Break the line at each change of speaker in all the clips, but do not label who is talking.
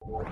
Why?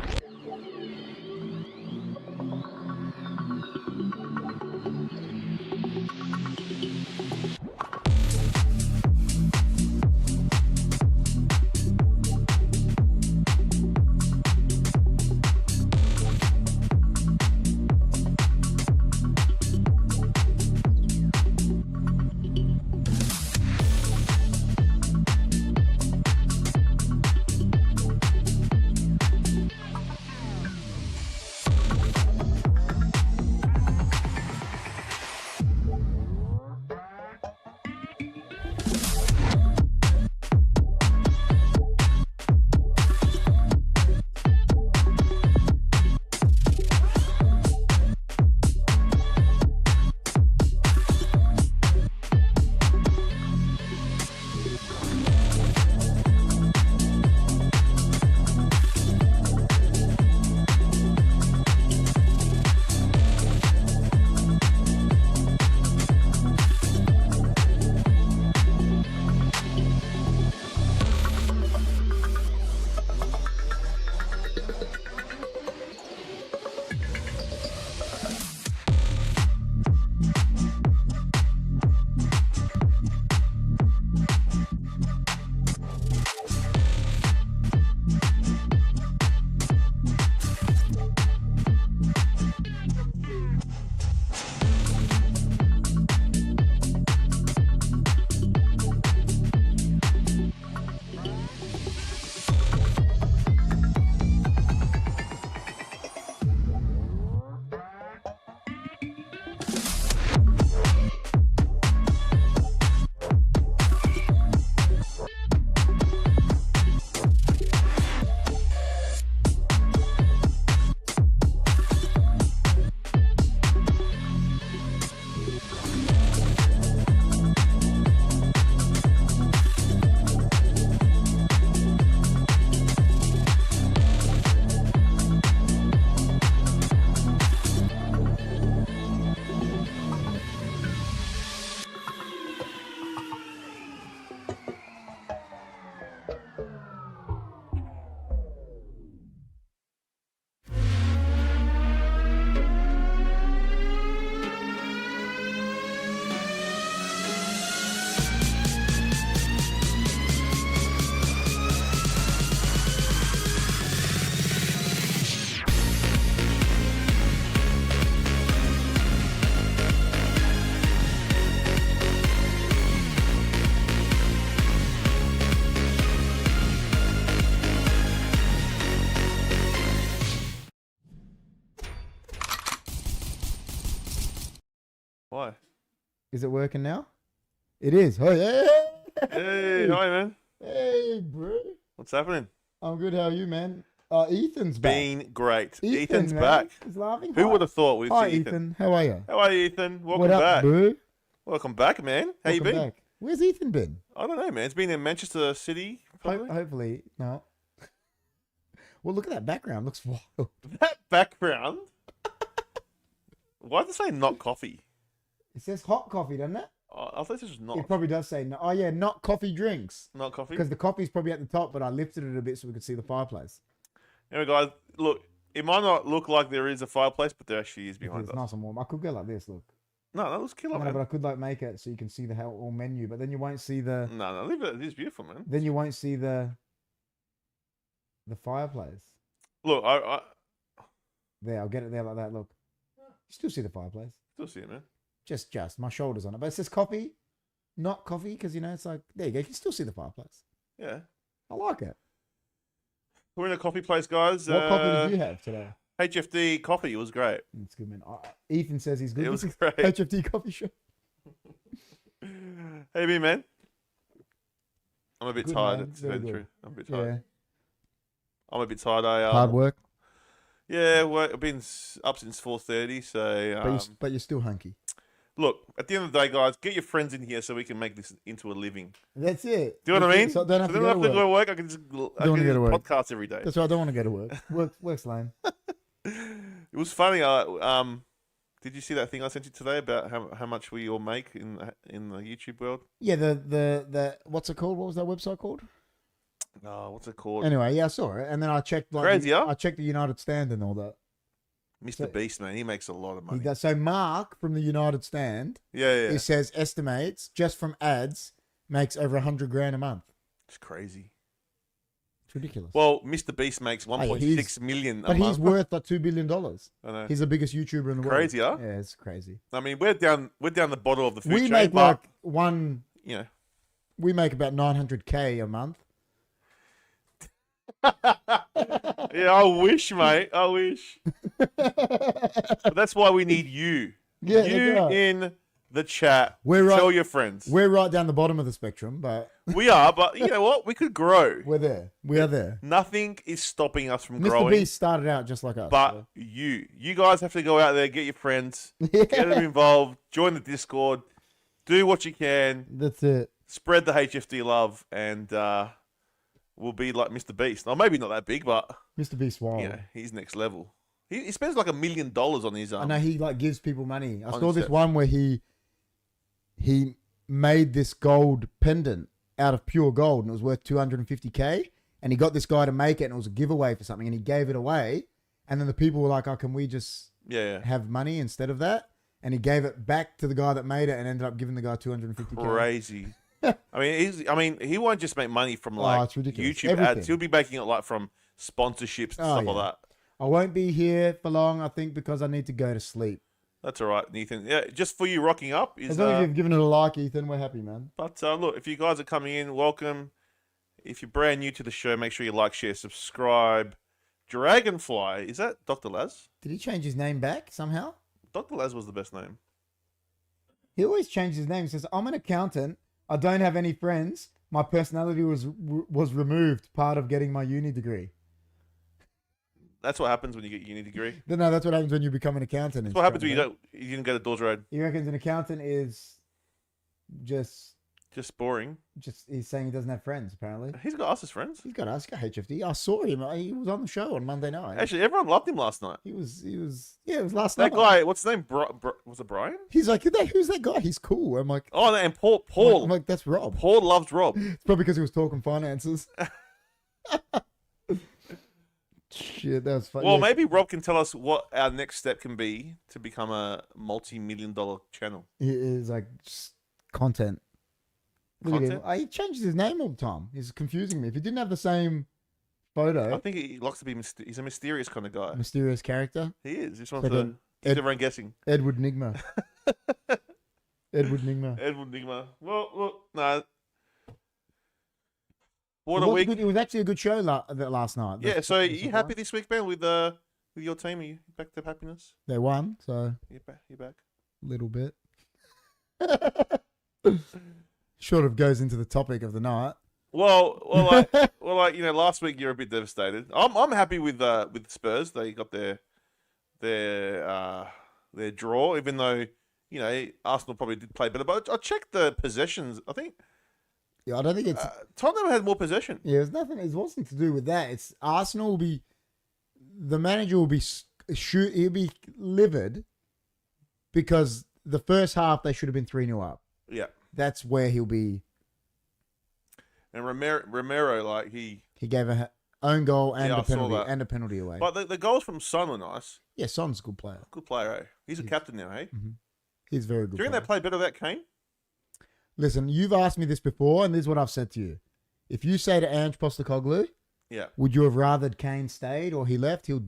Is it working now? It is. Hey,
Hey, hi, man.
hey, bro.
What's happening?
I'm good. How are you, man? Ethan's back.
Been great.
Ethan,
Ethan's
man.
back.
He's laughing.
Who
Hi.
would have thought we'd
Hi,
see Ethan?
Ethan. How are you?
How are you, Ethan? Welcome
What up,
back.
bro?
Welcome back, man. How you
Welcome
been?
back. Where's Ethan been?
I don't know, man. It's been in Manchester City, probably.
Hopefully, no. Well, look at that background. Looks wild.
That background. Why does it say not coffee?
It says hot coffee, doesn't it?
Oh, I thought this was not.
It probably does say no. Oh, yeah, not coffee drinks.
Not coffee?
Because the coffee's probably at the top, but I lifted it a bit so we could see the fireplace.
Anyway, guys, look, it might not look like there is a fireplace, but there actually is behind
It's
us.
nice and warm. I could go like this, look.
No, that was killer,
I know,
man.
but I could like make it so you can see the whole menu, but then you won't see the.
No, leave it. It is beautiful, man.
Then you won't see the fireplace.
Look, I
There, I'll get it there like that. Look, you still see the fireplace.
still see it, man.
Just my shoulders on it, but it says coffee, not coffee, because you know it's like there you go. You can still see the fireplace.
Yeah.
I like it.
We're in a coffee place, guys.
What coffee did you have today?
HFD coffee. It was great.
It's good, man. Ethan says he's good.
It was
This is
great.
HFD coffee shop.
Hey, me, man. I'm a bit
Good,
tired.
man.
To tell
Very
the
good.
truth. I'm a bit tired.
Yeah,
I'm a bit tired.
hard work,
Yeah, I've been up since 4:30. So,
but you're still hunky.
look, at the end of the day, guys, get your friends in here so we can make this into a living.
That's it.
Do you know what I mean?
So I don't have
So
to
then I
go
don't have
to
to
work.
go to work. I can just
wanna go to work.
podcast every day.
That's why I don't want to go to work. Work's lame.
It was funny. Did you see that thing I sent you today about how much we all make in the YouTube world?
Yeah, the what's it called? What was that website called?
Oh, what's it called?
Anyway, yeah, I saw it, and then I checked
Crazy, huh?
I checked the United Stand and all that.
Mr. Beast, man, he makes a lot of money.
He does. So Mark from the United Stand,
Yeah.
he says estimates just from ads makes over 100 grand a month.
It's crazy.
It's ridiculous.
Well, Mr. Beast makes 1.6 million a
but
month.
he's worth like $2 billion.
I know.
He's the biggest YouTuber in the world.
Crazy, huh?
Yeah, it's crazy.
I mean, we're down the bottom of the food
We
chain.
make
but,
like one.
you know.
We make about 900K a month.
Yeah, I wish, mate. I wish. But that's why we need you.
Yeah,
you
that's right.
in the chat.
We're right,
Tell your friends.
We're right down the bottom of the spectrum, but
We are, but you know what? We could grow.
we're there. We are there.
Nothing is stopping us from
Mr.
growing.
Beast started out just like us.
But you guys have to go out there, get your friends,
Yeah.
get them involved, join the Discord, do what you can,
That's it.
spread the HFD love, and we'll be like Mr. Beast. Or maybe not that big, but
Mr. Beast wild.
you know, he's next level. He spends like $1 million on his
I know he like gives people money. I
on
saw
his
this
set.
one where he made this gold pendant out of pure gold and it was worth 250K, and he got this guy to make it and it was a giveaway for something and he gave it away, and then the people were like, "Oh, can we just
Yeah.
have money instead of that?" And he gave it back to the guy that made it and ended up giving the guy 250K.
Crazy. I mean, he won't just make money from like
it's ridiculous.
YouTube
Everything.
ads. He'll be making it like from sponsorships and stuff like that.
I won't be here for long, I think, because I need to go to sleep.
That's all right, Nathan. Yeah, just for you rocking up is.
As long as you've given it a like, Ethan, we're happy, man.
But look, if you guys are coming in, welcome. If you're brand new to the show, make sure you like, share, subscribe. Dragonfly, is that Dr. Laz?
Did he change his name back somehow?
Dr. Laz was the best name.
He always changes his name. He says, "I'm an accountant. I don't have any friends. My personality was removed, part of getting my uni degree."
That's what happens when you get your uni degree.
No, that's what happens when you become an accountant.
That's what happens when you didn't go to Dawes Road.
He reckons an accountant is just
boring.
he's saying he doesn't have friends, apparently.
He's got us as friends.
He's got us, he's got HFD. I saw him. He was on the show on Monday night.
Actually, everyone loved him last night.
He was, it was last
That
night.
guy, what's his name? Was it Brian?
He's like, who's that guy? He's cool. I'm like,
Oh, and Paul.
I'm like, that's Rob.
Paul loves Rob.
It's probably because he was talking finances. Shit, that was funny.
Well, maybe Rob can tell us what our next step can be to become a multi-million-dollar channel.
He is like just content. Look at him.
Content?
He changes his name all the time. He's confusing me. If he didn't have the same photo,
I think he likes to be. He's a mysterious kind of guy.
mysterious character,
He is. He just wants
Like
to
an
keep everyone guessing.
Edward Nigma. Edward Nigma.
Edward Nigma. Well, look, no. What
It
a
was
week.
good- It was actually a good show last night.
Yeah. So,
The
you
second
happy
one.
this week, man, with your team? Are you back to happiness?
They won, so
You back? You back?
a little bit. Sort of goes into the topic of the night.
Well, like you know, last week you're a bit devastated. I'm happy with Spurs. They got their draw, even though you know Arsenal probably did play better. But I checked the possessions. I think
Yeah, I don't think it's.
Tottenham had more possession.
Yeah, it's nothing. It wasn't to do with that. It's Arsenal will be. The manager will be he'll be livid because the first half they should have been 3-0 up.
Yeah,
That's where he'll be.
and Romero, like he.
He gave a own goal and
Yeah, I
a
saw
penalty
that.
and a penalty away.
But the goals from Son were nice.
Yeah, Son's a good player.
Good player, eh? He's a captain now, eh?
He's a very good.
Do you think they
player.
play better without Kane?
Listen, you've asked me this before, and this is what I've said to you. If you say to Ange Postecoglou,
Yeah.
would you have rather Kane stayed or he left? He'll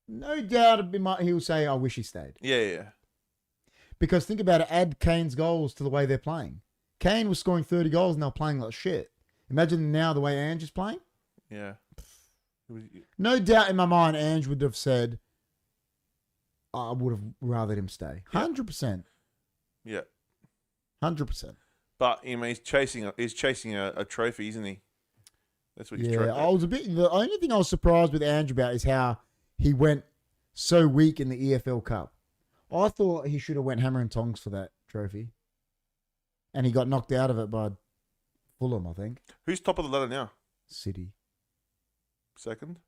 no doubt he'll say, "I wish he stayed."
Yeah.
Because think about it, add Kane's goals to the way they're playing. Kane was scoring 30 goals and they're playing like shit. Imagine now the way Ange is playing.
Yeah.
No doubt in my mind, Ange would have said, "I would have rathered him stay." 100%.
Yeah.
100%.
But I mean, he's chasing a trophy, isn't he? That's what he's
Yeah,
trying.
I was the only thing I was surprised with Ange about is how he went so weak in the EFL Cup. I thought he should have went hammer and tongs for that trophy. And he got knocked out of it by Fulham, I think.
Who's top of the ladder now?
City.
Second.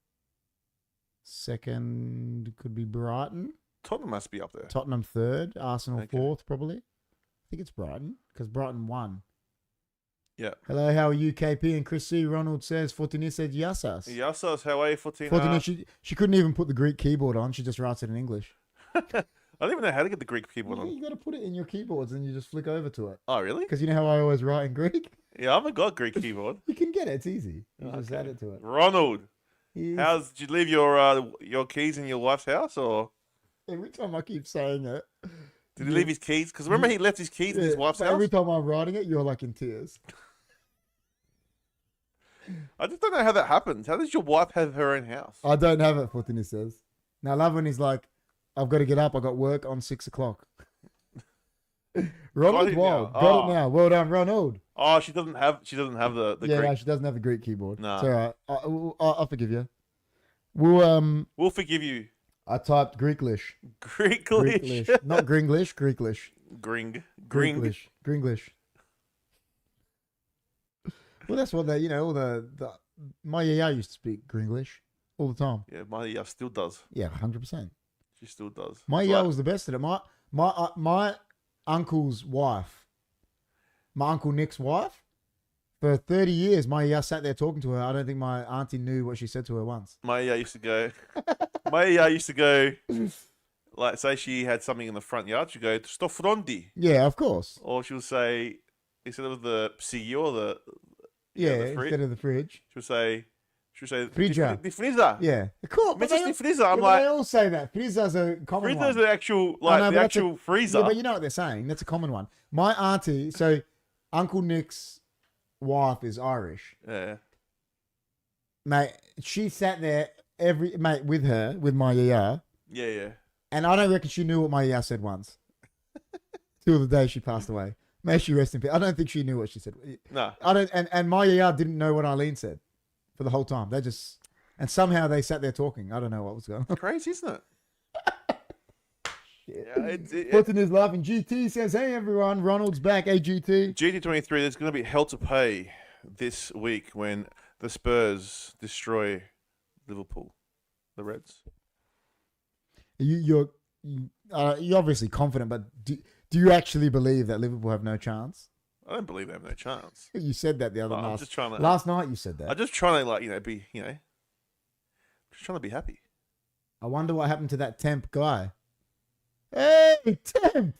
Second could be Brighton.
Tottenham must be up there.
Tottenham third. Arsenal
Okay.
fourth, probably. I think it's Brighton because Brighton won.
Yeah.
Hello, how are you, KP? And Chris C. Ronald says, Fortuny said, Yassas.
Yassas, how are you,
Fortuny,
Fortina?
she couldn't even put the Greek keyboard on. She just writes it in English.
I don't even know how to get the Greek keyboard
Yeah,
on.
you got to put it in your keyboards and you just flick over to it.
Oh, really?
Because you know how I always write in Greek?
Yeah, I haven't got a Greek keyboard.
You can get it. It's easy. You just
Okay.
add it to it.
Ronald,
Yes.
did you leave your keys in your wife's house, or
Every time I keep saying it.
did he leave his keys? Because remember he left his keys in his wife's
but
house.
every time I'm writing it, you're like in tears.
I just don't know how that happens. How does your wife have her own house?
I don't have it, Fortuny says. Now, I love when he's like, I've got to get up. I got work on 6 o'clock. Ronald
it
Wild.
now.
Got it now. Well done, Ronald.
Oh, she doesn't have the
Yeah,
Greek.
no, she doesn't have the Greek keyboard.
Nah.
It's all right. I'll forgive you. Well,
We'll forgive you.
I typed Greeklish.
Greeklish.
Not Gringlish, Greeklish.
Gring.
Gringlish. Well, that's what all the my yaya used to speak Gringlish all the time.
Yeah, my still does.
Yeah, 100%.
She still does.
My yaya was the best at it. My uncle's wife, my uncle Nick's wife, for 30 years, my yaya sat there talking to her. I don't think my auntie knew what she said to her once.
My used to go. My used to go. Like, say she had something in the front yard, she'd go, "Sto frondi,"
Yeah, of course.
or she would say, instead of the psi or the
Yeah,
the
instead of the fridge.
she would say,
Frigia.
"Di friza."
Yeah, cool.
But
But
just
they,
the freezer. I'm
but they
like,
all say that. Friza's a common
freezer's
one.
the actual,
I know, but
the
that's
actual freezer.
Yeah, but you know what they're saying. That's a common one. My auntie, so Uncle Nick's wife is Irish.
Yeah.
Mate, she sat there with my yaya,
Yeah, yeah.
and I don't reckon she knew what my yaya said once. Till the day she passed away. May she rest in peace. I don't think she knew what she said.
No.
I don't, and my yaya didn't know what Eileen said for the whole time. And somehow they sat there talking. I don't know what was going on.
Crazy, isn't it? Yeah,
Fortin is laughing. GT says, "Hey everyone, Ronald's back. Hey GT."
GT23, there's going to be hell to pay this week when the Spurs destroy Liverpool, the Reds.
You're obviously confident, but do you actually believe that Liverpool have no chance?
I don't believe they have no chance.
You said that the other
I'm
night.
just trying to.
Last night you said that.
I'm just trying to, be, just trying to be happy.
I wonder what happened to that temp guy. Hey, temp!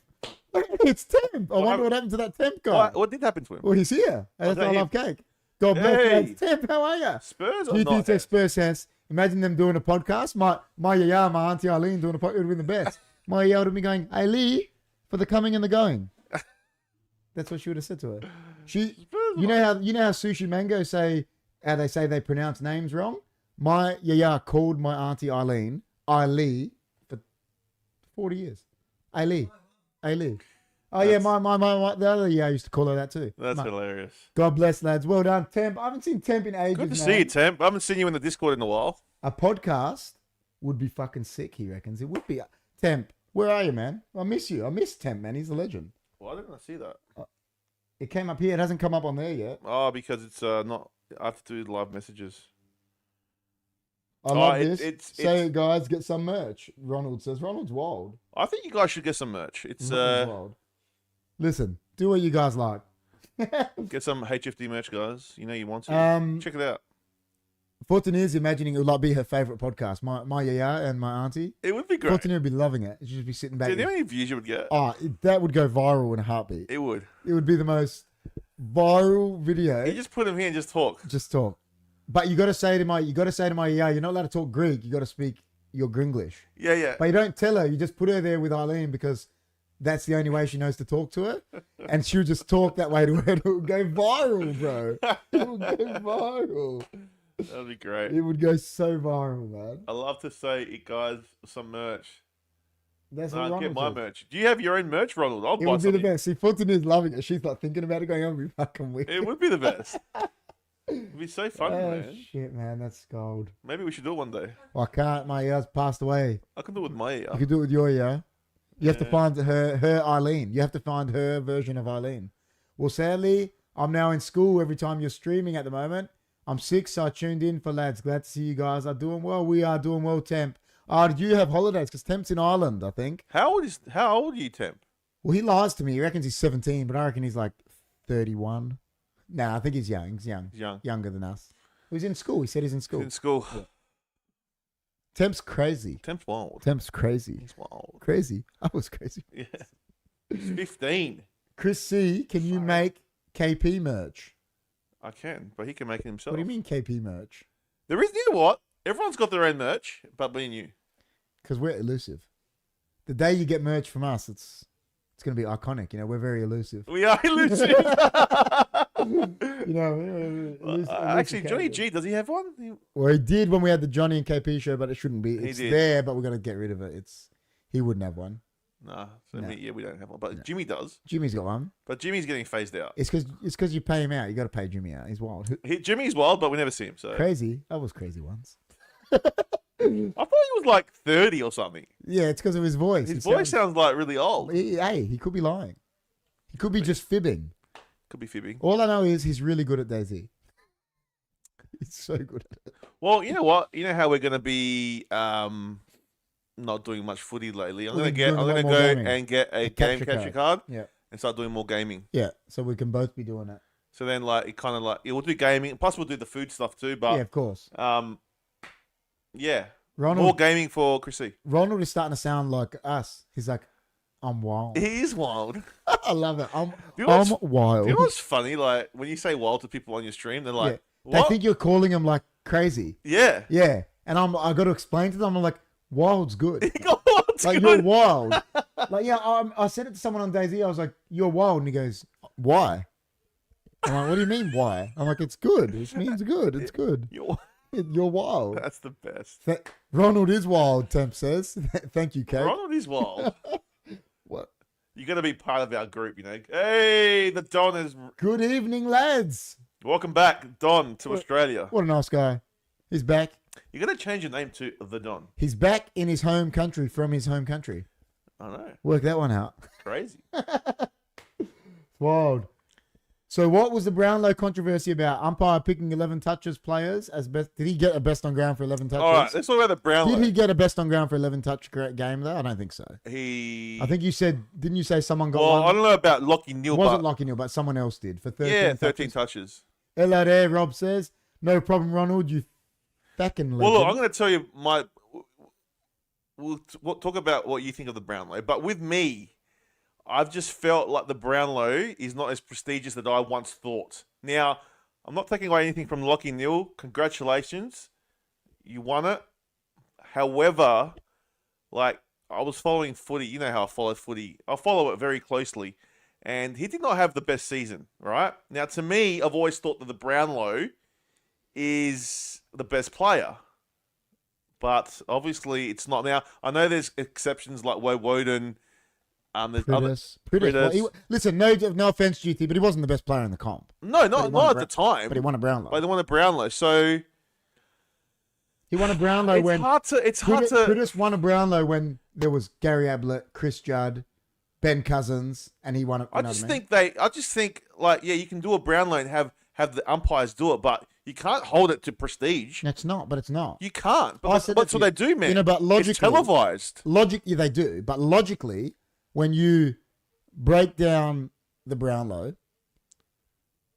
It's temp. I wonder what happened to that temp guy.
What did happen to him?
Well, he's here. That's why I
that
love cake. God bless you.
Hey.
It's temp. How are you?
Spurs or
GT
not?
says Spurs says, imagine them doing a podcast. My yaya, my auntie Eileen doing a podcast. It would have been the best. My yaya would have been going, Eileen, for the coming and the going. That's what she would have said to her. You know how Sushi Mango how they say they pronounce names wrong? My yaya called my auntie Eileen for 40 years. Eileen. Oh yeah, my the other yaya used to call her that too.
That's hilarious.
God bless, lads. Well done, Temp. I haven't seen Temp in ages.
Good to
man.
see you, Temp. I haven't seen you in the Discord in a while.
A podcast would be fucking sick, he reckons. It would be. Temp, where are you, man? I miss you. I miss Temp, man. He's a legend.
Why didn't I see that?
It came up here. It hasn't come up on there yet.
Oh, because it's not. I have to do live messages.
I love this.
It's
Say it, guys. Get some merch. Ronald says. Ronald's wild.
I think you guys should get some merch. It's
Ronald's wild. Listen, do what you guys like.
get some HFD merch, guys. You know you want to. Check it out.
Fortin is imagining it would like be her favorite podcast. My yaya and my auntie.
It would be great.
Fortin would be loving it. She'd just be sitting back.
Dude, you know how many views you would get?
That would go viral in a heartbeat.
It would.
It would be the most viral video.
You just put him here and just talk.
Just talk. But you got to say to my yaya, you're not allowed to talk Greek. You got to speak your Gringlish.
Yeah, yeah.
But you don't tell her. You just put her there with Eileen because that's the only way she knows to talk to her. And she'll just talk that way to her. It will go viral, bro. It will go viral.
That'd be great.
It would go so viral, man.
I love to say it, guys. Some merch.
That's
No,
what
I'll
Ronald
get my
said.
merch. Do you have your own merch, Ronald? I'll
It
buy
would be
something.
the best. See, Fulton is loving it. She's like thinking about it, going, "Oh, be fucking weird."
It would be the best. It'd be so fun,
Oh
man.
shit, man, that's gold.
Maybe we should do it one day.
Well, I can't. My ear's passed away.
I can do it with my ear.
You can do it with your ear. You have to
Yeah.
find her Eileen. You have to find her version of Eileen. Well, sadly, I'm now in school every time you're streaming at the moment. I'm sick, so I tuned in for lads. Glad to see you guys are doing well. We are doing well, Temp. Did you have holidays? Because Temp's in Ireland, I think.
How old are you, Temp?
Well, he lies to me. He reckons he's 17, but I reckon he's like 31. Nah, I think he's young. He's young.
He's young.
Younger than us. He's in school. He said he's in school.
He's in school.
Yeah. Temp's crazy.
Temp's wild.
Temp's crazy.
He's wild.
Crazy. I was crazy.
Yeah. He's 15.
Chris C, can you make KP merch?
I can, but he can make it himself.
What do you mean KP merch?
There is, you know what? Everyone's got their own merch, but me and you.
Because we're elusive. The day you get merch from us, it's going to be iconic. You know, we're very elusive.
We are elusive.
You know, elusive
Actually, Johnny
characters.
G, does he have one?
Well, he did when we had the Johnny and KP show, but it shouldn't be.
He
It's
did.
there, but we're going to get rid of it. He wouldn't have one.
Nah, so
No.
we don't have one. But
No.
Jimmy does.
Jimmy's got one.
But Jimmy's getting phased out.
It's because you pay him out. You got to pay Jimmy out. He's wild.
Jimmy's wild, but we never see him. So
Crazy. I was crazy once.
I thought he was like 30 or something.
Yeah, it's because of his voice.
His
He
voice sounds like really old.
He could be lying. He could be just fibbing.
Could be fibbing.
All I know is he's really good at DayZ. He's so good at it.
Well, you know what? You know how we're going to be not doing much footy lately. I'm
We're
going to
doing a lot
go
more gaming.
and get a
A
game
capture
capture card
Yeah.
and start doing more gaming.
Yeah, so we can both be doing it.
So then, like, it kind of like we'll do gaming. Plus, we'll do the food stuff too.
Yeah,
But
of course.
yeah, more
Ronald
gaming for Chrissy.
is starting to sound like us. He's like, I'm wild.
He is wild.
I love it. I'm
you know what's-
wild.
You know what's funny? Like when you say wild to people on your stream, they're like,
They
"What?"
think you're calling him like crazy.
Yeah.
Yeah. And I got to explain to them, I'm like, wild's good.
What's
Like,
good?
you're wild. Like, yeah, I said it to someone on DayZ. I was like, you're wild. And he goes, why? I'm like, what do you mean, why? I'm like, it's good. It means good. It's good. You're wild.
That's the best.
Ronald is wild, Temp says. Thank you, Kate.
Ronald is wild.
What?
You got to be part of our group, you know. Hey, the Don is.
Good evening, lads.
Welcome back, Don, to Australia.
What a nice guy. He's back.
You got to change your name to the Don.
He's back in his home country from his home country.
I know.
Work that one out.
Crazy.
Wild. So what was the Brownlow controversy about? Umpire picking 11 touches players as best. Did he get a best on ground for 11 touches?
All right, let's talk about the Brownlow.
Did he get a best on ground for 11 touch game though? I don't think so. I think you said, didn't you say someone got
Well,
one?
I don't know about Lockie Neal,
It wasn't
but
Lockie Neal, but someone else did for 13
yeah,
touches.
13 touches.
Hello there, Rob says. No problem, Ronald. You fucking legend.
Well, look, I'm going to tell you we'll talk about what you think of the Brownlow, but with me, I've just felt like the Brownlow is not as prestigious as I once thought. Now, I'm not taking away anything from Lockie Neal. Congratulations. You won it. However, like, I was following footy. You know how I follow footy. I follow it very closely. And he did not have the best season, right? Now, to me, I've always thought that the Brownlow is the best player. But obviously, it's not. Now, I know there's exceptions like Woden. There's
Prittis.
Prittis.
Listen, no offense, GT, but he wasn't the best player in the comp.
No,
But he
not
won a
at the time.
But he won a Brownlow.
But they won a Brownlow. So
He won a Brownlow
it's
when
hard to.
Prittis won a Brownlow when there was Gary Ablett, Chris Judd, Ben Cousins, and he won it.
I just think like, yeah, you can do a Brownlow and have the umpires do it, but you can't hold it to prestige.
It's not, but it's not.
You can't.
I
But
said
that's
that
what
to
they do, man.
You know, but logically,
it's televised.
Yeah, they do. But logically, when you break down the Brownlow,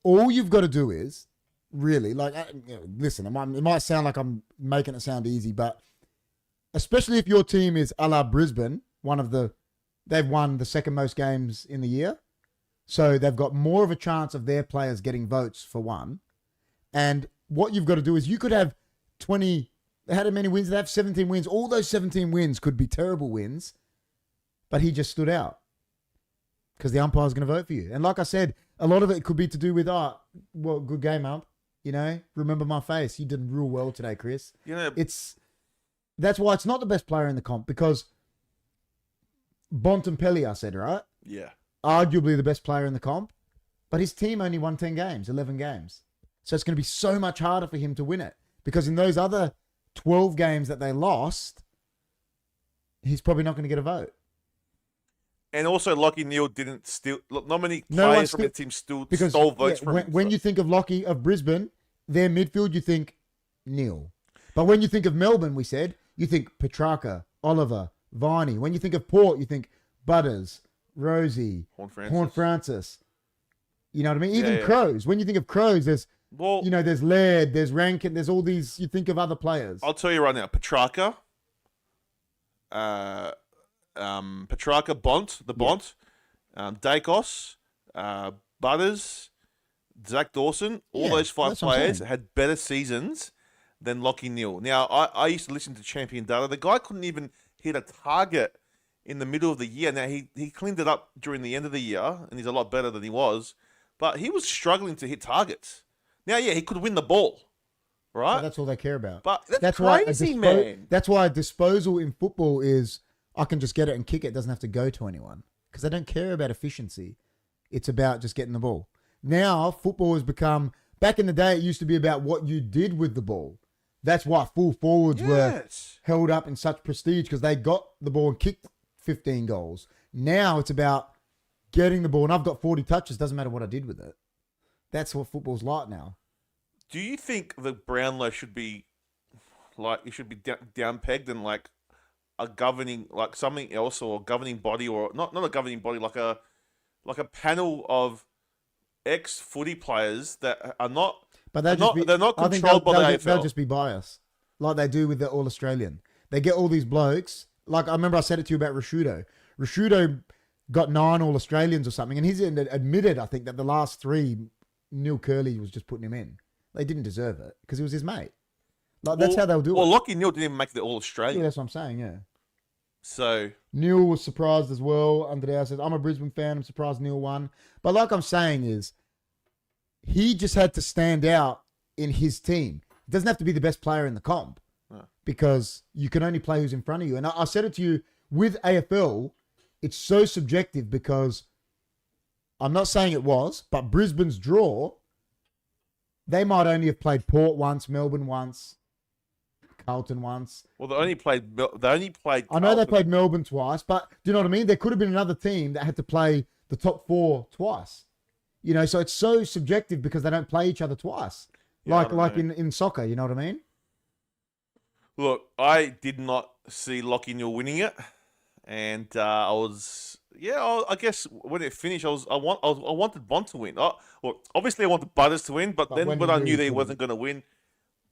all you've got to do is really, like, listen, it might sound like I'm making it sound easy, but especially if your team is a la Brisbane, they've won the second most games in the year. So they've got more of a chance of their players getting votes for one. And what you've got to do is you could have 20, they had how many wins? They have 17 wins. All those 17 wins could be terrible wins, but he just stood out because the umpire's going to vote for you. And like I said, a lot of it could be to do with, well, good game, ump. You know, remember my face. You did real well today, Chris.
You know,
that's why it's not the best player in the comp, because Bontempelli, I said, right?
yeah.
Arguably the best player in the comp, but his team only won 10 games, 11 games. So it's going to be so much harder for him to win it, because in those other 12 games that they lost, he's probably not going to get a vote.
And also, Lockie Neal didn't steal. Look, not many
No one
players from
steal-
the team stole votes
yeah,
from him.
when you think of Lockie of Brisbane, their midfield, you think Neal. But when you think of Melbourne, we said, you think Petrarca, Oliver, Viney. When you think of Port, you think Butters, Rosie, Horn Francis. You know what I mean? Even
Yeah.
Crows. When you think of Crows, there's
Well,
there's Laird, there's Rankin, there's all these. You think of other players.
I'll tell you right now, Petrarca, Bont, Dacos, Butters, Zach Dawson, all those 5
that's what I'm
players
saying.
had better seasons than Lockie Neal. Now, I used to listen to Champion Data. The guy couldn't even hit a target in the middle of the year. Now, he cleaned it up during the end of the year, and he's a lot better than he was. But he was struggling to hit targets. Now, yeah, he could win the ball, right?
But that's all they care about.
But that's
why
crazy, man.
That's why a disposal in football is I can just get it and kick it. It doesn't have to go to anyone because they don't care about efficiency. It's about just getting the ball. Now, football has become, back in the day, it used to be about what you did with the ball. That's why full forwards were held up in such prestige because they got the ball and kicked 15 goals. Now it's about getting the ball, and I've got 40 touches. Doesn't matter what I did with it. That's what football's like now.
Do you think the Brownlow should be like it should be down pegged and like a governing like something else or a governing body or not a governing body like a panel of ex-footy players that are not
But
they're not controlled by the AFL.
They'll just be biased, like they do with the All Australian. They get all these blokes. Like I remember I said it to you about Rashudo. Rashudo got 9 All Australians or something, and he's admitted, I think, that the last 3, Neil Curley was just putting him in. They didn't deserve it because he was his mate. Like that's how they'll do it.
Well, Lockie Neal didn't even make the All
Yeah,
Australian.
that's what I'm saying. Yeah.
So
Neil was surprised as well. Under there, says, I'm a Brisbane fan. I'm surprised Neil won. But like I'm saying is, he just had to stand out in his team. He doesn't have to be the best player in the comp because you can only play who's in front of you. And I said it to you, with AFL, it's so subjective because I'm not saying it was, but Brisbane's draw, they might only have played Port once, Melbourne once, Carlton once.
well, they only played.
I know they played Melbourne twice, but do you know what I mean? There could have been another team that had to play the top 4 twice. You know, so it's so subjective because they don't play each other twice.
Yeah,
like in soccer, you know what I mean?
Look, I did not see Lockie Neal winning it, and I was, I guess when it finished, I wanted Bond to win. Well, obviously I wanted Butters to win, but then when I knew that he wasn't going to win,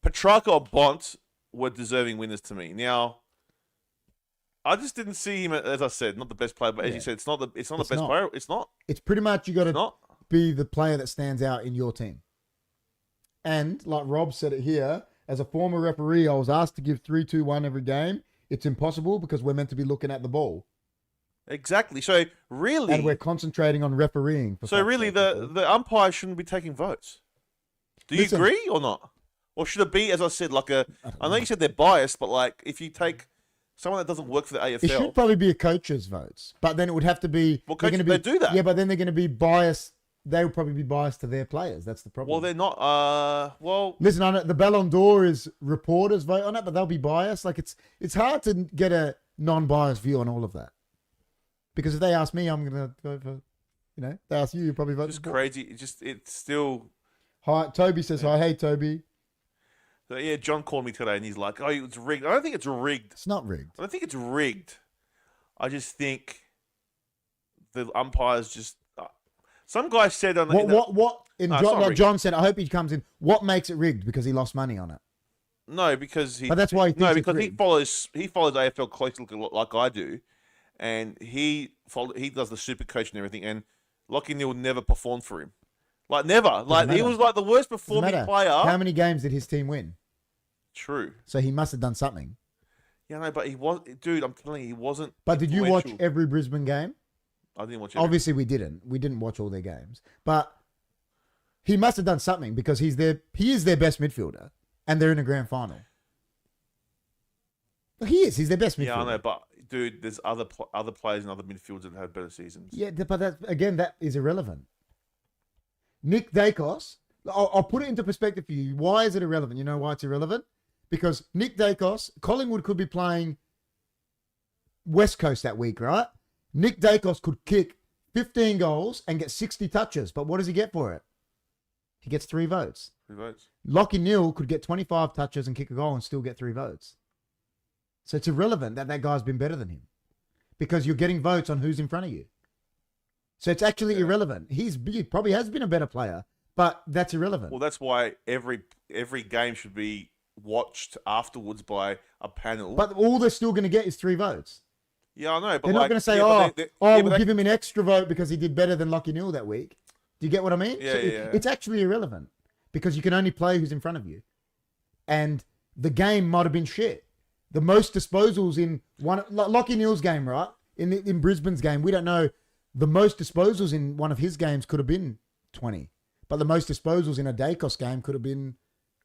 Petrarca or Bont were deserving winners to me. Now, I just didn't see him, as I said, not the best player, but as you said, it's not the best player. It's not.
It's pretty much you got to
Not.
be the player that stands out in your team. And like Rob said it here, as a former referee, I was asked to give 3-2-1 every game. It's impossible because we're meant to be looking at the ball.
Exactly. So really,
And we're concentrating on refereeing.
so really, the umpire shouldn't be taking votes. Do you
Listen.
agree or not? Or should it be, as I said, like I know you said they're biased, but like if you take someone that doesn't work for the AFL,
It should probably be a coach's votes, but then it would have to be.
Well,
they're
coaches,
gonna be,
they do that.
Yeah, but then they're going to be biased. They would probably be biased to their players. That's the problem.
well, they're not. Well,
Listen, on it, the Ballon d'Or is reporters vote on it, but they'll be biased. Like it's hard to get a non-biased view on all of that. Because if they ask me, I'm going to vote for. They ask you probably vote.
just
for.
crazy. It's still.
Hi, Toby says hi. Hey, Toby.
So, yeah, John called me today, and he's like, "Oh, it's rigged." I don't think it's rigged.
It's not rigged.
I don't think it's rigged. I just think the umpires just. Some guy said on
Like John said, I hope he comes in. What makes it rigged? Because he lost money on it.
No, because he.
But that's why he thinks it's
because
rigged.
he follows AFL closely like I do, and he does the super coach and everything. And Lockie Neal never performed for him, like never. Like he was like the worst performing player.
How many games did his team win?
True.
So he must have done something.
Yeah, no, but he was, dude. I'm telling you, he wasn't.
But did you watch
influential.
every Brisbane game?
I didn't watch. Every.
Obviously, we didn't. We didn't watch all their games, but he must have done something because he is their best midfielder, and they're in a grand final. He is. He's their best midfielder.
Yeah, I know, but dude, there's other players and other midfielders that had better seasons.
Yeah, but that is irrelevant. Nick Dacos, I'll put it into perspective for you. Why is it irrelevant? You know why it's irrelevant? Because Nick Dacos, Collingwood could be playing West Coast that week, right? Nick Dacos could kick 15 goals and get 60 touches, but what does he get for it? He gets 3 votes.
3 votes.
Lockie Neal could get 25 touches and kick a goal and still get 3 votes. So it's irrelevant that guy's been better than him because you're getting votes on who's in front of you. So it's actually irrelevant. He probably has been a better player, but that's irrelevant.
Well, that's why every game should be watched afterwards by a panel.
But all they're still going to get is 3 votes.
Yeah, I know. But
They're not going to say, we'll give him an extra vote because he did better than Lachie Neale that week. Do you get what I mean?
Yeah,
So
yeah.
It's actually irrelevant because you can only play who's in front of you. And the game might have been shit. The most disposals in Lachie Neale's game, right? In Brisbane's game, we don't know. The most disposals in one of his games could have been 20. But the most disposals in a Dacos game could have been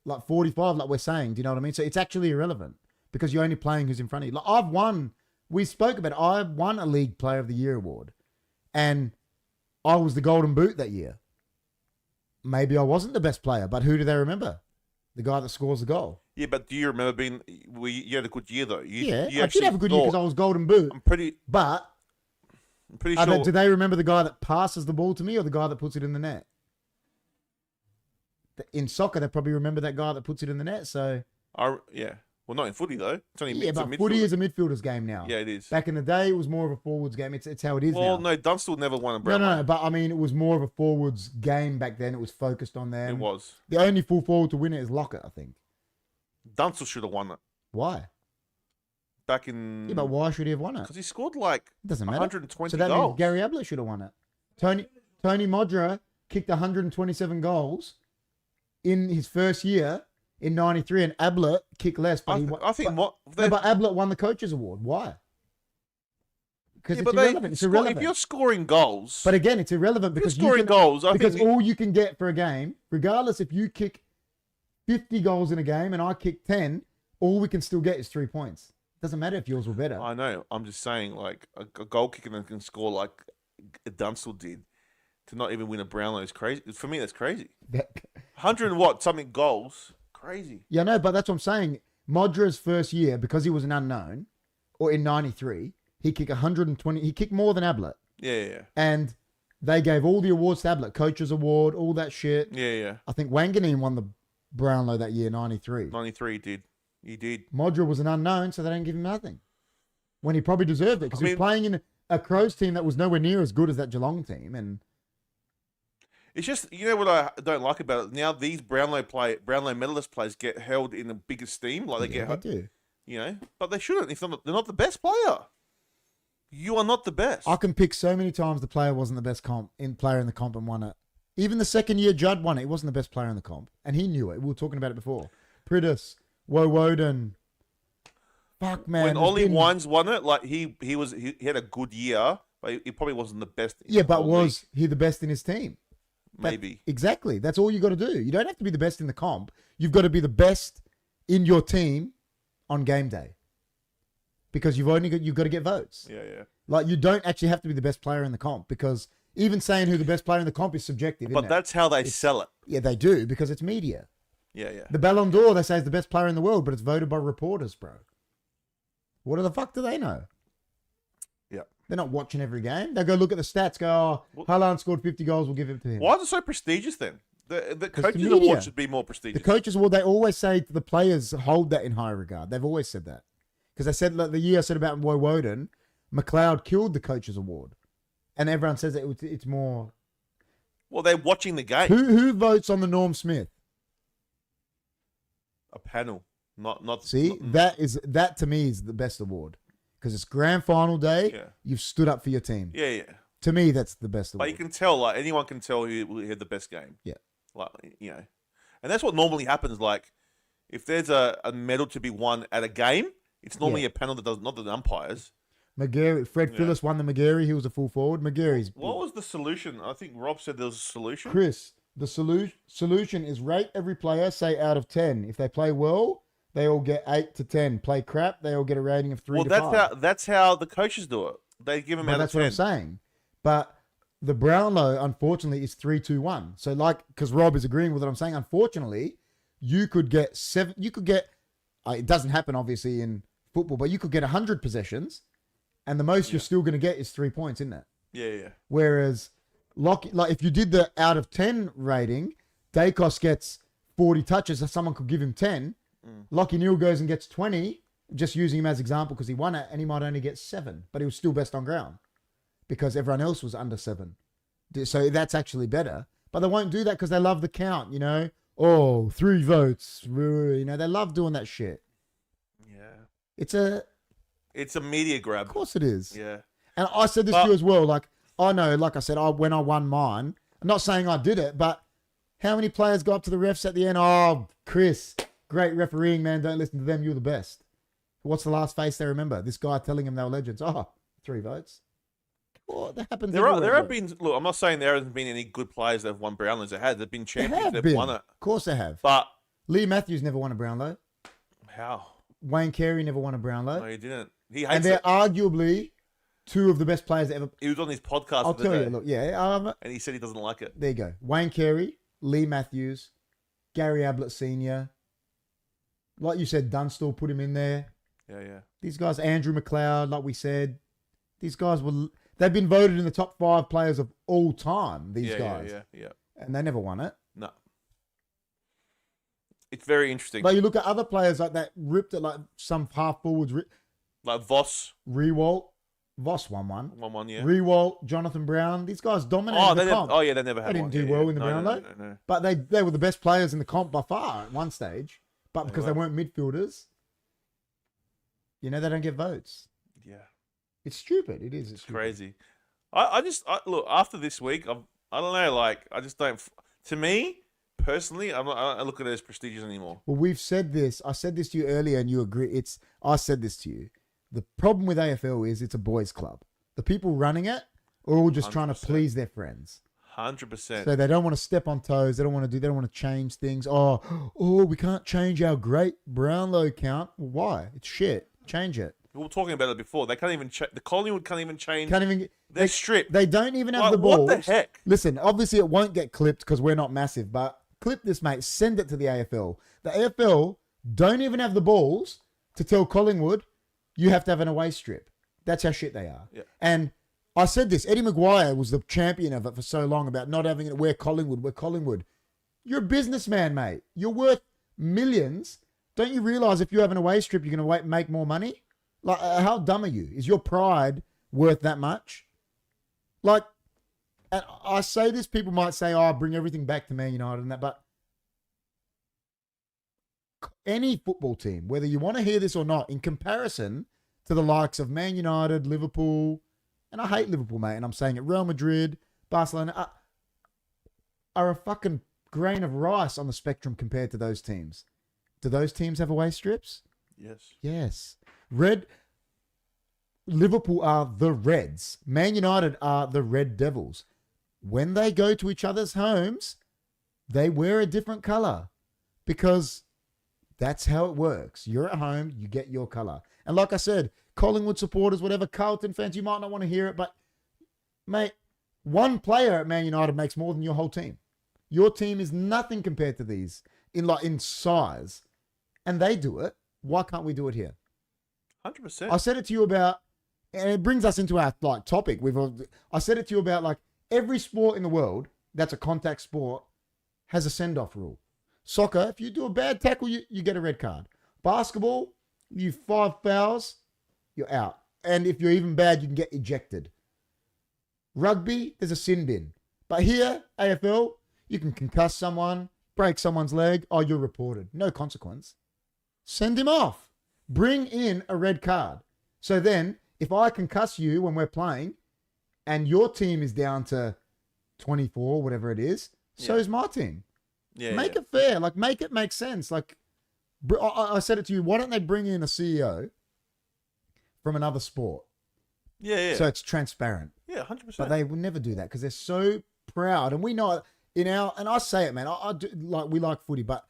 like 45, like we're saying. Do you know what I mean? So it's actually irrelevant because you're only playing who's in front of you. Like we spoke about it, I won a League Player of the Year award. And I was the Golden Boot that year. Maybe I wasn't the best player, but who do they remember? The guy that scores the goal.
Yeah, but do you remember you had a good year though? You
I did have a good year because I was Golden Boot.
I'm pretty sure.
Do they remember the guy that passes the ball to me or the guy that puts it in the net? In soccer, they probably remember that guy that puts it in the net. So
yeah. Well, not in footy though. It's only
but footy is a midfielder's game now.
Yeah, it is.
Back in the day, it was more of a forwards game. It's how it is now.
Well, no, Dunstall never won a Brownlow.
No, but I mean, it was more of a forwards game back then. It was focused on them.
It was.
The only full forward to win it is Lockett, I think.
Dunstall should have won it.
Why?
Back in.
Yeah, but why should he have won it?
Because he scored like
It doesn't matter.
120
So that
goals.
means Gary Ablett should have won it. Tony Modra kicked 127 goals in his first year in 93, and Ablett kicked less. But but Ablett won the coaches award. Why? Because it's irrelevant. It's irrelevant.
If you're scoring goals,
but again, it's irrelevant because all you can get for a game, regardless if you kick 50 goals in a game and I kick 10, all we can still get is 3 points. Doesn't matter if yours were better.
I know. I'm just saying, like a goal kicker that can score like Dunstall did to not even win a Brownlow is crazy. For me, that's crazy. 100 and what something goals, crazy.
Yeah, no, but that's what I'm saying. Modra's first year, because he was an unknown, or in 93, he kicked 120. He kicked more than Ablett.
Yeah.
And they gave all the awards to Ablett, coaches award, all that shit.
Yeah.
I think Wanganeen won the Brownlow that year, 93.
93 did. He did.
Modra was an unknown, so they didn't give him nothing. When he probably deserved it, because he was playing in a Crows team that was nowhere near as good as that Geelong team. And
it's just, you know what I don't like about it? Now these Brownlow medalist players get held in the big esteem. Like they
do.
You know, but they shouldn't if they're not the best player. You are not the best.
I can pick so many times the player wasn't the best player in the comp and won it. Even the second year Judd won it. He wasn't the best player in the comp. And he knew it. We were talking about it before. Pridis, Woden. Fuck, man.
When Ollie Wines won it, like he had a good year, but he probably wasn't the best.
Yeah, but was he the best in his team?
Maybe.
Exactly. That's all you got to do. You don't have to be the best in the comp. You've got to be the best in your team on game day. Because you've got to get votes.
Yeah.
Like you don't actually have to be the best player in the comp because even saying who the best player in the comp is subjective.
But that's how they sell it.
Yeah, they do because it's media.
Yeah.
The Ballon d'Or, they say, is the best player in the world, but it's voted by reporters, bro. What the fuck do they know?
Yeah.
They're not watching every game. They go look at the stats, go, Haaland scored 50 goals, we'll give it to him.
Why is it so prestigious then? The Coaches Award should be more prestigious.
The Coaches Award, they always say to the players, hold that in high regard. They've always said that. Because they said, like the year I said about Woden, McLeod killed the Coaches Award. And everyone says that it's more...
Well, they're watching the game.
Who votes on the Norm Smith?
A panel. Not.
See, that to me is the best award. Because it's grand final day, you've stood up for your team.
Yeah.
To me, that's the best award.
But you can tell, like, anyone can tell who had the best game.
Yeah.
Like, you know. And that's what normally happens. Like, if there's a medal to be won at a game, it's normally a panel that does, not the umpires.
Fred Phillips won the McGarry. He was a full forward. McGarry's.
What was the solution? I think Rob said there was a solution.
Chris, the solution is rate every player, say out of 10. If they play well, they all get 8 to 10. Play crap, they all get a rating of 3 to 5.
That's how the coaches do it. They give them out of 10.
That's what I'm saying. But the Brownlow, unfortunately, is 3-2-1. So, because Rob is agreeing with what I'm saying, unfortunately, you could get 7. You could get. It doesn't happen obviously in football, but you could get 100 possessions, and the most you're still going to get is 3 points, isn't it?
Yeah.
Whereas, if you did the out of 10 rating, Dacos gets 40 touches, so someone could give him 10. Lachie Neale goes and gets 20, just using him as example because he won it, and he might only get 7, but he was still best on ground because everyone else was under 7. So that's actually better. But they won't do that because they love the count, you know? Oh, 3 votes. You know, they love doing that shit.
Yeah.
It's a
media grab.
Of course it is.
Yeah.
And I said this to you as well. Like, I know, like I said, when I won mine, I'm not saying I did it, but how many players got up to the refs at the end? Oh, Chris, great refereeing, man. Don't listen to them. You're the best. What's the last face they remember? This guy telling them they were legends. Oh, 3 votes. Well, that happens.
There have been. Look, I'm not saying there hasn't been any good players that have won Brownlows. There have been champions that have won it.
Of course they have.
But
Lee Matthews never won a Brownlow.
how?
Wayne Carey never won a Brownlow.
No, he didn't. He hates
and they're
it.
arguably 2 of the best players that ever.
He was on his podcast.
I'll tell you. Look, yeah.
And he said he doesn't like it.
There you go. Wayne Carey, Lee Matthews, Gary Ablett Sr. Like you said, Dunstall put him in there.
Yeah.
These guys, Andrew McLeod, like we said, these guys they've been voted in the top 5 players of all time, these guys.
Yeah.
And they never won it.
No. It's very interesting.
But you look at other players like that, ripped it, like some half forwards.
Like Voss.
Rewalt. Voss won one.
Yeah.
Rewalt, Jonathan Brown. These guys dominated the comp.
They never had
They
one.
didn't do well in the Brownlow.
No.
But they were the best players in the comp by far at one stage. But because they weren't midfielders, you know, they don't get votes.
Yeah.
It's stupid. It is.
It's crazy. I look, after this week, I don't know, like, I just don't, to me, personally, I don't look at it as prestigious anymore.
Well, we've said this. I said this to you earlier and you agree. I said this to you. The problem with AFL is it's a boys' club. The people running it are all just 100%. Trying to please their friends.
100%.
So they don't want to step on toes. They don't want to change things. Oh, we can't change our great Brownlow count. Well, why? It's shit. Change it.
We were talking about it before. They can't even the Collingwood can't even change.
Their
strip.
They don't even have the balls.
What the heck?
Listen, obviously it won't get clipped because we're not massive, but clip this, mate. Send it to the AFL. The AFL don't even have the balls to tell Collingwood you have to have an away strip. That's how shit they are.
Yeah.
And I said this. Eddie Maguire was the champion of it for so long about not having it. We're Collingwood. You're a businessman, mate. You're worth millions. Don't you realise if you have an away strip, you're going to make more money? Like, how dumb are you? Is your pride worth that much? Like, and I say this, people might say, bring everything back to Man United and that, but any football team, whether you want to hear this or not, in comparison to the likes of Man United, Liverpool, and I hate Liverpool, mate, and I'm saying it, Real Madrid, Barcelona, are a fucking grain of rice on the spectrum compared to those teams. Do those teams have away strips?
Yes.
Yes. Liverpool are the Reds. Man United are the Red Devils. When they go to each other's homes, they wear a different colour because that's how it works. You're at home, you get your colour. And like I said, Collingwood supporters, whatever, Carlton fans, you might not want to hear it, but mate, one player at Man United makes more than your whole team. Your team is nothing compared to these in size. And they do it. Why can't we do it here?
100%.
I said it to you about, and it brings us into our topic. I said it to you about like every sport in the world that's a contact sport has a send-off rule. Soccer, if you do a bad tackle, you get a red card. Basketball, you 5 fouls, you're out. And if you're even bad, you can get ejected. Rugby, there's a sin bin. But here, AFL, you can concuss someone, break someone's leg, you're reported. No consequence. Send him off. Bring in a red card. So then, if I concuss you when we're playing, and your team is down to 24, whatever it is, so is my team. Make it fair. Like, make it make sense. Like, I said it to you, why don't they bring in a CEO from another sport?
Yeah.
So it's transparent.
Yeah, 100%.
But they will never do that because they're so proud. And we know and I say it, man, I do, like, we like footy, but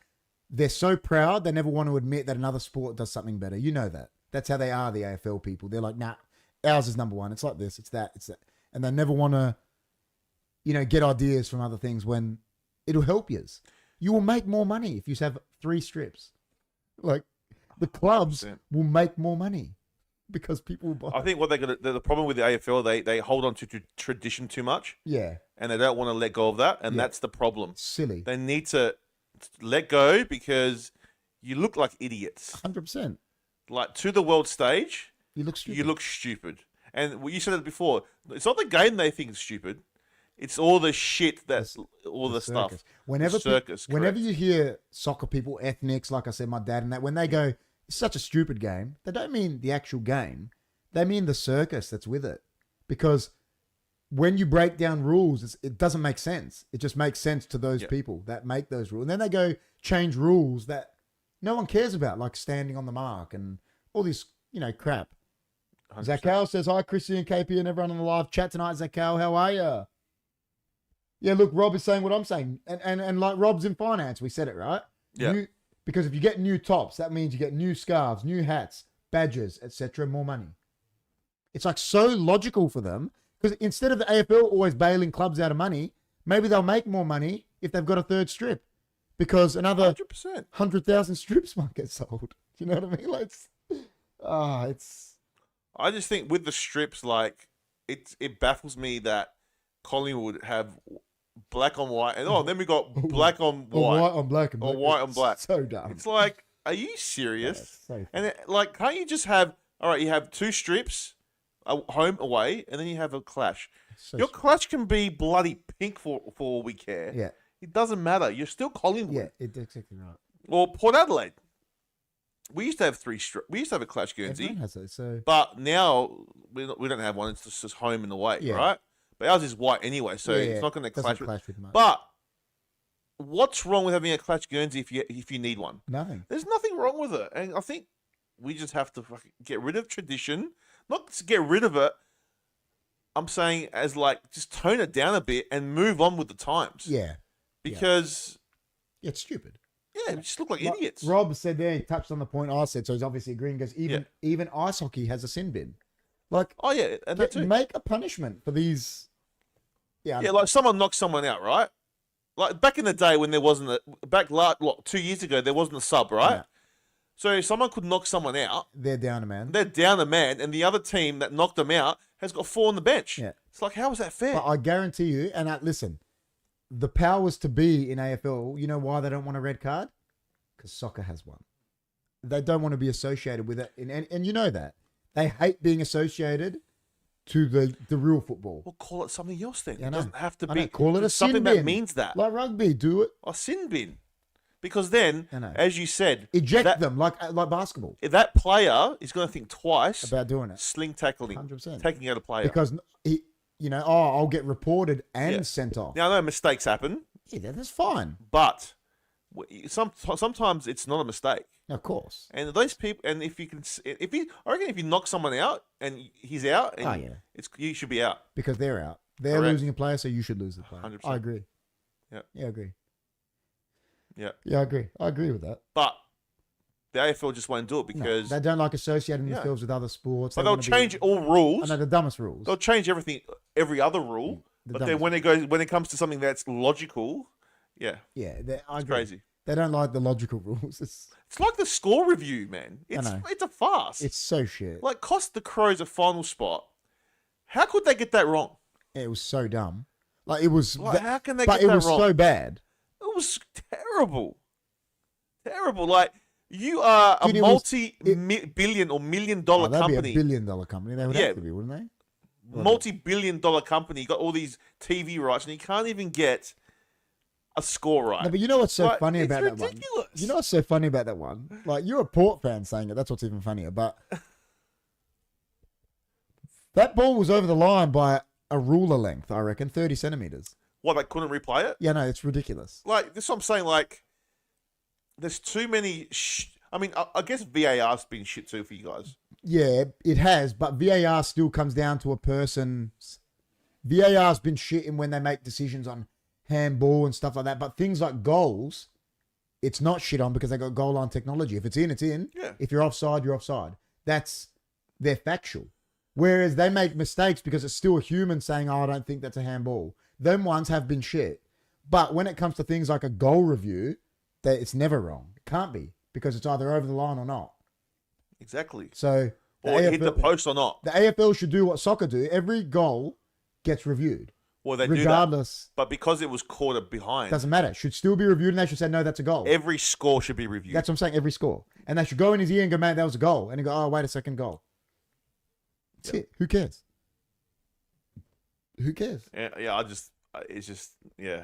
they're so proud they never want to admit that another sport does something better. You know that. That's how they are, the AFL people. They're like, nah, ours is number one. It's like this, it's that. And they never want to, get ideas from other things when it'll help you. You will make more money if you have 3 strips. Like, the clubs
100%.
will make more money because people will buy.
I think what the problem with the AFL, they hold on to tradition too much.
Yeah.
And they don't want to let go of that. And that's the problem.
Silly.
They need to let go because you look like idiots.
100%.
Like, to the world stage,
You look stupid.
you look stupid. And you said it before. It's not the game they think is stupid. It's all the shit that's
The-
all the
circus.
stuff.
Whenever
The circus.
whenever
correct.
you hear soccer people, ethnics, like I said, my dad and that, when they go, it's such a stupid game, they don't mean the actual game. They mean the circus that's with it. Because when you break down rules, it doesn't make sense. It just makes sense to those people that make those rules. And then they go change rules that no one cares about, like standing on the mark and all this, crap.
100%.
Zach Cal says, hi, Chrissy and KP and everyone on the live chat tonight. Zach Cal, how are you? Yeah, look, Rob is saying what I'm saying. And like Rob's in finance, we said it, right?
Yeah.
Because if you get new tops, that means you get new scarves, new hats, badges, etc., more money. It's like so logical for them. Because instead of the AFL always bailing clubs out of money, maybe they'll make more money if they've got a third strip. Because another
100%.
100,000 strips might get sold. Do you know what I mean? Like, it's...
I just think with the strips, like it baffles me that Collingwood have black on white, and then we got black on white,
Or white on black.
or white on black.
So dumb.
It's like, are you serious?
Yeah, so
And like, can't you just have? All right, you have two strips, home away, and then you have a clash.
so
Your clash can be bloody pink for all we care.
yeah,
It doesn't matter. You're still Collingwood.
yeah, it's exactly right.
Or Port Adelaide. We used to have we used to have a clash Guernsey.
Everyone has it. So
But now we don't have one. It's just home and away,
Yeah.
right? But ours is white anyway, so
yeah,
it's not going to
doesn't
clash with.
much.
But what's wrong with having a clash Guernsey if you need one?
Nothing.
There's nothing wrong with it, and I think we just have to fucking get rid of tradition. Not to get rid of it. I'm saying as like just tone it down a bit and move on with the times.
Yeah,
Because
it's stupid.
we just look like
Like
idiots.
Rob said there, he touched on the point I said, so he's obviously agreeing. Goes even ice hockey has a sin bin. Like,
Oh yeah, and that too.
make a punishment for these. Yeah,
Yeah, like someone knocks someone out, right? Like back in the day when there wasn't a 2 years ago there wasn't a sub, right?
Yeah.
So someone could knock someone out,
they're down a man.
they're down a man, and the other team that knocked them out has got 4 on the bench.
Yeah.
It's like, how is that fair?
But I guarantee you, and listen, the powers to be in AFL, you know why they don't want a red card? Because soccer has one. They don't want to be associated with it, and you know that they hate being associated to the real football.
We'll call it something else then.
Yeah, I
It
know.
doesn't have to
I
be
know. Call it a
something
sin
that
bin.
means that.
Like rugby, do it.
A sin bin. Because then,
I know.
as you said,
Eject them like basketball
if that player is going to think twice
about doing it.
sling tackling,
100%.
taking out a player.
Because he, I'll get reported and
Yeah.
sent off.
Now, I know mistakes happen,
Yeah, that's fine.
but sometimes it's not a mistake.
Of course.
And those people, and I reckon if you knock someone out and he's out, and
Oh, yeah.
you should be out.
Because they're out. They're
Correct.
losing a player, so you should lose the player.
100%.
I agree.
Yeah.
Yeah, I agree.
Yeah.
Yeah, I agree. I agree with that.
But the AFL just won't do it
No,
because
they don't like associating
Yeah.
themselves with other sports.
but
They
they'll
wanna be-
change all
I
rules.
know the dumbest rules.
They'll change every other rule.
The
But then
dumbest.
when it comes to something that's logical, yeah,
Yeah, I
it's
agree.
crazy.
They don't like the logical rules.
It's like the score review, man.
know.
It's a farce.
It's so shit.
Like cost the Crows a final spot. How could they get that wrong?
It was so dumb. Like it was.
Like, how can they
but
get
it
that
was
wrong?
so bad.
It was terrible. Terrible. Like, you are
Dude,
a
it was-
multi-billion or million-dollar
Oh, that'd be
company.
$1 billion company. They would
Yeah.
have to be, wouldn't they?
Multi-billion-dollar company. You got all these TV rights, and you can't even get a score right.
No, but you know what's so
Like,
funny
it's
about that
ridiculous.
one? You know what's so funny about that one? Like, you're a Port fan saying it. That's what's even funnier. But that ball was over the line by a ruler length, I reckon, 30 centimeters.
What, they couldn't replay it?
Yeah, no, it's ridiculous.
Like, this is what I'm saying. Like, there's too many. I mean, I guess VAR's been shit too for you guys.
Yeah, it has, but VAR still comes down to a person's. VAR's been shitting when they make decisions on handball and stuff like that. But things like goals, it's not shit on because they got goal line technology. If it's in, it's in.
Yeah.
If you're offside, you're offside. They're factual. Whereas they make mistakes because it's still a human saying, "Oh, I don't think that's a handball." Them ones have been shit. But when it comes to things like a goal review, it's never wrong. It can't be because it's either over the line or not.
Exactly.
So
Or hit the post or not.
the AFL should do what soccer do. Every goal gets reviewed,
Well, they do that.
regardless.
But because it was caught behind,
Doesn't matter. It should still be reviewed, and they should say, "No, that's a goal."
every score should be reviewed.
That's what I'm saying. Every score, and they should go in his ear and go, "Man, that was a goal," and he go, "Oh, wait a second, goal." That's it. Who cares? Who cares?
Yeah, it's just yeah.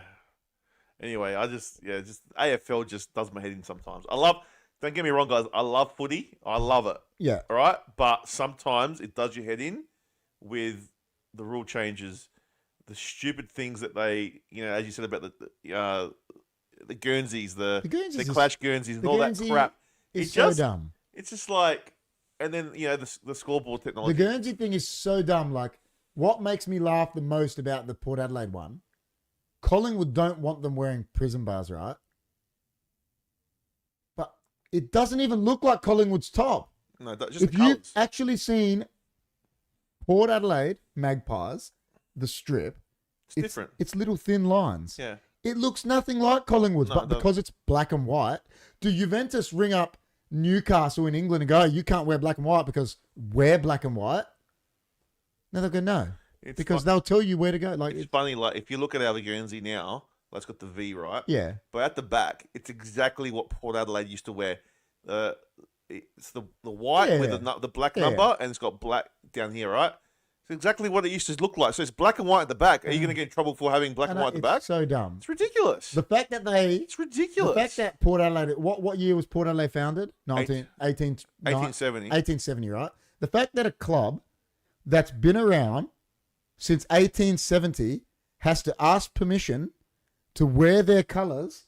Anyway, just AFL just does my head in sometimes. Don't get me wrong, guys. I love footy. I love it.
Yeah.
All right, but sometimes it does your head in with the rule changes, the stupid things that they, as you said about the Guernseys, the
Guernseys
Clash Guernseys, and all that
Guernsey
crap.
is so dumb.
It's just like, and then the scoreboard
The
technology.
Guernsey thing is so dumb. Like, what makes me laugh the most about the Port Adelaide one? Collingwood don't want them wearing prison bars, right? But it doesn't even look like Collingwood's top.
No, just
If
the
you've
colours.
actually seen Port Adelaide Magpies, the strip,
It's different.
It's little thin lines.
Yeah.
It looks nothing like Collingwood's,
No,
but
it doesn't.
because it's black and white, do Juventus ring up Newcastle in England and go, you can't wear black and white because we're black and white? No, they'll go, no.
It's
Because
fu-
they'll tell you where to go. Like,
it's funny, like if you look at our Guernsey now, it's got the V, right?
yeah.
But at the back, it's exactly what Port Adelaide used to wear. It's the white with the black
Yeah.
number, and it's got black down here, right? It's exactly what it used to look like. So it's black and white at the back. Are you going to get in trouble for having black and white at the back?
It's so dumb.
It's ridiculous.
The fact that
It's ridiculous.
The fact that Port Adelaide, what year was Port Adelaide founded?
1870.
1870, right? The fact that a club that's been around since 1870 has to ask permission to wear their colours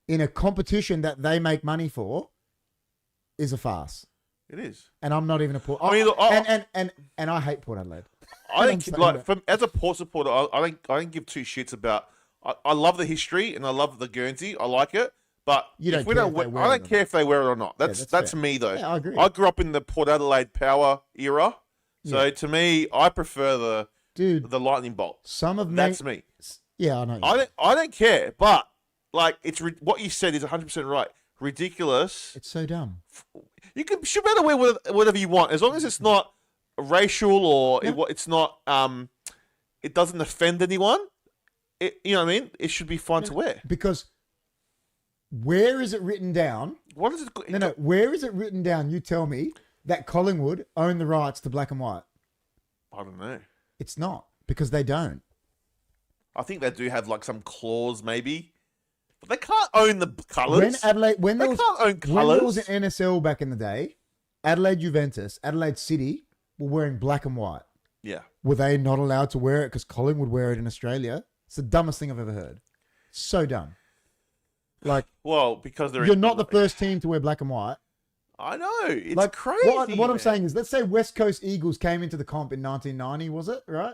in a competition that they make money for is a farce.
It is.
And I'm not even a Port.
I mean, look,
and I hate Port Adelaide.
I
I'm
think,
saying
like,
that.
as a Port supporter, I don't give two shits about. I love the history and I love the Guernsey. I like it, but
You don't
if we
care
don't,
if they wear
I
it
don't
or
care if they wear it or not. That's
that's fair.
me though.
Yeah, I agree.
I grew up in the Port Adelaide Power era, so
Yeah.
to me, I prefer
Dude,
the lightning bolt.
some of
That's me.
Yeah, I know.
I don't care, but like what you said is 100% right. Ridiculous.
It's so dumb.
You should be able to wear whatever you want as long as it's not racial or it's not it doesn't offend anyone. You know what I mean? It should be fine to wear.
Because where is it written down?
What is it?
No. Where is it written down? You tell me that Collingwood own the rights to black and white.
I don't know.
It's not because they don't.
I think they do have like some clause maybe, but they can't own the colours.
When
They
there was,
can't own
when there
colours.
was an NSL back in the day, Adelaide Juventus, Adelaide City were wearing black and white.
Yeah.
Were they not allowed to wear it because Collingwood wear it in Australia? It's the dumbest thing I've ever heard. So dumb. Like,
Well, because
you're not the first team to wear black and white.
I know. It's
Like,
crazy.
What I'm
man.
saying is, let's say West Coast Eagles came into the comp in 1990, was it? Right?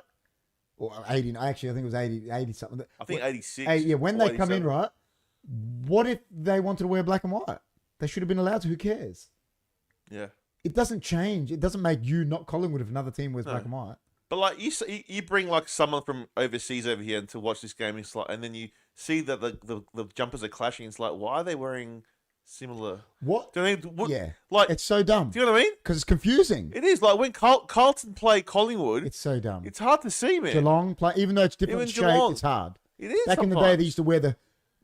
Or 80. Actually, I think it was 80 something.
I think 86.
Yeah, when
or
they come in,
87.
right? What if they wanted to wear black and white? They should have been allowed to. Who cares?
Yeah.
It doesn't change. It doesn't make you not Collingwood if another team wears black and white.
But like you bring like someone from overseas over here to watch this game, it's like, and then you see that the jumpers are clashing. It's like, why are they wearing similar?
What?
Do you know what I mean?
Yeah.
Like,
It's so dumb.
do you know what I mean?
Because it's confusing.
It is like when Carlton play Collingwood.
It's so dumb.
It's hard to see, man.
Geelong play, even though it's different
Even
shape,
Geelong.
it's hard.
It is.
Back in the day,
sometimes.
they used to wear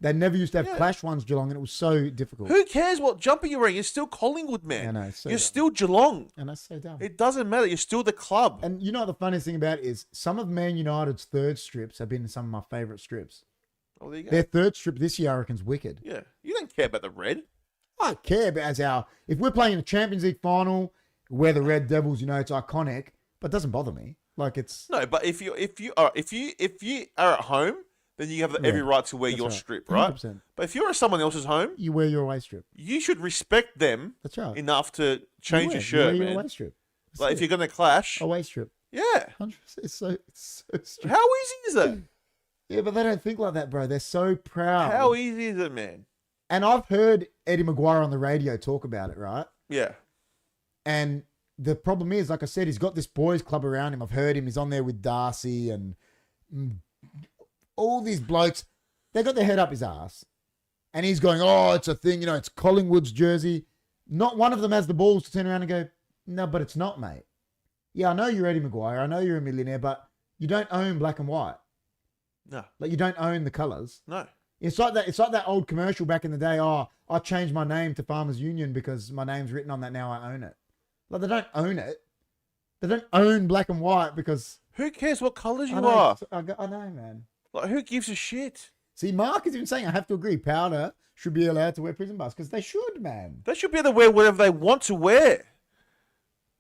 they never used to have
Yeah.
clash ones, Geelong, and it was so difficult.
Who cares what jumper you're wearing? You're still Collingwood, man.
I know, it's so
You're
dumb.
still Geelong.
And that's so dumb.
It doesn't matter. You're still the club.
And you know what the funniest thing about it is? Some of Man United's third strips have been some of my favourite strips.
Oh, there you go.
Their third strip this year, I reckon, is wicked.
Yeah. You don't care about the red.
I don't care about if we're playing in a Champions League final, we're the Red Devils, it's iconic, but it doesn't bother me. Like, it's...
No, but if you are at home, then you have every right to wear
that's
your
right.
strip, right?
100%.
But if you're at someone else's home,
You wear your away strip.
you should respect them
That's right.
enough to change your
You
shirt,
wear your
man.
away strip. That's
Like if
it.
you're gonna clash,
Away strip.
yeah.
100%. It's so stupid.
How easy is it?
Yeah, but they don't think like that, bro. They're so proud.
How easy is it, man?
And I've heard Eddie Maguire on the radio talk about it, right?
Yeah.
And the problem is, like I said, he's got this boys club around him. I've heard him. He's on there with Darcy and all these blokes. They got their head up his ass. And he's going, oh, it's a thing. It's Collingwood's jersey. Not one of them has the balls to turn around and go, no, but it's not, mate. Yeah, I know you're Eddie Maguire. I know you're a millionaire, but you don't own black and white.
No.
Like, you don't own the colours.
No.
It's like that old commercial back in the day. Oh, I changed my name to Farmers Union because my name's written on that now. I own it. Like, they don't own it. They don't own black and white because
Who cares what colours you
I know,
are?
I know, man.
Like, who gives a shit?
See, Mark is even saying, I have to agree, Powder should be allowed to wear prison bars because they should, man.
They should be able to wear whatever they want to wear.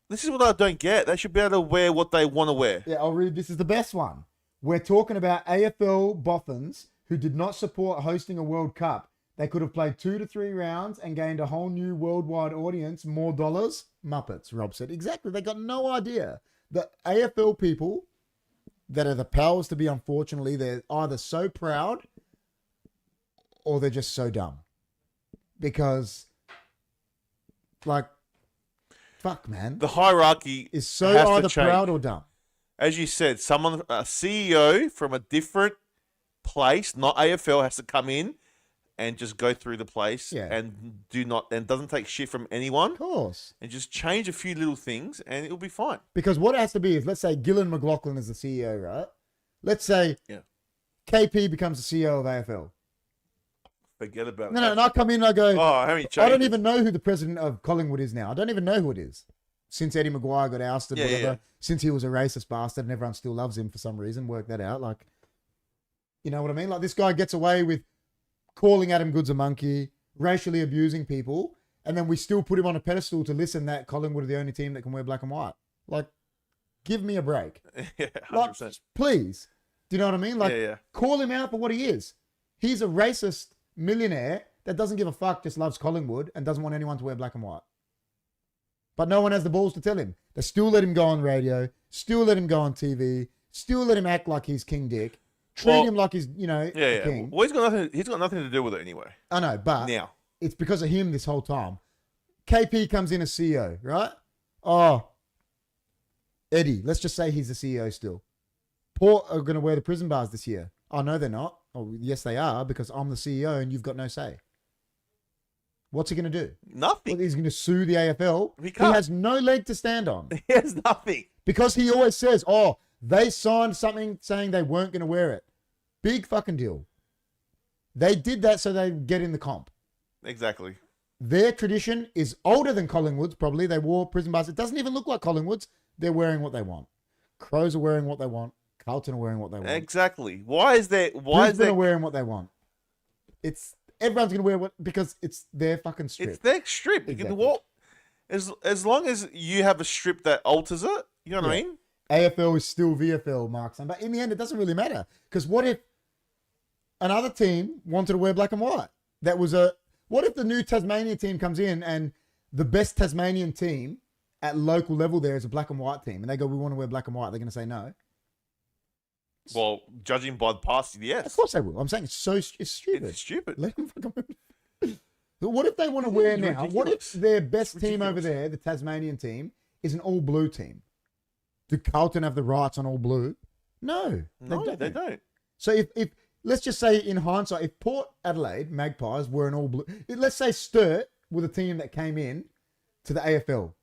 This is what I don't get. They should be able to wear what they want to wear.
Yeah, I'll read. This is the best one. We're talking about AFL boffins who did not support hosting a World Cup. They could have played 2 to 3 rounds and gained a whole new worldwide audience, more dollars. Muppets, Rob said. Exactly. They got no idea. The AFL people that are the powers to be, unfortunately, they're either so proud or they're just so dumb. Because, like, fuck, man.
The hierarchy
Is so
has
either
to change.
proud or dumb.
As you said, a CEO from a different place, not AFL, has to come in and just go through the place and doesn't take shit from anyone.
Of course.
And just change a few little things and it'll be fine.
Because what it has to be is, let's say Gillan McLaughlin is the CEO, right? Let's say KP becomes the CEO of AFL.
Forget about it.
No, and I come in and I go,
how many changes?
I don't even know who the president of Collingwood is now. I don't even know who it is. Since Eddie Maguire got ousted, whatever. Since he was a racist bastard and everyone still loves him for some reason. Work that out. Like, you know what I mean? Like, this guy gets away with calling Adam Goods a monkey, racially abusing people, and then we still put him on a pedestal to listen that Collingwood are the only team that can wear black and white. Like, give me a break.
Yeah, 100%.
Like, please. Do you know what I mean? Like, call him out for what he is. He's a racist millionaire that doesn't give a fuck, just loves Collingwood and doesn't want anyone to wear black and white. But no one has the balls to tell him. They still let him go on radio, still let him go on TV, still let him act like he's King Dick, treat him like he's, a king.
Well, he's got nothing to do with it anyway.
I know, but
now
it's because of him this whole time. KP comes in as CEO, right? Oh, Eddie, let's just say he's the CEO still. Port are going to wear the prison bars this year. Oh, no, they're not. Oh, yes, they are, because I'm the CEO and you've got no say. What's he going to do?
Nothing.
Well, he's going to sue the AFL.
He can't.
He has no leg to stand on.
He has nothing.
Because he always says, oh, they signed something saying they weren't going to wear it. Big fucking deal. They did that so they get in the comp.
Exactly.
Their tradition is older than Collingwood's, probably. They wore prison bars. It doesn't even look like Collingwood's. They're wearing what they want. Crows are wearing what they want. Carlton are wearing what they want.
Exactly. Why is there...
Brisbane are wearing what they want. Everyone's going to wear what... Because it's their fucking strip.
It's their strip.
Exactly.
You can walk... As long as you have a strip that alters it, you know what I mean?
AFL is still VFL, Mark. But in the end, it doesn't really matter. Because what if another team wanted to wear black and white? What if the new Tasmanian team comes in and the best Tasmanian team at local level there is a black and white team, and they go, we want to wear black and white? They're going to say no.
Well, judging by the past, yes.
Of course they will. I'm saying it's stupid.
It's stupid.
Let them fucking... But what if they want to wear now?
Ridiculous.
What if their best team over there, the Tasmanian team, is an all blue team? Do Carlton have the rights on all blue? No,
they don't.
So if let's just say in hindsight, if Port Adelaide Magpies were an all blue, let's say Sturt were the team that came in to the AFL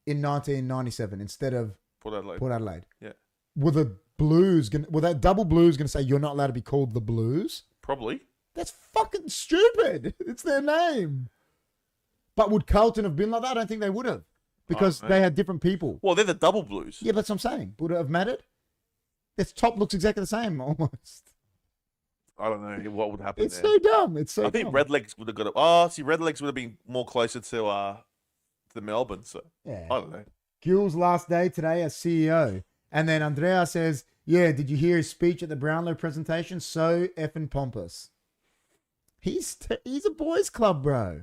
in 1997 instead of
Port Adelaide.
Port Adelaide.
Yeah.
Were the Blues were that double Blues going to say you're not allowed to be called the Blues?
Probably.
That's fucking stupid. It's their name. But would Carlton have been like that? I don't think they would have. Because they had different people.
Well, they're the double Blues.
Yeah, that's what I'm saying. Would it have mattered? Its top looks exactly the same, almost.
I don't know what would happen
It's
there.
so dumb. It's so
I think
dumb.
Redlegs would have got it. Oh, see, Redlegs would have been more closer to the Melbourne, so
Yeah.
I don't know.
Gil's last day today as CEO. And then Andrea says, yeah, did you hear his speech at the Brownlow presentation? So effing pompous. He's a boys club, bro.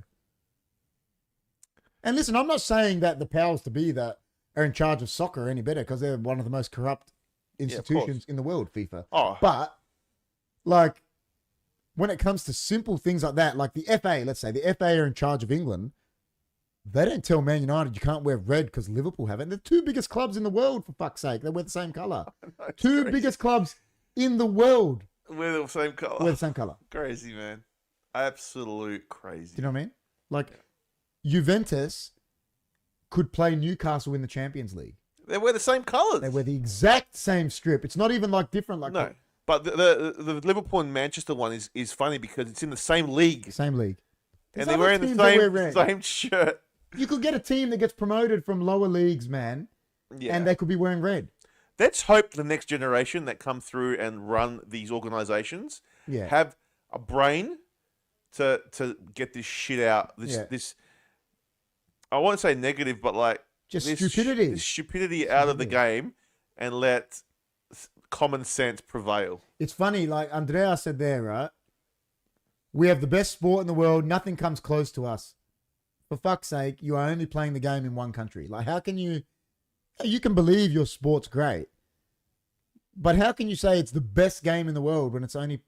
And listen, I'm not saying that the powers to be that are in charge of soccer are any better because they're one of the most corrupt institutions in the world, FIFA.
Oh.
But, like, when it comes to simple things like that, like the FA, let's say, the FA are in charge of England, they don't tell Man United you can't wear red because Liverpool have it. They're two biggest clubs in the world, for fuck's sake. They wear the same colour. Two biggest clubs in the world
We're the same colour.
wear the same colour.
Crazy, man. Absolute crazy.
Do you know what I mean? Like, Juventus could play Newcastle in the Champions League.
They wear the same colours.
They wear the exact same strip. It's not even like different. Like
No. But the Liverpool and Manchester one is funny because it's in the same league.
Same league.
And
There's
they're
other
wearing
teams that wear
the
red.
same shirt.
You could get a team that gets promoted from lower leagues, man,
Yeah.
and they could be wearing red.
let's hope the next generation that come through and run these organizations have a brain to get this shit out. This I won't say negative, but like
just
this
stupidity.
This stupidity out of the game, and let common sense prevail.
It's funny, like Andrea said there, right? We have the best sport in the world. Nothing comes close to us. For fuck's sake, you are only playing the game in one country. Like, how can you can believe your sport's great, but how can you say it's the best game in the world when it's only,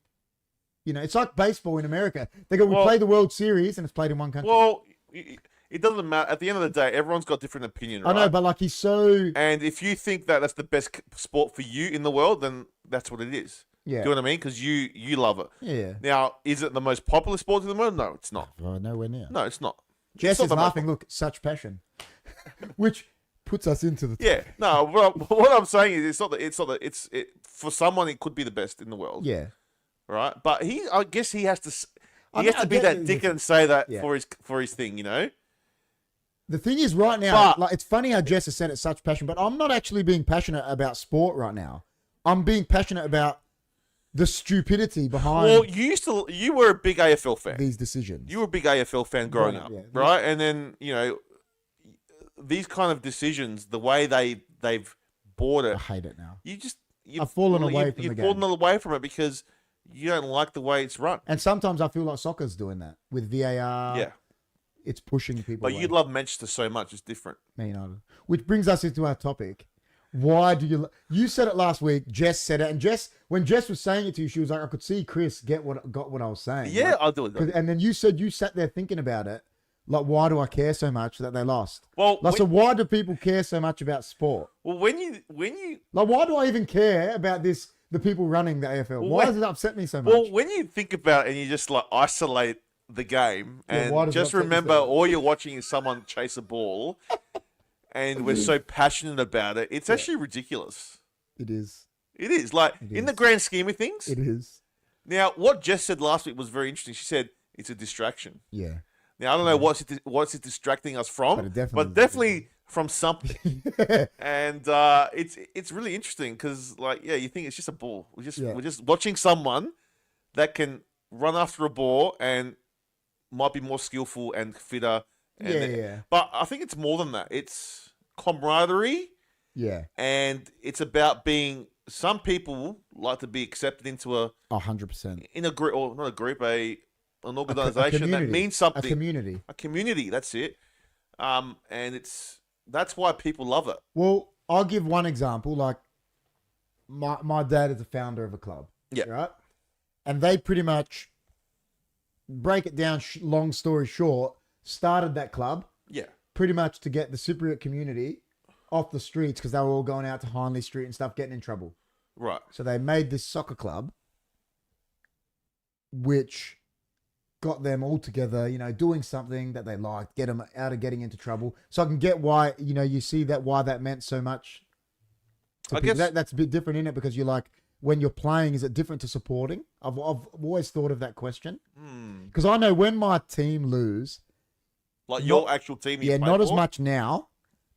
it's like baseball in America. We play the World Series and it's played in one country.
Well, it doesn't matter. At the end of the day, everyone's got different opinion, right?
I know, but like he's so...
And if you think that that's the best sport for you in the world, then that's what it is.
Yeah.
Do you know what I mean? Because you love it.
Yeah.
Now, is it the most popular sport in the world? No, it's not.
Oh, nowhere near.
No, it's not.
Jess is laughing. Look, such passion. Which puts us into the...
Yeah. No, what I'm saying is for someone, it could be the best in the world.
Yeah.
Right? But I guess he has to... He has to be that dick and say that for his thing,
The thing is, right now, like it's funny how Jess has said it's such passion, but I'm not actually being passionate about sport right now. I'm being passionate about the stupidity behind.
Well, you were a big AFL fan.
These decisions.
You were a big AFL fan growing up, right? And then these kind of decisions, the way they've bought it,
I hate it now.
I've
fallen away from the game.
You've fallen away from it because you don't like the way it's run.
And sometimes I feel like soccer's doing that with VAR.
Yeah.
It's pushing people
But
away.
you love Manchester so much, it's different.
Which brings us into our topic. Why do you... You said it last week. Jess said it. And when Jess was saying it to you, she was like, I could see Chris got what I was saying.
Yeah, I'll do it.
And then you said you sat there thinking about it. Like, why do I care so much that they lost?
Well,
so why do people care so much about sport?
Well, when you
like, why do I even care about this? The people running the AFL. Why does it upset me so much?
Well, when you think about it and you just like isolate the game and just remember all you're watching is someone chase a ball, and we're so passionate about it, it's actually ridiculous.
It is.
It is like in the grand scheme of things.
It is.
Now, what Jess said last week was very interesting. She said it's a distraction.
Yeah.
Now I don't know what's it distracting us from, but definitely from something. And it's really interesting because you think it's just a ball. We're just watching someone that can run after a ball and might be more skillful and fitter. But I think it's more than that. It's camaraderie.
Yeah.
And it's about being... Some people like to be accepted into
100%.
In a group, or not a group, an organization that means something.
A community.
That's it. And that's why people love it.
Well, I'll give one example. Like, my dad is the founder of a club.
Yeah.
Right? And they pretty much, break it down, long story short, started that club.
Yeah.
Pretty much to get the Cypriot community off the streets because they were all going out to Hindley Street and stuff, getting in trouble.
Right.
So they made this soccer club, which got them all together, doing something that they liked, get them out of getting into trouble. So I can get why, you see why that meant so much. I guess that's a bit different in it because you're like, when you're playing, is it different to supporting? I've always thought of that question. Because I know when my team lose.
Like your actual team you play
not
for?
as much now,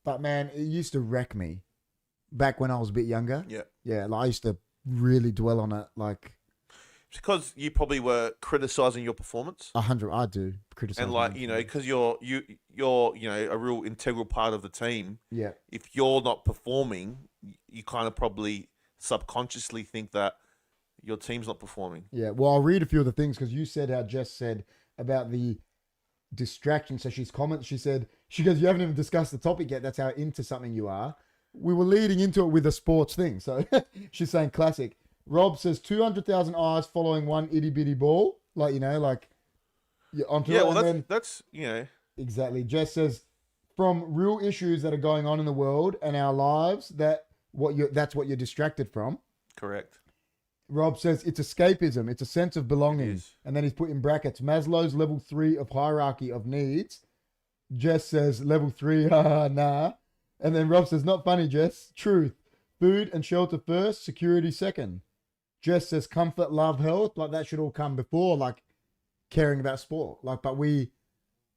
but man, it used to wreck me back when I was a bit younger.
Yeah.
Yeah, like I used to really dwell on it, like...
Because you probably were criticizing your performance.
100, I do criticize.
And because you're a real integral part of the team.
Yeah.
If you're not performing, you kind of probably subconsciously think that your team's not performing.
Yeah. Well, I'll read a few of the things because you said how Jess said about the distraction. So she goes, you haven't even discussed the topic yet. That's how into something you are. We were leading into it with a sports thing. So she's saying classic. Rob says 200,000 eyes following one itty bitty ball. Onto it.
Well, that's.
Exactly. Jess says from real issues that are going on in the world and our lives, that's what you're distracted from.
Correct.
Rob says it's escapism. It's a sense of belonging. And then he's put in brackets, Maslow's level 3 of hierarchy of needs. Jess says level 3, nah. And then Rob says, not funny, Jess. Truth. Food and shelter first, security second. Jess says comfort, love, health. Like that should all come before caring about sport.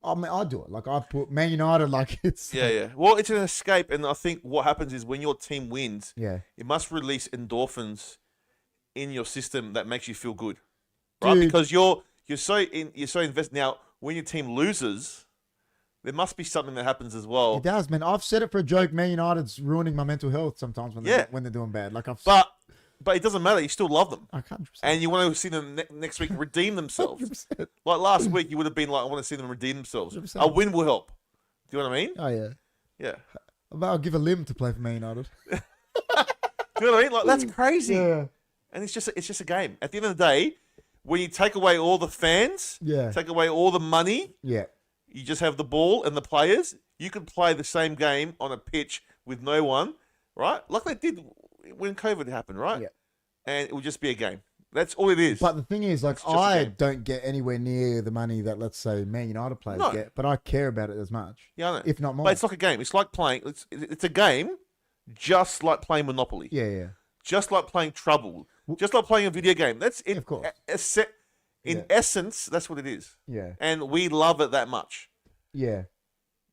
I mean, I do it. Like I put Man United. Like it's
Yeah. Well, it's an escape, and I think what happens is when your team wins,
yeah.
it must release endorphins in your system that makes you feel good, right?
Dude.
Because you're so invested. Now, when your team loses, there must be something that happens as well.
It does, man. I've said it for a joke. Man United's ruining my mental health sometimes when they're doing bad. Like
But it doesn't matter. You still love them,
I can't.
and you want to see them next week redeem themselves.
100%.
Like last week, you would have been like, "I want to see them redeem themselves."
100%.
A win will help. Do you know what I mean?
Oh yeah.
Yeah.
I'll give a limb to play for Man United.
Do you know what I mean? Like that's crazy.
Yeah.
And it's just a game. At the end of the day, when you take away all the fans,
Yeah.
take away all the money,
Yeah.
you just have the ball and the players. You can play the same game on a pitch with no one, right? Like they did when COVID happened, right?
Yeah.
And it would just be a game. That's all it is.
But the thing is, like,
It's just a
I
game.
don't get anywhere near the money that, let's say, Man United players
No.
get, but I care about it as much,
Yeah, I know.
if not more.
But it's like a game. It's like playing. It's a game, just like playing Monopoly.
Yeah.
Just like playing Trouble. Just like playing a video game. That's it.
Of course.
In
Yeah.
essence, that's what it is.
Yeah.
And we love it that much.
Yeah.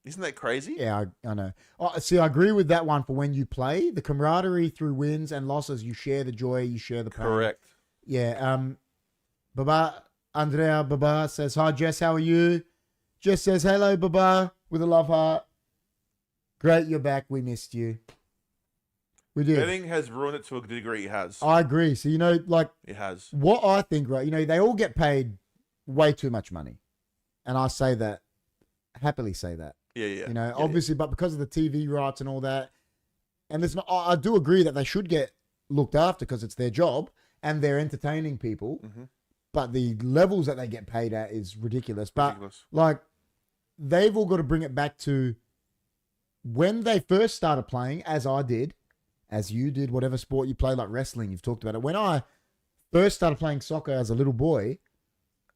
Isn't that crazy?
Yeah, I know. Oh, see, I agree with that one for when you play. The camaraderie through wins and losses, you share the joy, you share the pain.
Correct.
Yeah. Andrea Baba says, "Hi, Jess, how are you?" Jess says, "Hello, Baba," with a love heart. Great, you're back. We missed you. We did.
Betting has ruined it to a degree. It has.
I agree. So, like,
It has.
what I think, right, they all get paid way too much money. And I say that, happily say that.
Yeah. Yeah,
Obviously, but because of the TV rights and all that, and there's not, I do agree that they should get looked after because it's their job and they're entertaining people.
Mhm.
But the levels that they get paid at is ridiculous. But
Ridiculous.
like, they've all got to bring it back to when they first started playing, as I did, as you did, whatever sport you play, like wrestling, you've talked about it. When I first started playing soccer as a little boy,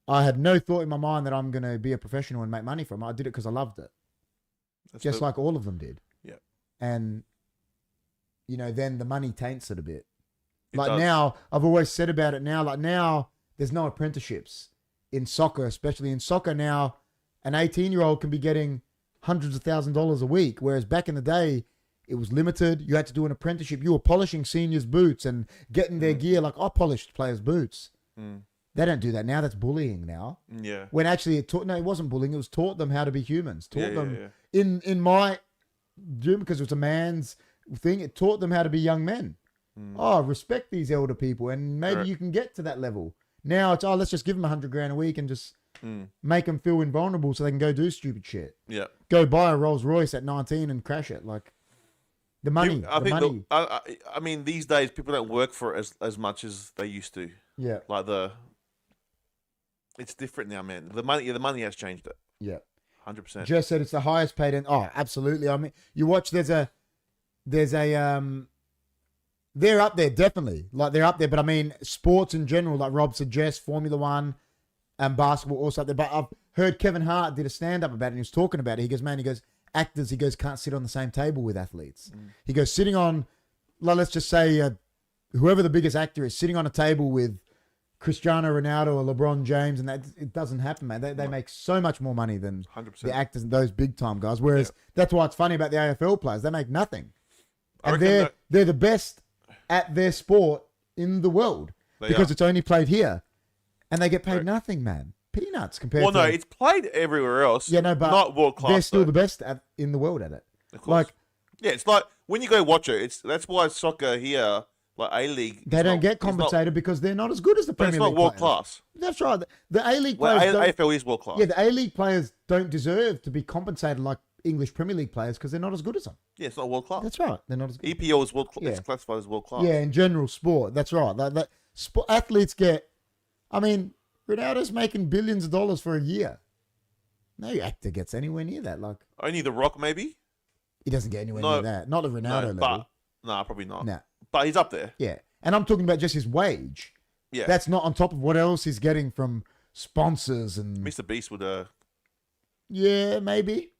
I had no thought in my mind that I'm going to be a professional and make money from it. I did it because I loved it.
That's
Just like all of them did.
Yeah.
And, then the money taints it a bit.
It
Like
does.
now, I've always said about it now, like now, there's no apprenticeships in soccer, especially in soccer now. An 18-year-old can be getting hundreds of $1,000s a week, whereas back in the day, it was limited. You had to do an apprenticeship. You were polishing seniors' boots and getting their gear. Like I polished players' boots.
Mm.
They don't do that now. That's bullying now.
Yeah.
When actually it wasn't bullying. It was taught them how to be humans. Taught them
Yeah.
in my gym, because it was a man's thing. It taught them how to be young men.
Mm.
Oh, respect these elder people, and maybe
Correct.
you can get to that level. Now it's let's just give them $100,000 a week and just
Mm.
make them feel invulnerable so they can go do stupid shit.
Yeah.
Go buy a Rolls Royce at 19 and crash it. Like the money,
I
the
think.
money.
I mean, these days people don't work for it as much as they used to.
Yeah,
Like it's different now, man. The money has changed it.
yeah.
100%.
Jess said it's the highest paid. Absolutely. I mean, you watch. There's a. They're up there definitely. Like they're up there, but I mean, sports in general, like Rob suggests, Formula One, and basketball also up there. But I've heard Kevin Hart did a stand up about it. And he was talking about it. He goes, man, actors, can't sit on the same table with athletes. He goes, sitting on, like, let's just say, whoever the biggest actor is, sitting on a table with Cristiano Ronaldo or LeBron James, and that it doesn't happen, man. They make so much more money than
100%.
the actors and those big time guys. Whereas that's why it's funny about the AFL players. They make nothing,
I
and
reckon
they're the best at their sport in the world because it's only played here, and they get paid
Correct.
nothing, man. Peanuts compared
Well,
to.
no, it's played everywhere else.
Yeah, no, but
not world class.
they're still
though.
the best in the world at it.
Of course.
Like
Yeah, it's like when you go watch it. That's why soccer here, like A League,
they don't get compensated because they're not as good as the
But it's
Premier
not
League
world
players.
class.
That's right. The A League
Well,
players. don't,
AFL is world class.
yeah, the A League players don't deserve to be compensated like English Premier League players because they're not as good as them.
Yeah, it's not world class.
That's right. They're not as good.
EPL is world class.
Yeah.
It's classified as world class.
Yeah, in general sport. That's right. Athletes get. I mean, Ronaldo's making billions of dollars for a year. No actor gets anywhere near that. Like
Only The Rock, maybe.
he doesn't get anywhere
No.
near that. Not the Ronaldo
No,
level.
but no, probably not.
Nah.
But he's up there.
Yeah, and I'm talking about just his wage.
Yeah.
That's not on top of what else he's getting from sponsors and.
Mr. Beast would.
Yeah, maybe.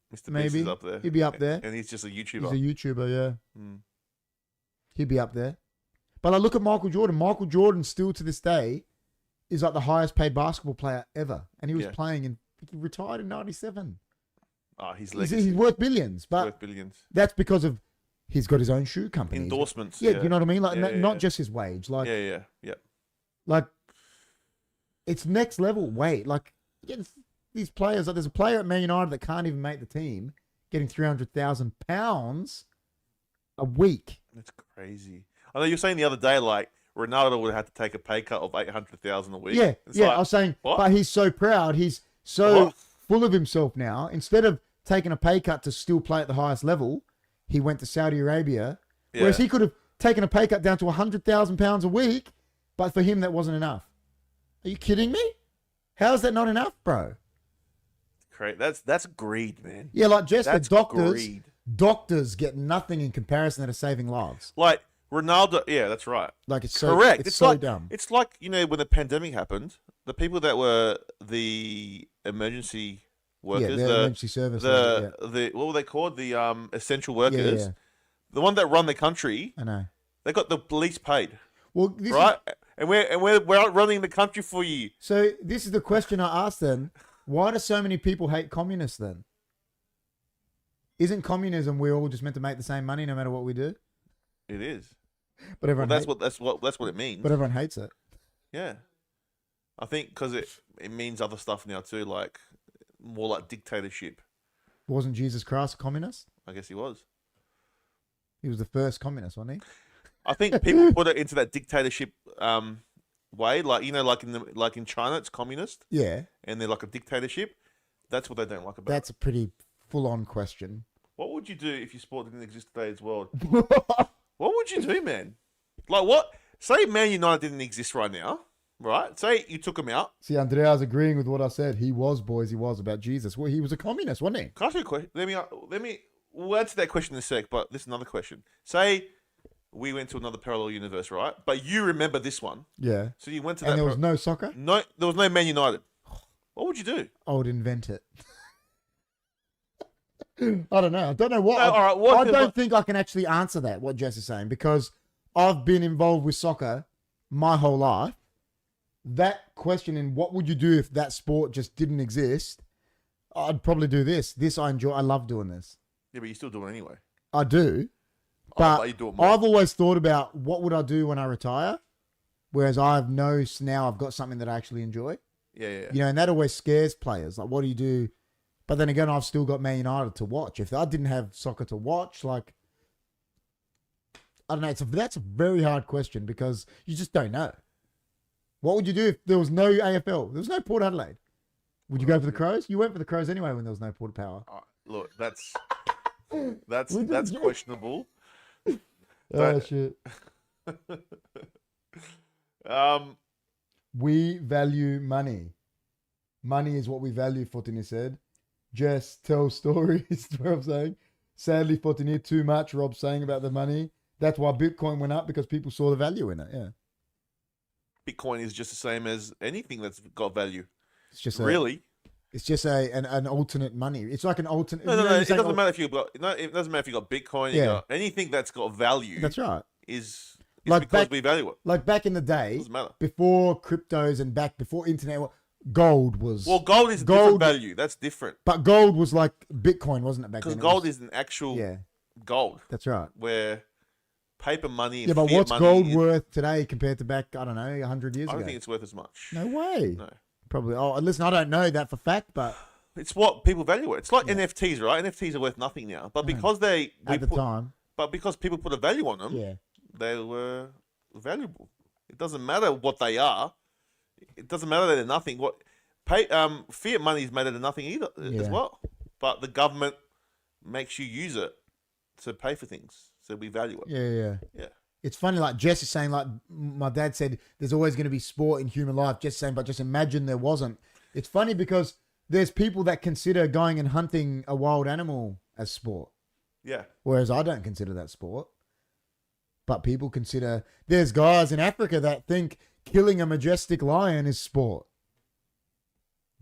Mr. Beast
Maybe.
is up there.
He'd be up there.
And he's just a
He's
YouTuber.
a YouTuber, yeah.
Mm.
He'd be up there. But I look at Michael Jordan. Michael Jordan still to this day is like the highest paid basketball player ever. And he was
Yeah.
playing in He retired in 97.
Oh, his
He's,
legacy.
he's worth billions, but
worth billions.
that's because of he's got his own shoe company.
Endorsements.
Yeah, you know what I mean? Like,
Yeah,
not
yeah.
just his wage. Like,
Yeah.
like it's next level. Wait, like these players. Like, there's a player at Man United that can't even make the team, getting £300,000 a week.
That's crazy. I know you were saying the other day, like Ronaldo would have had to take a pay cut of 800,000 a week.
Yeah,
It's
yeah.
like,
I was saying,
what?
but he's so proud. He's so
What?
full of himself now. Instead of taking a pay cut to still play at the highest level, he went to Saudi Arabia.
Yeah.
Whereas he could have taken a pay cut down to £100,000 a week, but for him that wasn't enough. Are you kidding me? How is that not enough, bro?
That's greed, man.
Yeah, like just
That's
the doctors.
greed.
Doctors get nothing in comparison that are saving lives.
Like Ronaldo, yeah, that's right.
Like it's so
Correct.
It's so
like
dumb.
It's like, you know, when the pandemic happened, the people that were the emergency workers,
the emergency service.
the what were they called? The essential workers.
Yeah.
The one that run the country,
I know.
they got the least paid,
Well, this
right? And we're out running the country for you.
So this is the question I asked then. Why do so many people hate communists then? Isn't communism we're all just meant to make the same money no matter what we do?
It is.
But everyone
Well, that's what it means.
but everyone hates it.
Yeah, I think because it means other stuff now too, like more like dictatorship.
Wasn't Jesus Christ a communist?
I guess he was.
He was the first communist, wasn't he?
I think people put it into that dictatorship way, like, you know, like in China, it's communist,
Yeah.
and they're like a dictatorship. That's what they don't like about
That's a pretty full-on question.
What would you do if your sport didn't exist in today's world? What would you do, man? Like what? Say Man United didn't exist right now, right? Say you took him out.
See, Andrea's agreeing with what I said. He was, boys. He was about Jesus. Well, he was a communist, wasn't he?
Can I ask you a question? We'll answer that question in a sec, but this is another question. Say we went to another parallel universe, right? But you remember this one.
Yeah.
So you went to
And
that.
there was no soccer?
No, there was no Man United. What would you do?
I would invent it. I don't know. I don't know what.
No, all right,
I don't think I can actually answer that, what Jess is saying, because I've been involved with soccer my whole life. That question in what would you do if that sport just didn't exist, I'd probably do this. This I enjoy. I love doing this.
Yeah, but you still do it anyway.
I do.
But
But
you do it more.
I've always thought about what would I do when I retire, whereas I know now I've got something that I actually enjoy.
Yeah.
You know, and that always scares players. Like, what do you do? But then again, I've still got Man United to watch. If I didn't have soccer to watch, like, I don't know. That's a very hard question because you just don't know. What would you do if there was no AFL? There was no Port Adelaide. Would you go for the Crows? You went for the Crows anyway when there was no Port Power.
Look, that's
We
that's
did-
questionable.
Oh, shit. We value money. Money is what we value, Fortini said. Just tell stories, is what I'm saying. Sadly, Fortini, too much, Rob's saying about the money. That's why Bitcoin went up, because people saw the value in it, yeah.
Bitcoin is just the same as anything that's got value.
It's just
Really?
It's just an alternate money. It's like an alternate.
No. It doesn't matter if you got. No, it doesn't matter if you got Bitcoin. You
Yeah.
got anything that's got value.
That's right.
Is
Like
because we value it.
Like back in the day,
Doesn't matter.
before cryptos and before internet, gold was.
Well, gold is a different value. That's different.
But gold was like Bitcoin, wasn't it, back then?
Because
It
gold
was-
is an actual
Yeah,
gold,
that's right.
where paper money and
Yeah, but
fiat
what's
money
gold
is-
worth today compared to back, I don't know, 100 years
I don't
ago?
think it's worth as much.
No way.
No.
Probably. Oh, listen, I don't know that for fact, but
It's what people value it. It's like NFTs, right? NFTs are worth nothing now. But because
at the time,
but because people put a value on them,
yeah.
they were valuable. It doesn't matter what they are. It doesn't matter that they're nothing. Fiat money is made out of nothing either as
Yeah.
well. But the government makes you use it to pay for things, so we value it.
Yeah. It's funny, like Jess is saying, like my dad said, there's always going to be sport in human life. Jess saying, but just imagine there wasn't. It's funny because there's people that consider going and hunting a wild animal as sport,
Yeah.
whereas I don't consider that sport. But people consider, there's guys in Africa that think killing a majestic lion is sport.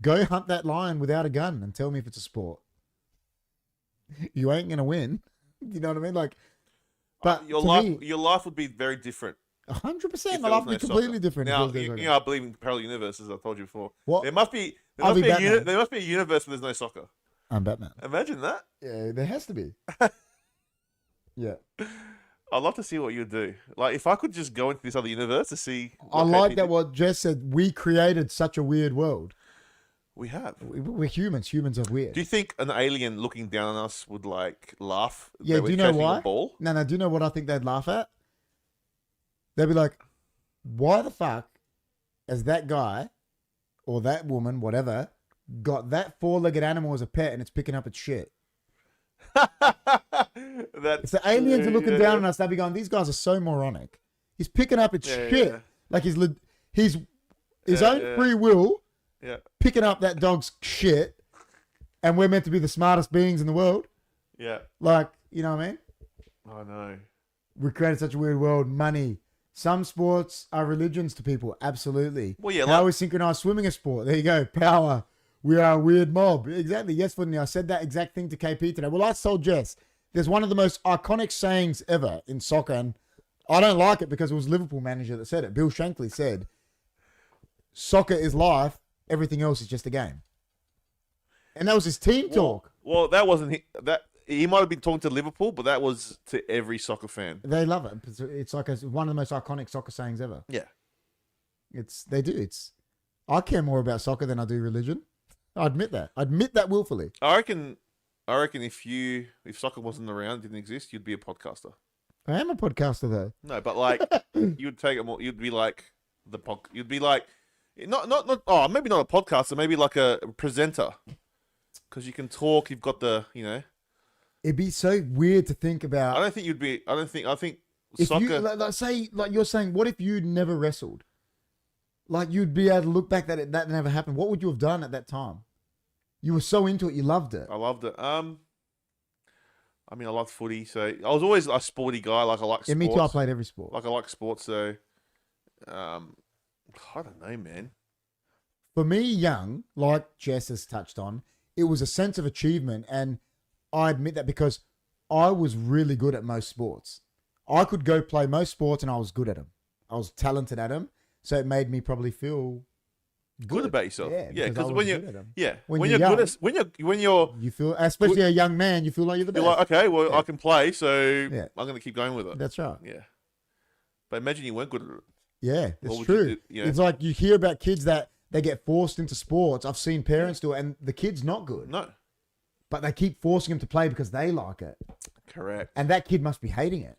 Go hunt that lion without a gun and tell me if it's a sport. You ain't going to win. You know what I mean? Like, but
your
to
life
me,
your life would be very different
100%.
if
My
there
life
was
would be
no
completely
soccer.
different.
Now,
if there was no
you
soccer.
know, I believe in parallel universes. I told you before.
What?
There must be
I'll be Batman.
there must be a universe where there's no soccer.
I'm Batman.
Imagine that.
Yeah, there has to be. Yeah.
I'd love to see what you'd do. Like, if I could just go into this other universe to see.
I
what
like
KP
that
did.
what Jess said. We created such a weird world.
We have.
We're humans. Humans are weird.
Do you think an alien looking down on us would like laugh?
Yeah,
that
do
we're
you know
chasing
why?
A ball?
No, do you know what I think they'd laugh at? They'd be like, why the fuck has that guy or that woman, whatever, got that four-legged animal as a pet and it's picking up its shit? If the aliens are looking down on us, they'd be going, these guys are so moronic. He's picking up its shit.
Yeah.
Like his
Yeah,
own free will
Yeah.
picking up that dog's shit, and we're meant to be the smartest beings in the world.
Yeah.
Like, you know what I mean?
I know.
We created such a weird world. Money. Some sports are religions to people. Absolutely.
Well, yeah.
How
Like,
is synchronized swimming a sport? There you go. Power. We are a weird mob. Exactly. Yes, Footney. I said that exact thing to KP today. Well, I told Jess, there's one of the most iconic sayings ever in soccer, and I don't like it because it was Liverpool manager that said it. Bill Shankly said, soccer is life. Everything else is just a game. And that was his team talk.
well, that wasn't that. He might have been talking to Liverpool, but that was to every soccer fan.
They love it. It's like one of the most iconic soccer sayings ever.
Yeah.
They do. I care more about soccer than I do religion. I admit that. I admit that willfully.
I reckon if soccer wasn't around, didn't exist, you'd be a podcaster.
I am a podcaster though.
No, but like you'd take it more. You'd be like You'd be like not. Oh, maybe not a podcaster. Maybe like a presenter, because you can talk. You've got the
It'd be so weird to think about.
I don't think you'd be. I think
If
soccer.
you like you're saying, what if you'd never wrestled? Like you'd be able to look back that never happened. What would you have done at that time? You were so into it, you loved it.
I loved it. I mean, I loved footy, so I was always a sporty guy. Like I like sports.
Yeah, me too. I played every sport.
Like I like sports, so I don't know, man.
For me, young, like Jess has touched on, it was a sense of achievement, and I admit that because I was really good at most sports. I could go play most sports, and I was good at them. I was talented at them, so it made me probably feel
Good about yourself. Yeah, because when you're
young,
good at when you're
you feel, especially a young man, you feel like you're the best.
you're like, okay, well,
Yeah.
I can play, so
Yeah.
I'm going to keep going with it.
That's right.
Yeah. But imagine you weren't good at it.
Yeah,
What
it's
would
true.
you do? Yeah.
It's like you hear about kids that they get forced into sports. I've seen parents do it, and the kid's not good,
No.
but they keep forcing him to play because they like it,
Correct.
and that kid must be hating it.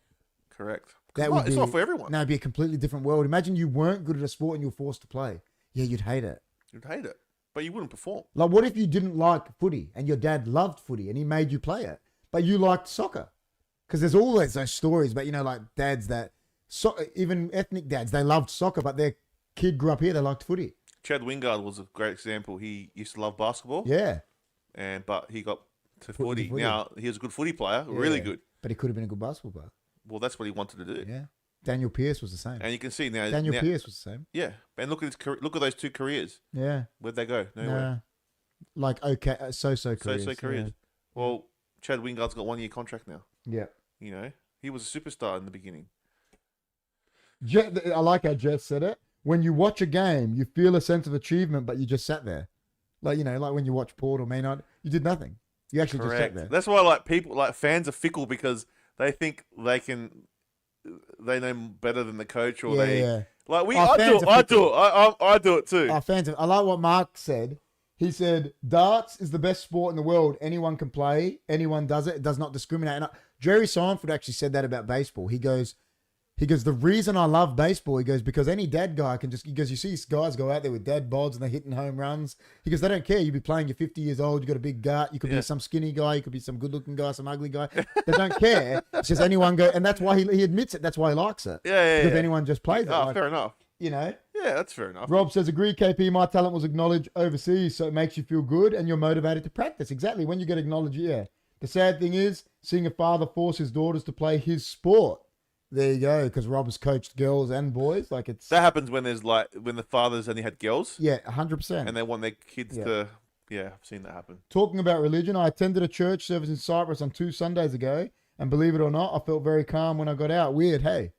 Correct.
That
It's not for everyone.
No, it'd be a completely different world. Imagine you weren't good at a sport and you were forced to play. Yeah, you'd hate it.
You'd hate it, but you wouldn't perform.
Like, what if you didn't like footy and your dad loved footy and he made you play it, but you liked soccer? Because there's always those stories, but like dads that, even ethnic dads, they loved soccer, but their kid grew up here, they liked footy.
Chad Wingard was a great example. He used to love basketball,
Yeah.
but he got to
Footy.
footy. Now he was a good footy player, really
Yeah.
good.
But he could have been a good basketball player.
Well, that's what he wanted to do.
Yeah. Daniel Pierce was the same.
And you can see now.
Daniel
now-
Pierce was the same.
Yeah, and look at those two careers.
Yeah.
Where'd they go? Nowhere.
Nah. Like, okay, so-so careers.
So careers. Well, Chad Wingard's got 1 year contract now.
Yeah.
You know, he was a superstar in the beginning.
I like how Jeff said it. When you watch a game, you feel a sense of achievement, but you just sat there. Like, like when you watch Port or Maynard, you did nothing. You actually just sat there.
That's why fans are fickle because they think they know better than the coach or
Yeah.
like
Our fans are
I do it too.
Our fans, I like what Mark said. He said, darts is the best sport in the world. Anyone can play. Anyone does it. It does not discriminate. And Jerry Seinfeld actually said that about baseball. He goes, the reason I love baseball, he goes, because any dad guy can you see these guys go out there with dad bods and they're hitting home runs. He goes, they don't care. You be playing, you're 50 years old, you got a big gut. You could be some skinny guy. You could be some good looking guy, some ugly guy. They don't care. It's just anyone go. And that's why he admits it. That's why he likes it.
Yeah.
Because anyone just plays it.
Oh, fair enough.
Yeah,
that's fair enough.
Rob says, agree, KP, my talent was acknowledged overseas, so it makes you feel good and you're motivated to practice. Exactly. When you get acknowledged, yeah. The sad thing is, seeing a father force his daughters to play his sport. There you go, because Rob has coached girls and boys. Like that
happens when when the fathers only had girls.
Yeah, 100%.
And they want their kids to, I've seen that happen.
Talking about religion, I attended a church service in Cyprus on 2 Sundays ago, and believe it or not, I felt very calm when I got out. Weird, hey?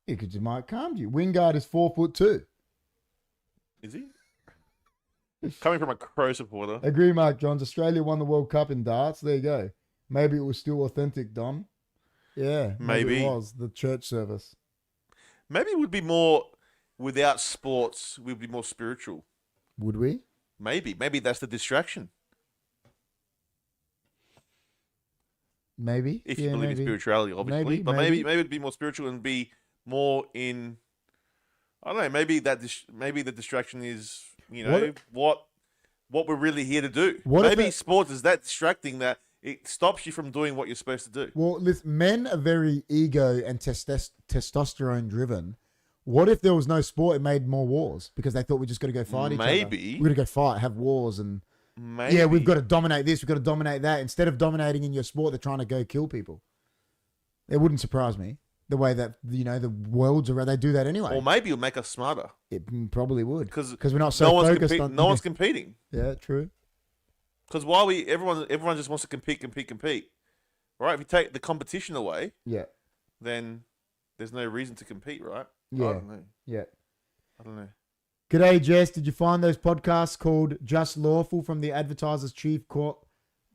Because it might calm you. Wingard is 4'2".
Is he? Coming from a Crow supporter.
Agree, Mark Johns. Australia won the World Cup in darts. There you go. Maybe it was still authentic, Don. Yeah, maybe it was the church service.
Maybe it would be more, without sports, we'd be more spiritual.
Would we?
Maybe that's the distraction.
Maybe.
If you believe in spirituality, obviously. Maybe it'd be more spiritual and be more in, I don't know, maybe the distraction is, what we're really here to do. Maybe sports is that distracting that it stops you from doing what you're supposed to do.
Well, listen, men are very ego and testosterone driven. What if there was no sport? It made more wars because they thought we just got to go fight each other. Maybe. We're going to go fight, have wars, and yeah, we've got to dominate this, we've got to dominate that. Instead of dominating in your sport, they're trying to go kill people. It wouldn't surprise me the way that, the worlds around, they do that anyway.
Or maybe it'll make us smarter.
It probably would.
Because
we're not so focused on...
No one's competing.
Yeah, true.
Because everyone just wants to compete. Right? If you take the competition away, then there's no reason to compete, right?
Yeah.
I don't know.
Yeah.
I don't know.
G'day, Jess. Did you find those podcasts called Just Lawful from the Advertiser's Chief Court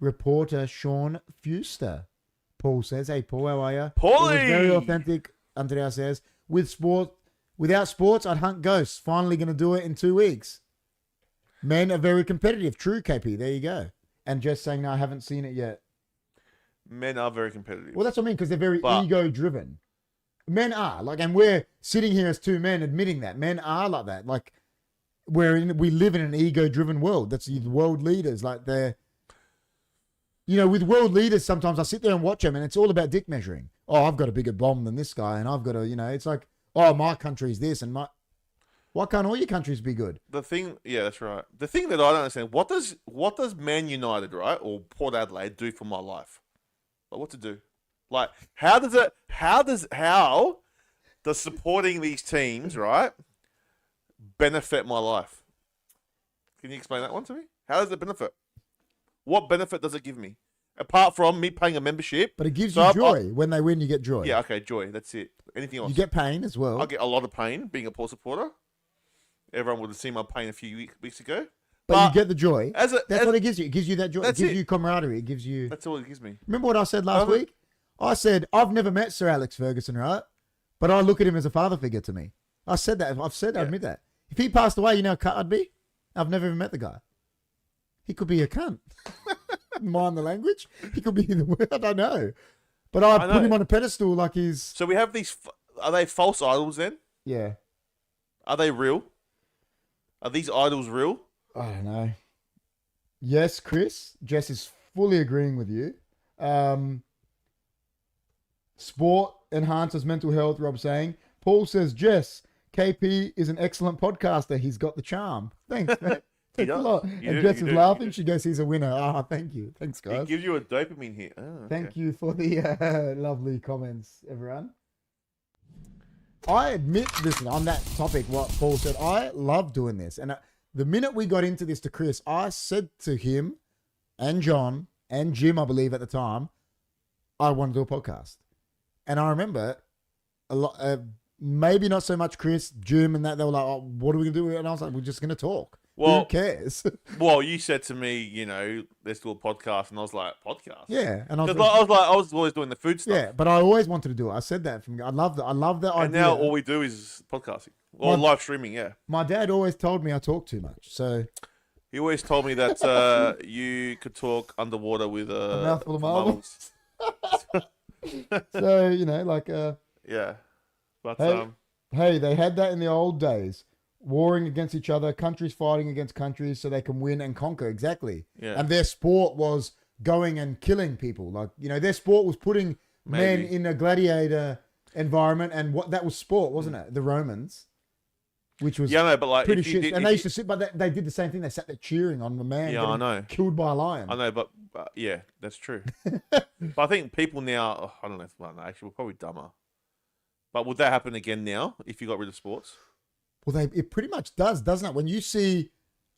reporter, Sean Fuster? Paul says, hey, Paul, how are you?
Paulie!
It was very authentic, Andrea says. Without sports, I'd hunt ghosts. Finally going to do it in 2 weeks. Men are very competitive. True, KP. There you go. And Jess saying, no, I haven't seen it yet.
Men are very competitive.
Well, that's what I mean, because they're very ego-driven. Men are. And we're sitting here as two men admitting that. Men are like that. We live in an ego-driven world. That's the world leaders. They're... with world leaders, sometimes I sit there and watch them, and it's all about dick measuring. Oh, I've got a bigger bomb than this guy, and I've got it's like, oh, my country's this, and why can't all your countries be good?
Yeah, that's right. The thing that I don't understand, what does Man United, right, or Port Adelaide do for my life? What to do? How does supporting these teams, right, benefit my life? Can you explain that one to me? How does it benefit? What benefit does it give me? Apart from me paying a membership.
But it gives you joy. When they win, you get joy.
Yeah, okay, joy. That's it. Anything else?
You get pain as well.
I get a lot of pain being a Port supporter. Everyone would have seen my pain a few weeks ago.
But you get the joy. That's what it gives you. It gives you that joy. It gives you camaraderie. It gives you...
That's all it gives me.
Remember what I said last week? I said, I've never met Sir Alex Ferguson, right? But I look at him as a father figure to me. I said that. I admit that. If he passed away, you know how cut I'd be? I've never even met the guy. He could be a cunt. Mind the language. He could be in the world. I don't know. But I put him on a pedestal like he's...
So we have these... Are they false idols then?
Yeah.
Are they real? Are these idols real?
I don't know. Yes, Chris. Jess is fully agreeing with you. Sport enhances mental health, Rob saying. Paul says, Jess, KP is an excellent podcaster. He's got the charm. Thanks, man. Thanks a lot. And Jess is laughing. She goes, he's a winner. Ah, thank you. Thanks, guys.
It gives you a dopamine hit. Oh, okay.
Thank you for the lovely comments, everyone. I admit, listen, on that topic, what Paul said, I love doing this. And the minute we got into this to Chris, I said to him and John and Jim, I believe at the time, I want to do a podcast. And I remember a lot, maybe not so much Chris, Jim and that, they were like, oh, what are we going to do? And I was like, we're just going to talk. Well, who cares?
Well, you said to me, let's do a podcast. And I was like, podcast?
Yeah. And I
was always doing the food stuff.
Yeah, but I always wanted to do it. I said that I love that idea.
And now all we do is podcasting. Or live streaming, yeah.
My dad always told me I talk too much. So
he always told me that you could talk underwater with a
mouthful of marbles. So,
yeah. But
hey, they had that in the old days. Warring against each other, countries fighting against countries so they can win and conquer. Exactly.
Yeah.
And their sport was going and killing people. Their sport was putting men in a gladiator environment, and that was sport, wasn't it? The Romans, which was pretty shit. And they used to sit, but they did the same thing. They sat there cheering on the man getting killed by a lion.
I know, but yeah, that's true. But I think people now, I don't know, actually, we're probably dumber. But would that happen again now if you got rid of sports?
Well, it pretty much does, doesn't it? When you see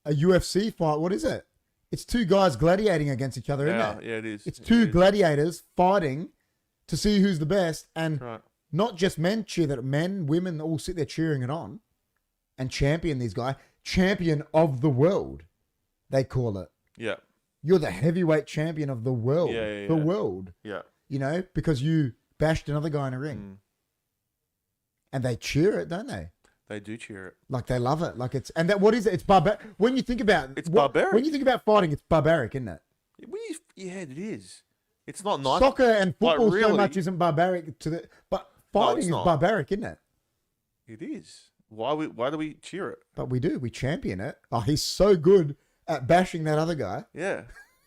a UFC fight, what is it? It's two guys gladiating against each other, isn't it?
Yeah, it is.
It's two gladiators fighting to see who's the best, and not just men cheer that, men, women all sit there cheering it on and champion these guys. Champion of the world, they call it.
Yeah.
You're the heavyweight champion of the world.
Yeah.
The world.
Yeah.
You know, because you bashed another guy in a ring. And they cheer it, don't they?
They do cheer it.
Like they love it. Like it's, and that, what is it? It's barbaric. When you think about
It's barbaric.
When you think about fighting, it's barbaric, isn't it?
Yeah, it is. It's not nice.
Soccer and football
really,
so much isn't barbaric to the, but fighting is barbaric, isn't it?
It is. Why do we cheer it?
But we do. We champion it. Oh, he's so good at bashing that other guy.
Yeah.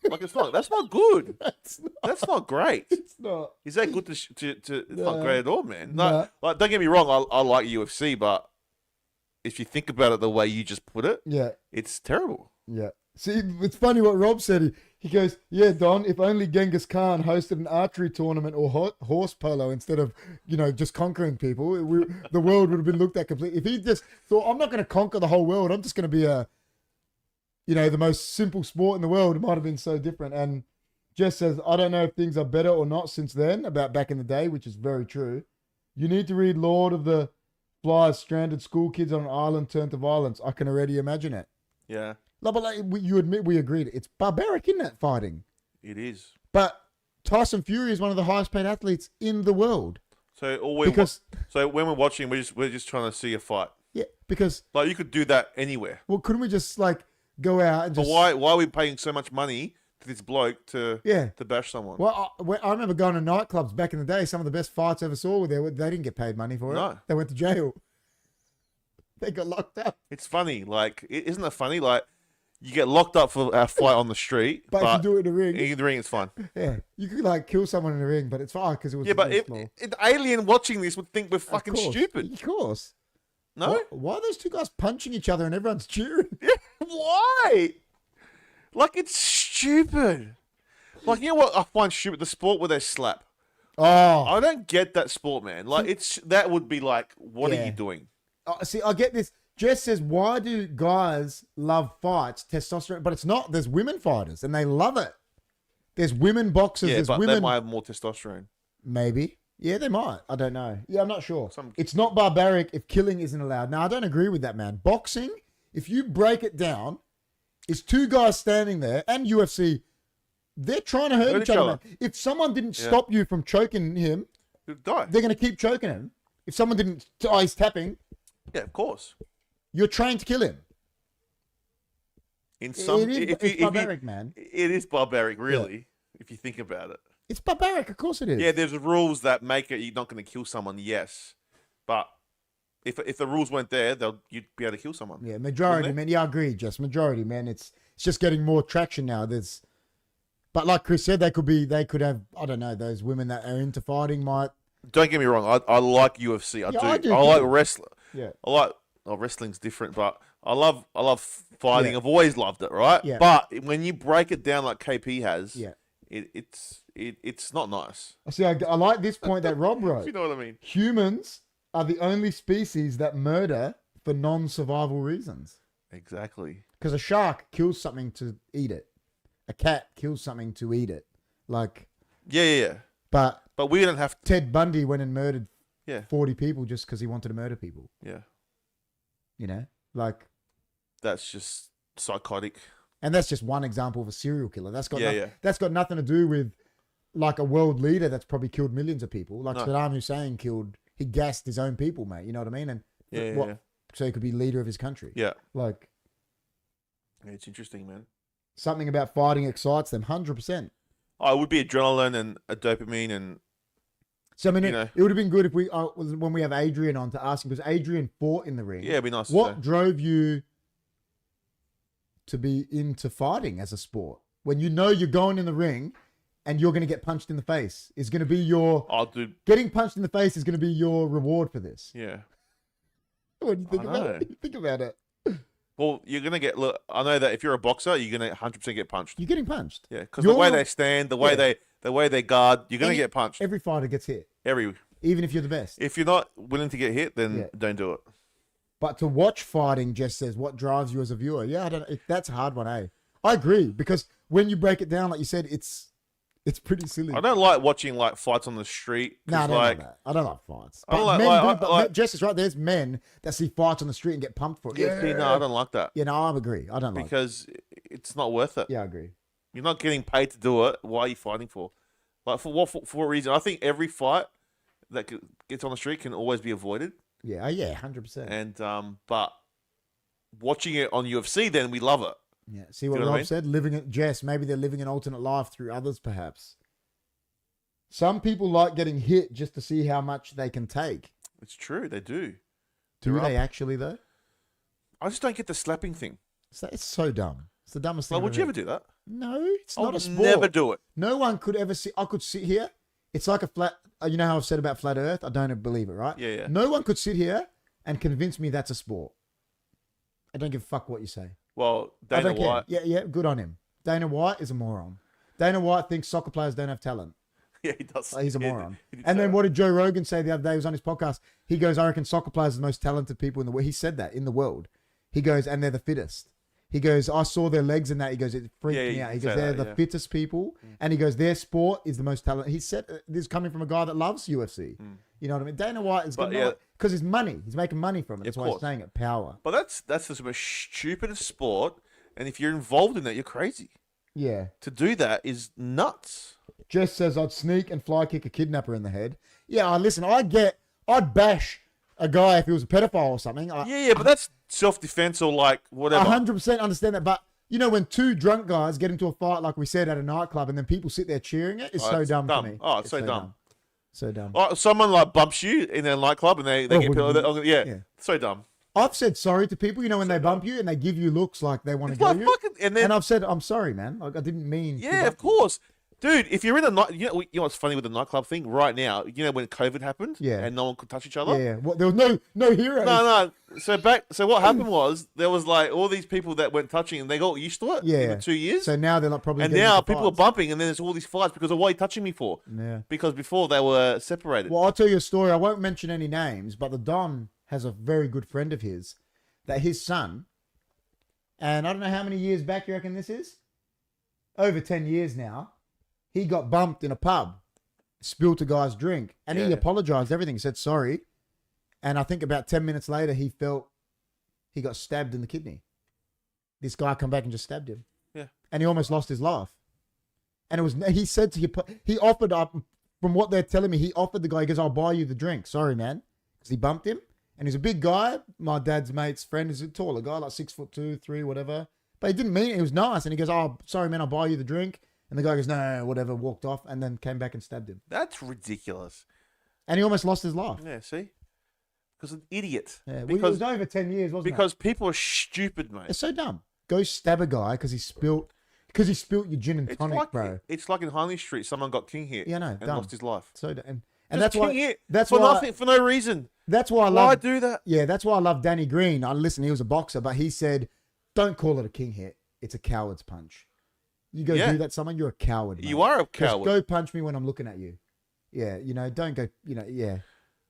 Like that's not good. That's not great.
It's not.
Is that good to it's not great at all, man.
No.
Like don't get me wrong, I like UFC, but if you think about it the way you just put it,
Yeah.
it's terrible.
Yeah. See, it's funny what Rob said. He goes, yeah, Don, if only Genghis Khan hosted an archery tournament or horse polo instead of, just conquering people, the world would have been looked at completely. If he just thought, I'm not going to conquer the whole world, I'm just going to be the most simple sport in the world, it might have been so different. And Jess says, I don't know if things are better or not since then, about back in the day, which is very true. You need to read Lord of the Flies, stranded school kids on an island turned to violence. I can already imagine it.
Yeah.
No, but you admit we agreed. It's barbaric, isn't it, fighting?
It is.
But Tyson Fury is one of the highest paid athletes in the world.
So when we're watching, we're just trying to see a fight.
Yeah, because
Like you could do that anywhere.
well, couldn't we just go out and
But
just
why are we paying so much money to this bloke to bash someone?
Well, I remember going to nightclubs back in the day. Some of the best fights I ever saw were there. They didn't get paid money for it.
No.
They went to jail. They got locked up.
It's funny. Like, isn't it funny? Like, you get locked up for a fight on the street,
But if you do it in the ring,
in the ring, it's fun.
yeah, you could kill someone in the ring, but it's fine because it was
Yeah, but
against law.
an alien watching this would think we're
Of
fucking
course.
stupid.
Of course.
No?
Why are those two guys punching each other and everyone's cheering?
Yeah, why? Like, it's stupid. Like, you know what I find stupid? The sport where they slap.
Oh,
I don't get that sport, man. Like, that would be like, what
Yeah.
are you doing?
see, I get this. Jess says, why do guys love fights, testosterone? But it's not. There's women fighters, and they love it. There's women boxers.
Yeah,
there's
but
women.
they might have more testosterone.
Maybe. Yeah, they might. I don't know. Yeah, I'm not sure. It's not barbaric if killing isn't allowed. Now, I don't agree with that, man. Boxing, if you break it down, is two guys standing there, and UFC, they're trying to hurt each other. Man. If someone didn't stop you from choking him,
You'd die.
they're going to keep choking him. If someone didn't, he's tapping,
Yeah, of course.
you're trained to kill him.
In some,
It's barbaric, man.
It is barbaric, really, if you think about it.
It's barbaric, of course it is.
Yeah, there's rules that make it you're not going to kill someone, yes. But if the rules weren't there, you'd be able to kill someone.
Yeah, majority, man. Yeah, I agree, Jess. Majority, man. It's just getting more traction now. But like Chris said, they could have, I don't know, those women that are into fighting might.
Don't get me wrong, I like UFC. I do. I like wrestling.
Yeah.
Wrestling's different, but I love fighting.
Yeah.
I've always loved it, right?
Yeah.
But when you break it down like KP has,
Yeah.
it's not nice.
See, I like this point that Rob wrote.
You know what I mean?
Humans are the only species that murder for non-survival reasons.
Exactly.
Because a shark kills something to eat it. A cat kills something to eat it.
Yeah.
But
we don't have to.
Ted Bundy went and murdered
Yeah.
40 people just because he wanted to murder people.
Yeah.
That's
just psychotic.
And that's just one example of a serial killer. That's got
that's
got nothing to do with a world leader that's probably killed millions of people. Like
No.
Saddam Hussein he gassed his own people, mate. You know what I mean? And
Yeah.
so he could be leader of his country.
Yeah.
Yeah,
It's interesting, man.
something about fighting excites them 100%.
Oh, it would be adrenaline and a dopamine and
So I mean,
You know.
it would have been good if when we have Adrian on to ask him, because Adrian fought in the ring.
yeah, it'd be nice.
What
to say.
drove you to be into fighting as a sport when you know you're going in the ring and you're going to get punched in the face? Is going to be
Dude.
getting punched in the face is going to be your reward for this.
Yeah.
What do you think
I
about
know.
it? Think about it.
Well, you're gonna get. Look, I know that if you're a boxer, you're gonna 100% get punched.
You're getting punched.
Yeah, because the way they stand, the way they guard, you're gonna
Any-
get punched.
Every fighter gets hit,
Every.
even if you're the best.
If you're not willing to get hit, then
Yeah.
don't do it.
But to watch fighting, Jess says, what drives you as a viewer? Yeah, I don't. That's a hard one, eh? I agree, because when you break it down, like you said, it's It's pretty silly.
I don't like watching like fights on the street.
No, I don't
like,
like that. I don't like fights.
I don't
But
like-
men
like-
do. But
like-
Jess is right. There's men that see fights on the street and get pumped for it.
Yeah, see, no, I don't like that
Yeah, no, I agree. I don't like it.
because it's not worth it.
Yeah, I agree.
You're not getting paid to do it. Why are you fighting for? Like for what? For what reason? I think every fight that gets on the street can always be avoided.
Yeah, yeah, 100%.
And but watching it on UFC, then we love it.
Yeah, see what
know what I
Rob
mean?
said? Living it, Jess, maybe they're living an alternate life through others, perhaps. Some people like getting hit just to see how much they can take.
It's true. They do.
Do
They're
they
up.
actually, though?
I just don't get the slapping thing.
It's so dumb. It's the dumbest thing.
Like, would
I've
you
ever
ever do that?
No, it's
I
not a
would
sport.
never do it.
No one could ever see. I could sit here. It's like a flat. You know how I've said about flat Earth? I don't believe it, right?
Yeah, yeah.
No one could sit here and convince me that's a sport. I don't give a fuck what you say.
Well,
I
Dana
don't care.
White.
Yeah, yeah, good on him. Dana White is a moron. Dana White thinks soccer players don't have talent.
Yeah, he does.
He's a
Yeah,
moron.
he did
And
say
then
that.
what did Joe Rogan say the other day? He was on his podcast. He goes, I reckon soccer players are the most talented people in the world. He said that in the world. He goes, and they're the fittest. He goes, I saw their legs in that. He goes, it freaked
Yeah,
me
you
out. He
can
goes,
say
they're
that,
the
yeah.
fittest people. And he goes, their sport is the most talented. He said, this is coming from a guy that loves UFC. You know what I mean? Dana White is
But,
good
yeah.
because his money. He's making money from it. That's
of
why he's
course.
saying it. Power.
But that's the most stupidest sport, and if you're involved in that, you're crazy.
Yeah.
To do that is nuts.
Jess says I'd sneak and fly kick a kidnapper in the head. Yeah, listen, I'd bash a guy if he was a pedophile or something.
Yeah, but that's self-defense or like whatever.
100% understand that. But, you know, when two drunk guys get into a fight, like we said, at a nightclub, and then people sit there cheering it, it's
Oh,
so
it's
dumb
dumb.
for me.
Oh, it's so dumb.
So dumb.
Oh, someone like bumps you in a nightclub and they
Oh,
get
would you-
yeah,
yeah.
so dumb.
I've said sorry to people, you know, when they bump you and they give you looks like they want to
It's
go
like
you.
fucking, and then
And I've said, I'm sorry, man. Like, I didn't mean to
yeah,
bump
of course, dude. If you're in a night, you know what's funny with the nightclub thing right now. You know when COVID happened,
Yeah.
and no one could touch each
you.
other.
Yeah. What, there was no heroes.
No. So what happened was there was like all these people that went touching and they got used to it.
Yeah.
In the 2 years.
So now they're like probably.
And
getting
now
into
people are
fights.
bumping, and then there's all these fights because of what are you touching me for?
Yeah.
Because before they were separated.
Well, I'll tell you a story. I won't mention any names, but the Don has a very good friend of his that his son, and I don't know how many years back you reckon this is? Over 10 years now. He got bumped in a pub, spilled a guy's drink, and he
Yeah.
apologized, everything, said sorry. And I think about 10 minutes later, he felt he got stabbed in the kidney. This guy come back and just stabbed him.
Yeah.
And he almost lost his life. And it was, he said to you, he offered up, from what they're telling me, he offered the guy, he goes, I'll buy you the drink. Sorry, man. Because he bumped him. And he's a big guy. My dad's mate's friend is a taller guy, like 6'2", 3", whatever. But he didn't mean it. He was nice. And he goes, oh, sorry, man, I'll buy you the drink. And the guy goes, no, whatever, walked off and then came back and stabbed him.
That's ridiculous.
And he almost lost his life.
Yeah, see? Because an idiot.
Yeah, well, it
Because
was over 10 years, wasn't
because people are stupid, mate.
It's so dumb. Go stab a guy because he spilt your gin and
It's
tonic,
like
bro.
it's like in Harley Street, someone got king hit
Yeah, no,
and
dumb.
lost his life.
So dumb. And
Just
that's
king
why
hit
that's
for
why
nothing, for no reason.
that's why I
Why
love
do that?
Yeah, that's why I love Danny Green. I listen, he was a boxer, but he said, "Don't call it a king hit. It's a coward's punch. You go
Yeah.
do that to someone, you're a coward.
You
mate.
are a
Just
coward.
go punch me when I'm looking at you. Yeah, you know, don't go. You know, yeah,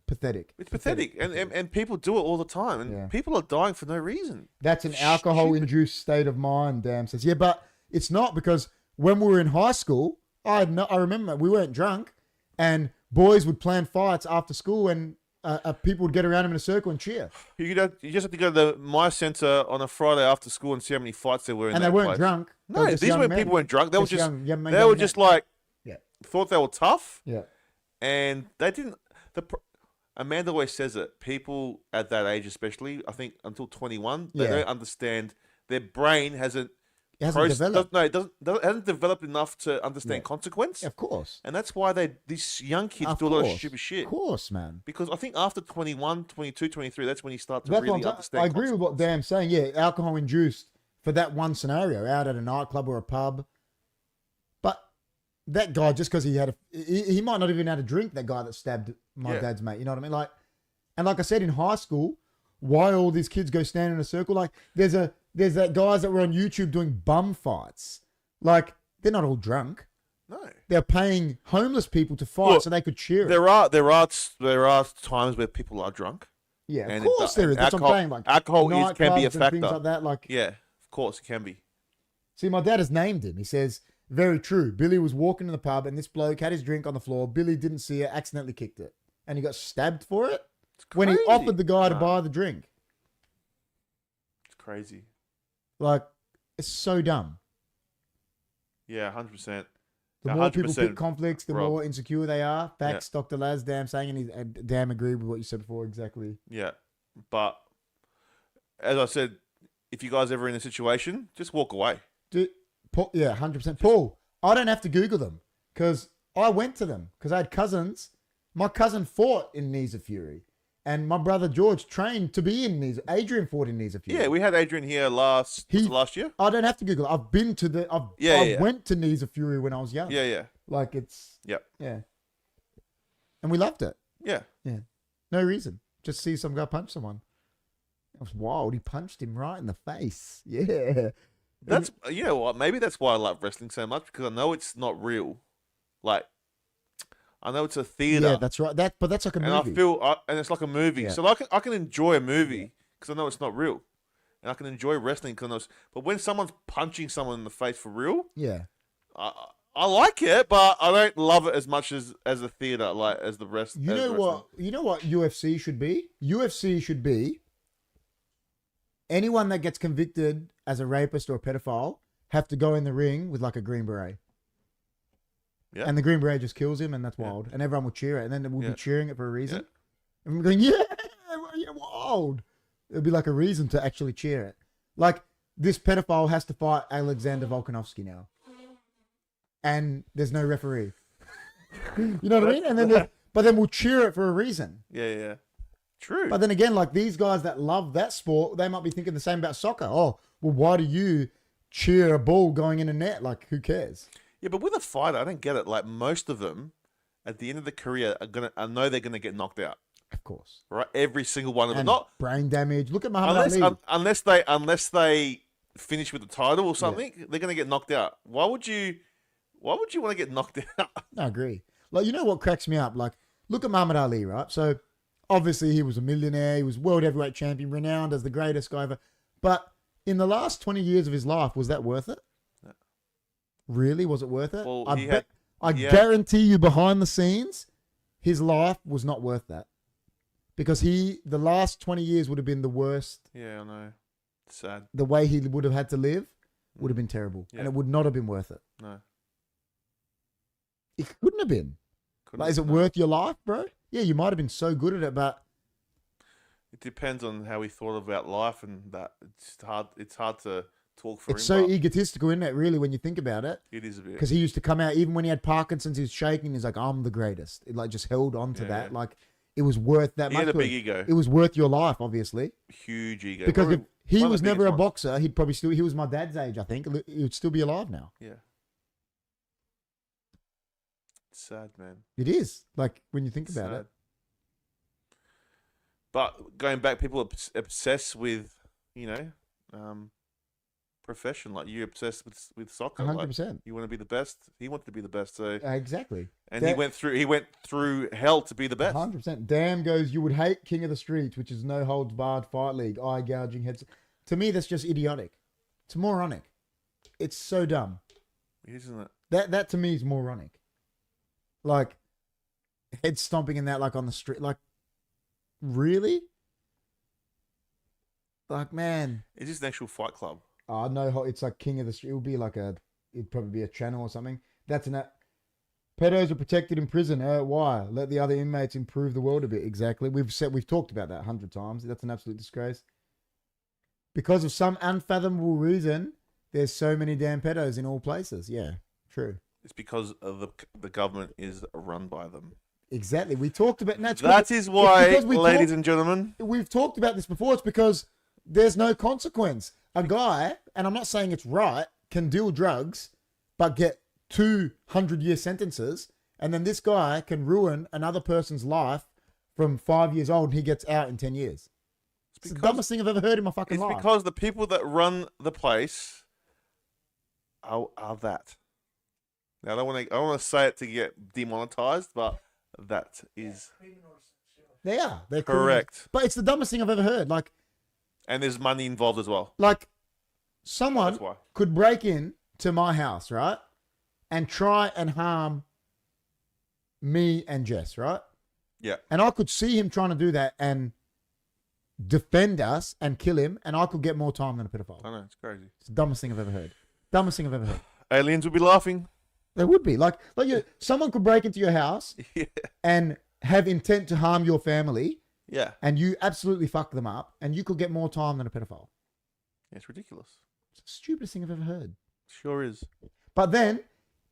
pathetic.
It's pathetic. And people do it all the time. And
Yeah.
people are dying for no reason.
That's an alcohol-induced state of mind. Damn says, yeah, but it's not, because when we were in high school, I remember we weren't drunk, and boys would plan fights after school, and people would get around them in a circle and cheer,
You just have to go to the My Centre on a Friday after school and see how many fights there were in
and
that
they weren't
place.
drunk. They were
No,
just
these
young
weren't
men.
people weren't drunk. They were
Just
just
young men,
they
young
were
men.
just like
Yeah.
thought they were tough,
Yeah,
and they didn't. Amanda always says it. People at that age, especially, I think until 21, they
Yeah.
don't understand. Their brain hasn't.
it hasn't developed.
It hasn't developed enough to understand
Yeah.
consequence,
Of course,
and that's why these young kids
of
do a lot of
course.
stupid shit.
Of course, man.
Because I think after 21, 22, 23, that's when you start to
That's
really
what
understand.
I agree with what Dan's saying. Yeah, alcohol induced for that one scenario, out at a nightclub or a pub. But that guy, just because he might not even had a drink. That guy that stabbed my
Yeah.
dad's mate. You know what I mean? Like, and like I said, in high school, why all these kids go stand in a circle? Like, there's that guys that were on YouTube doing bum fights. Like, they're not all drunk.
No.
They're paying homeless people to fight
Look,
so they could cheer it.
There are times where people are drunk.
Yeah, of
and
course there is. That's what I'm saying. Like,
alcohol can be a
nightclubs and things
factor.
like that. Like,
Yeah, of course it can be.
see, my dad has named him. He says Very true. Billy was walking to the pub and this bloke had his drink on the floor. Billy didn't see it, accidentally kicked it. And he got stabbed for it when he offered the guy to buy the drink.
It's crazy.
Like, it's so dumb.
Yeah, 100%.
The more people pick conflicts, the
Rob.
more insecure they are. Facts, Dr. Laz, damn saying, and damn agreed with what you said before, exactly.
Yeah, but as I said, if you guys ever in a situation, just walk away.
Paul, yeah, 100%. Paul, I don't have to Google them because I went to them because I had cousins. My cousin fought in Knees of Fury, and my brother George trained to be in Knees. Adrian fought in Knees of Fury.
Yeah, we had Adrian here last year.
I don't have to Google it. I've been to the. I went to Knees of Fury when I was young.
Yeah.
Like it's.
Yep.
Yeah. And we loved it.
Yeah.
Yeah. No reason. Just see some guy punch someone. It was wild. He punched him right in the face. Yeah.
That's what. Maybe that's why I love wrestling so much because I know it's not real. Like, I know it's a theater.
Yeah, that's right. But that's like a movie.
And I feel, and it's like a movie.
Yeah.
So I can enjoy a movie because I know it's not real, and I can enjoy wrestling because I know. But when someone's punching someone in the face for real,
yeah,
I like it, but I don't love it as much as a theater, like as the rest.
You know what? You know what UFC should be? UFC should be anyone that gets convicted as a rapist or a pedophile have to go in the ring with like a green beret.
Yeah.
And the green beret just kills him, and that's wild. And everyone will cheer it, and then we'll be cheering it for a reason.
Yeah.
And we're going, yeah, wild. It'll be like a reason to actually cheer it. Like this pedophile has to fight Alexander Volkanovski now, and there's no referee. You know what I mean? And then, but then we'll cheer it for a reason.
Yeah. True.
But then again, like these guys that love that sport, they might be thinking the same about soccer. Oh, well, why do you cheer a ball going in a net? Like, who cares?
Yeah, but with a fighter, I don't get it. Like most of them, at the end of the career, I know they're gonna get knocked out.
Of course,
right? Every single one of them.
And
Not
brain damage. Look at Muhammad Ali.
Unless they finish with the title or something, they're gonna get knocked out. Why would you want to get knocked out?
I agree. Like, you know what cracks me up? Like, look at Muhammad Ali, right? So obviously he was a millionaire. He was world heavyweight champion, renowned as the greatest guy ever. But in the last 20 years of his life, was that worth it?
No.
Really? Was it worth it?
Well,
I guarantee you behind the scenes, his life was not worth that. Because the last 20 years would have been the worst.
Yeah, I know. It's sad.
The way he would have had to live would have been terrible. Yeah. And it would not have been worth it.
No.
It couldn't have been. Like, is it worth your life, bro? Yeah, you might have been so good at it, but
it depends on how he thought about life, and that it's hard to talk for him.
It's so egotistical, isn't it, really, when you think about it?
It is a bit.
Because he used to come out, even when he had Parkinson's, he was shaking, he's like, I'm the greatest. It like just held on to that. Like, it was worth that much.
He had a big ego.
It was worth your life, obviously.
Huge ego.
Because if he was never a boxer, he'd probably he was my dad's age, I think. He would still be alive now.
Yeah. It's sad, man.
It is. Like, when you think about it.
But going back, people are obsessed with, profession. Like, you're obsessed with soccer.
100%.
Like, you want to be the best. He wanted to be the best. So
exactly.
And he went through hell to be the best.
100%. Damn goes, you would hate King of the Streets, which is no holds barred fight league, eye gouging heads. To me, that's just idiotic. It's moronic. It's so dumb.
Isn't it?
That to me is moronic. Like, head stomping in that, like on the street, like, really? Like, man.
Is this an actual fight club?
Oh, no, it's like King of the Street. It would be like it'd probably be a channel or something. Pedos are protected in prison. Why? Let the other inmates improve the world a bit. Exactly. We've talked about that 100 times. That's an absolute disgrace. Because of some unfathomable reason, there's so many damn pedos in all places. Yeah, true.
It's because of the government is run by them.
Exactly. We talked about
that is why, ladies and gentlemen,
we've talked about this before. It's because there's no consequence. A guy, and I'm not saying it's right, can deal drugs, but get 200-year sentences, and then this guy can ruin another person's life from 5 years old, and he gets out in 10 years. It's the dumbest thing I've ever heard in my fucking life.
It's because the people that run the place are that. Now, I don't want to say it to get demonetized, but that is.
They are. They're
correct.
Criminals. But it's the dumbest thing I've ever heard. Like,
and there's money involved as well.
Like, someone could break in to my house, right? and try and harm me and Jess, right?
Yeah.
And I could see him trying to do that and defend us and kill him, and I could get more time than a pedophile.
I know, it's crazy.
It's the dumbest thing I've ever heard. Dumbest thing I've ever heard.
Aliens would be laughing.
They would be. Someone could break into your house
Yeah.
and have intent to harm your family,
Yeah.
and you absolutely fuck them up, and you could get more time than a pedophile.
Yeah, it's ridiculous.
It's the stupidest thing I've ever heard.
Sure is.
But then,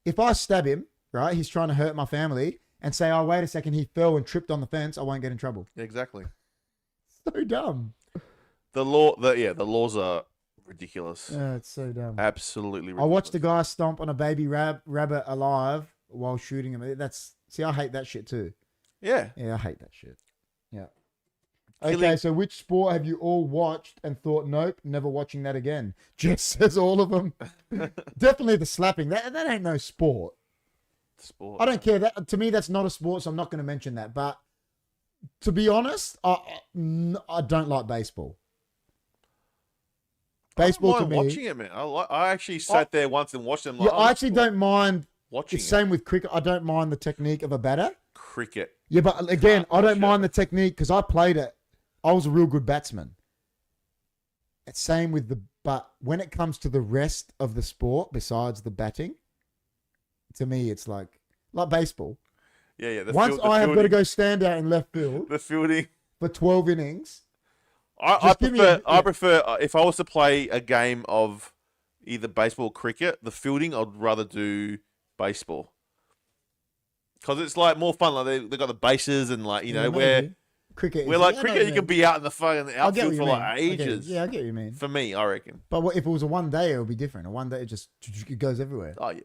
if I stab him, right, he's trying to hurt my family, and say, oh, wait a second, he fell and tripped on the fence, I won't get in trouble.
Exactly.
So dumb.
The laws are ridiculous.
Yeah, it's so dumb.
Absolutely ridiculous.
I watched a guy stomp on a baby rabbit alive while shooting him. I hate that shit too.
Yeah.
Yeah, I hate that shit. Yeah.
Killing-
Okay, so which sport have you all watched and thought, nope, never watching that again? Jess says all of them. Definitely the slapping. That ain't no sport.
Sport.
I don't care. To me, that's not a sport, so I'm not going to mention that. But to be honest, I don't like baseball. Baseball
I
to
don't
me.
mind watching it, man. I actually sat there once and watched them.
Yeah, I actually don't mind.
watching
It's same with cricket. I don't mind the technique of a batter.
cricket.
Yeah, but again, I don't
Shit.
mind the technique because I played it. I was a real good batsman. It's same with but when it comes to the rest of the sport, besides the batting, to me, it's like baseball.
Yeah.
Once I have got to go stand out in left field
the fielding.
for 12 innings,
I
Just give me a-
prefer if I was to play a game of either baseball or cricket, the fielding I'd rather do baseball because it's like more fun. Like they got the bases and like
yeah,
where
maybe. Cricket.
where
is-
like
yeah, I know
cricket
what
you
you
can
mean.
be out in the fucking
I get what
outfield
you
for
mean.
like
I get it.
ages.
Yeah, I get what you mean.
For me, I reckon.
But if it was a one day, it would be different. A one day, it goes everywhere.
Oh yeah.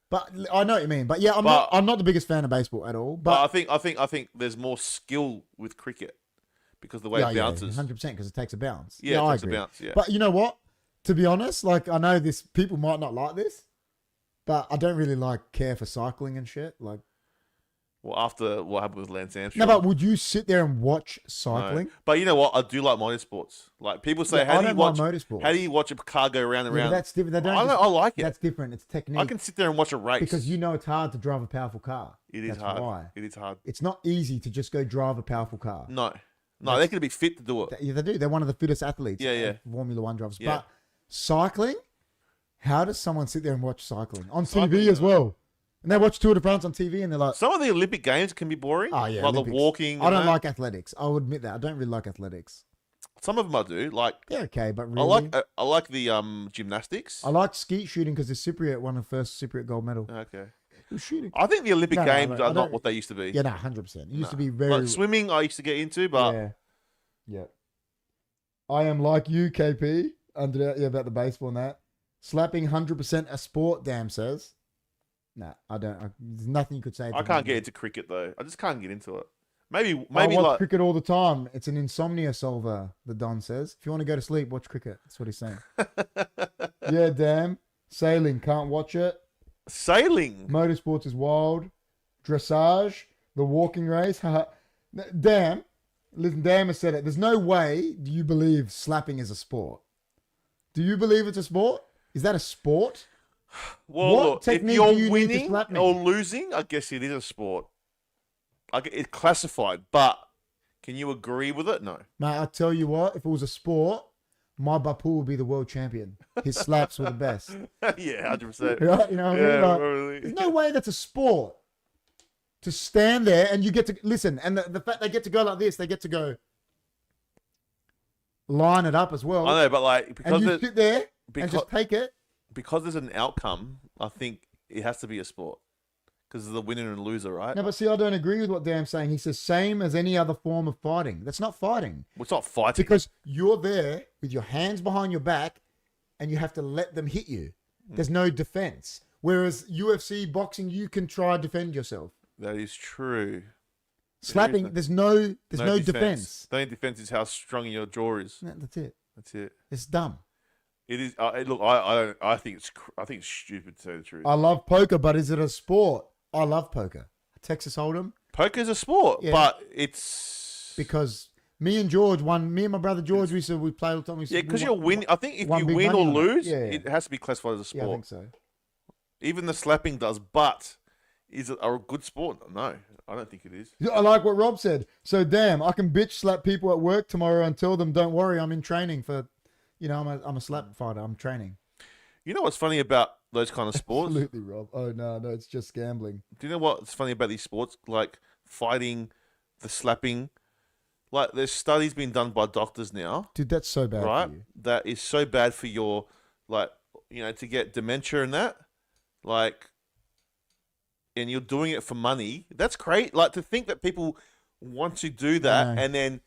But I know what you mean. But yeah, I'm not the biggest fan of baseball at all.
But
But
I think there's more skill with cricket because the way it bounces.
100% because it takes a bounce.
Yeah, it
I
takes a
agree.
bounce, yeah.
But you know what? To be honest, like I know this people might not like this, but I don't really care for cycling and shit. Like,
Well, after what happened with Lance Armstrong.
no, but would you sit there and watch
No.
cycling?
But you know what? I do like motorsports. Like people say,
Yeah,
how
I
do you
don't
watch
mind motorsports.
How do you watch a car go round and
Yeah, but
round?
that's different. They don't
I
just-
like it.
That's different. It's technique.
I can sit there and watch a race
because you know it's hard to drive a powerful car.
it is
That's
hard.
why.
It is hard.
It's not easy to just go drive a powerful car.
No, they're going to be fit to do it.
Yeah, they do. They're one of the fittest athletes.
Yeah.
Formula One drivers.
Yeah.
But cycling, how does someone sit there and watch cycling on
Cycling,
TV as well? And they watch Tour de France on TV and they're like,
Some of the Olympic games can be boring.
oh yeah,
like
Olympics.
the walking.
I
and
don't
that.
like athletics. I'll admit that. I don't really like athletics.
Some of them I do. Like
They're okay, but really,
I like the gymnastics.
I like skeet shooting because the Cypriot won the first Cypriot gold medal.
Okay.
He was shooting.
I think the Olympic
No,
games
I
are not
don't-
what they used to be.
Yeah, no, 100%. It used to be
No.
very.
Like swimming, I used to get into, but
Yeah. I am like you, KP. About the baseball and that. Slapping 100% a sport, damn says. Nah, I don't. There's nothing you could say.
I
to
can't
me.
get into cricket though. I just can't get into it. Maybe
I watch
like
cricket all the time. It's an insomnia solver, the Don says. If you want to go to sleep, watch cricket. That's what he's saying. Yeah, damn. Sailing, can't watch it.
sailing.
Motorsports is wild. Dressage, the walking race. Damn. Listen, damn has said it. There's no way do you believe slapping is a sport. Do you believe it's a sport? Is that a sport?
Well,
What
look, if
technique
you're
do you need to
winning
slap me?
or losing, I guess it is a sport. It's classified, but can you agree with it? No.
Mate, I tell you what, if it was a sport, my Bapu would be the world champion. His slaps were the best.
Yeah, 100%.
Right? You know what I mean?
Yeah,
Like,
probably.
there's no way that's a sport. To stand there and you get to listen, and the fact they get to go like this, they get to go line it up as well.
I know, but like
and
because
you sit there and
because
just take it.
because there's an outcome, I think it has to be a sport because there's a winner and loser, right?
No, but see, I don't agree with what Dan's saying. He says same as any other form of fighting. That's not fighting
Well, it's not fighting.
because you're there with your hands behind your back, and you have to let them hit you. There's no defense. Whereas UFC boxing, you can try to defend yourself.
That is true.
Slapping, there's no defense.
The only defense is how strong your jaw is.
No, that's it.
That's it.
It's dumb.
It is. Look, I think it's stupid to say the truth.
I love poker, but is it a sport? I love poker. Texas Hold'em,
Poker's a sport,
Yeah.
but it's
because me and my brother George, we play all the time.
yeah, because you're winning. I think if
won
you
big
win
money
or
on it.
lose,
Yeah.
it has to be classified as a
Yeah, I
sport.
think so.
Even the slapping does, but is it a good sport? No, I don't think it is.
I like what Rob said. So damn, I can bitch slap people at work tomorrow and tell them, don't worry, I'm in training for, I'm a slap fighter. I'm training.
You know what's funny about those kind of sports?
Absolutely, Rob. Oh no, it's just gambling.
Do you know what's funny about these sports? Like fighting, the slapping. Like there's studies being done by doctors now,
Dude, that's so bad
right?
for you.
That is so bad for your, like, to get dementia and that. Like, and you're doing it for money. That's great. Like to think that people want to do that and then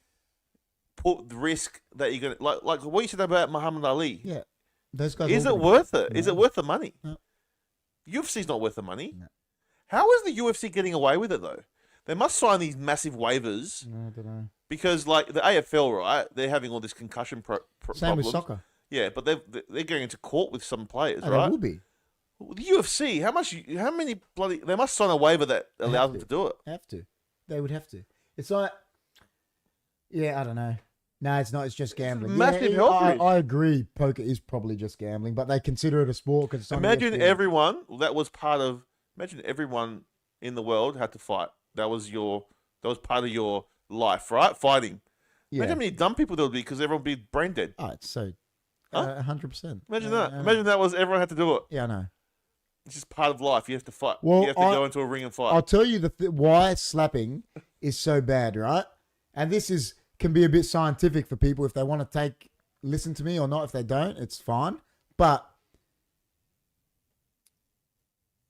put the risk that you're gonna like what you said about Muhammad Ali.
Yeah, those guys.
Is it worth it?
No.
Is it worth the money?
No.
UFC's not worth the money.
No.
How is the UFC getting away with it though? They must sign these massive waivers.
No, I don't know.
Because like the AFL, right? They're having all this concussion
Same
problems.
with soccer.
Yeah, but they're going into court with some players,
Oh,
right?
They will be.
The UFC, how many bloody? They must sign a waiver that allows them to do it.
Have to. They would have to. It's like, yeah, I don't know. No, it's not. It's just gambling.
Massive health risk.
I agree. Poker is probably just gambling, but they consider it a sport because
Imagine everyone Imagine everyone in the world had to fight. That was part of your life, right? Fighting.
Yeah.
Imagine how many dumb people there would be because everyone would be brain dead.
Oh, it's so.
Huh?
100%.
Imagine that. Imagine that was everyone had to do it.
Yeah, I know.
It's just part of life. You have to fight.
Well,
you have to go into a ring and fight.
I'll tell you why slapping is so bad, right? And this can be a bit scientific for people if they want to listen to me or not. If they don't, it's fine. But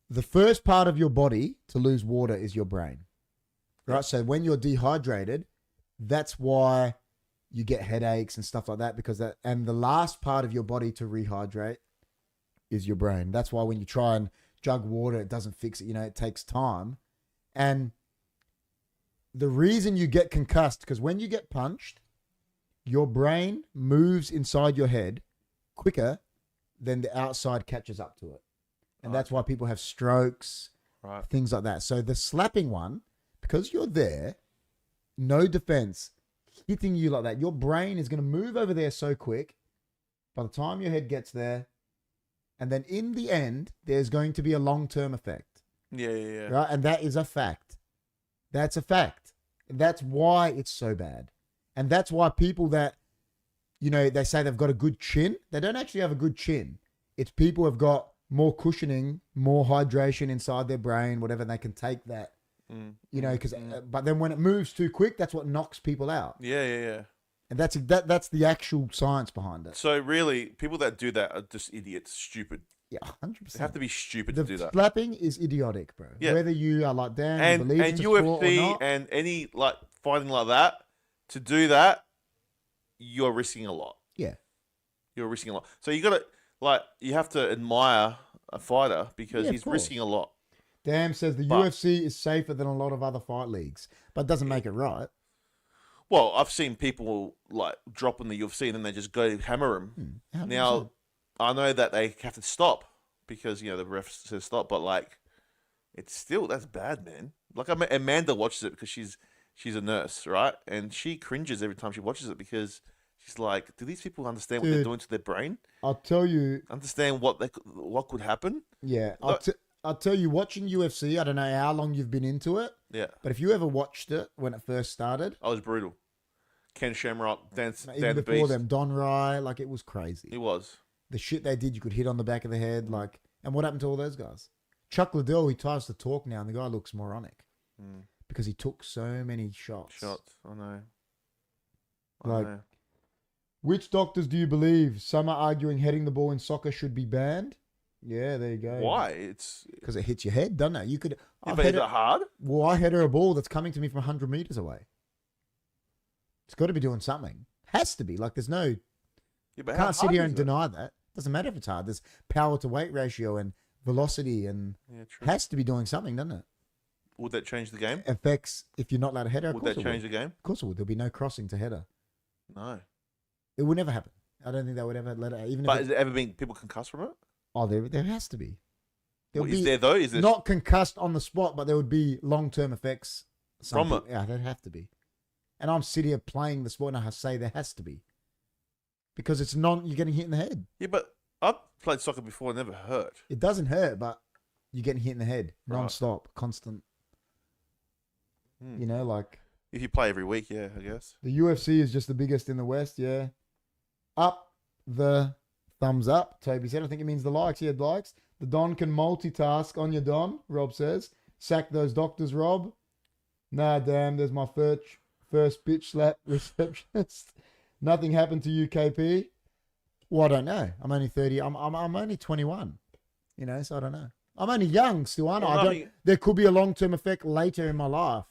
the first part of your body to lose water is your brain, right? So when you're dehydrated, that's why you get headaches and stuff like that and the last part of your body to rehydrate is your brain. That's why when you try and jug water, it doesn't fix it. It takes time. And the reason you get concussed, because when you get punched, your brain moves inside your head quicker than the outside catches up to it. And that's why people have strokes, things like that. So the slapping one, because you're there, no defense, hitting you like that, your brain is going to move over there so quick. By the time your head gets there, and then in the end, there's going to be a long-term effect.
Yeah.
Right? And that is a fact. That's a fact. And that's why it's so bad. And that's why people that, they say they've got a good chin, they don't actually have a good chin. It's people who have got more cushioning, more hydration inside their brain, whatever, and they can take that. But then when it moves too quick, that's what knocks people out.
Yeah.
And that's the actual science behind it.
So really, people that do that are just idiots, stupid.
Yeah, 100%.
They have to be stupid to do that.
Slapping is idiotic, bro.
Yeah.
Whether you are like, damn,
And
you believe it's a sport or
UFC
not.
and any like fighting like that, to do that, you're risking a lot.
Yeah.
You're risking a lot. So you have to admire a fighter because
Yeah, of
he's
course.
risking a lot.
Damn says the UFC is safer than a lot of other fight leagues, but it doesn't make it right.
Well, I've seen people like drop in the UFC and then they just go hammer him.
100%.
Now, I know that they have to stop because the ref says stop, but like, it's still that's bad, man. Like Amanda watches it because she's a nurse, right? And she cringes every time she watches it because she's like, do these people understand what they're doing to their brain?
I'll tell you.
Understand what could happen?
Yeah, I'll tell you. Watching UFC, I don't know how long you've been into it.
Yeah,
but if you ever watched it when it first started,
I was brutal. Ken Shamrock, Dan
even
the
before
Beast.
them, Don Rye, like it was crazy.
It was.
The shit they did, you could hit on the back of the head, like. And what happened to all those guys? Chuck Liddell, he tries to talk now, and the guy looks moronic because he took so many shots.
I know.
Like, which doctors do you believe? Some are arguing heading the ball in soccer should be banned. Yeah, there you go.
Why? It's
because it hits your head, doesn't it? You could.
but is it hard?
Well, I header a ball that's coming to me from 100 meters away. It's got to be doing something. Has to be. Like, there's no.
Yeah, but
can't sit here and deny that. Doesn't matter if it's hard. There's power to weight ratio and velocity, and has to be doing something, doesn't it?
Would that change the game?
Affects if you're not allowed to header.
Would that change the game?
Of course it would. There'll be no crossing to header.
No.
It would never happen. I don't think they would ever let it. Even.
But has there ever been people concussed from it?
Oh, there has to be.
Is there though? Is there
not concussed on the spot, but there would be long-term effects
from it?
Yeah, there'd have to be. And I'm sitting here playing the sport, and I say there has to be because you're getting hit in the head.
Yeah, but I've played soccer before. It never hurt.
It doesn't hurt, but you're getting hit in the head
Right.
non-stop, constant.
Hmm.
You know, like
If you play every week, yeah, I guess.
the UFC is just the biggest in the West. Yeah, up the thumbs up. Toby said. I think it means the likes. Yeah, likes. The Don can multitask on your Don. Rob says. Sack those doctors, Rob. Nah, damn. There's my first bitch slap receptionist. Nothing happened to you, KP. Well, I don't know. I'm only 30. I'm only 21. You know, so I don't know. I'm only young still, aren't I?
Well,
I
nothing-
don't, there could be a long-term effect later in my life.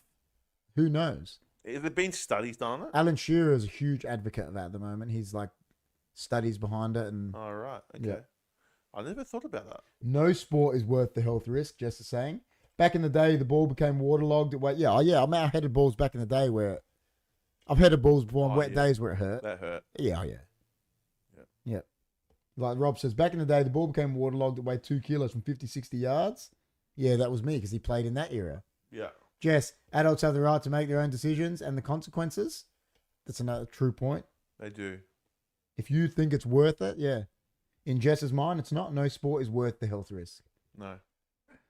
Who knows?
Have there been studies done on it?
Alan Shearer is a huge advocate of that at the moment. He's like studies behind it, and
Oh, right. Okay.
Yeah.
I never thought about that.
no sport is worth the health risk. Just as saying. Back in the day, the ball became waterlogged. Yeah. I headed balls back in the day where I've headed balls before on
Oh,
wet
yeah.
days where it hurt.
That hurt.
Yeah.
Yeah.
Yeah. Like Rob says, back in the day, the ball became waterlogged. It weighed 2 kilos from 50, 60 yards. Yeah, that was me because he played in that era.
Yeah.
Jess, adults have the right to make their own decisions and the consequences. That's another true point.
They do.
If you think it's worth it, yeah. In Jess's mind, it's not. No sport is worth the health risk.
No.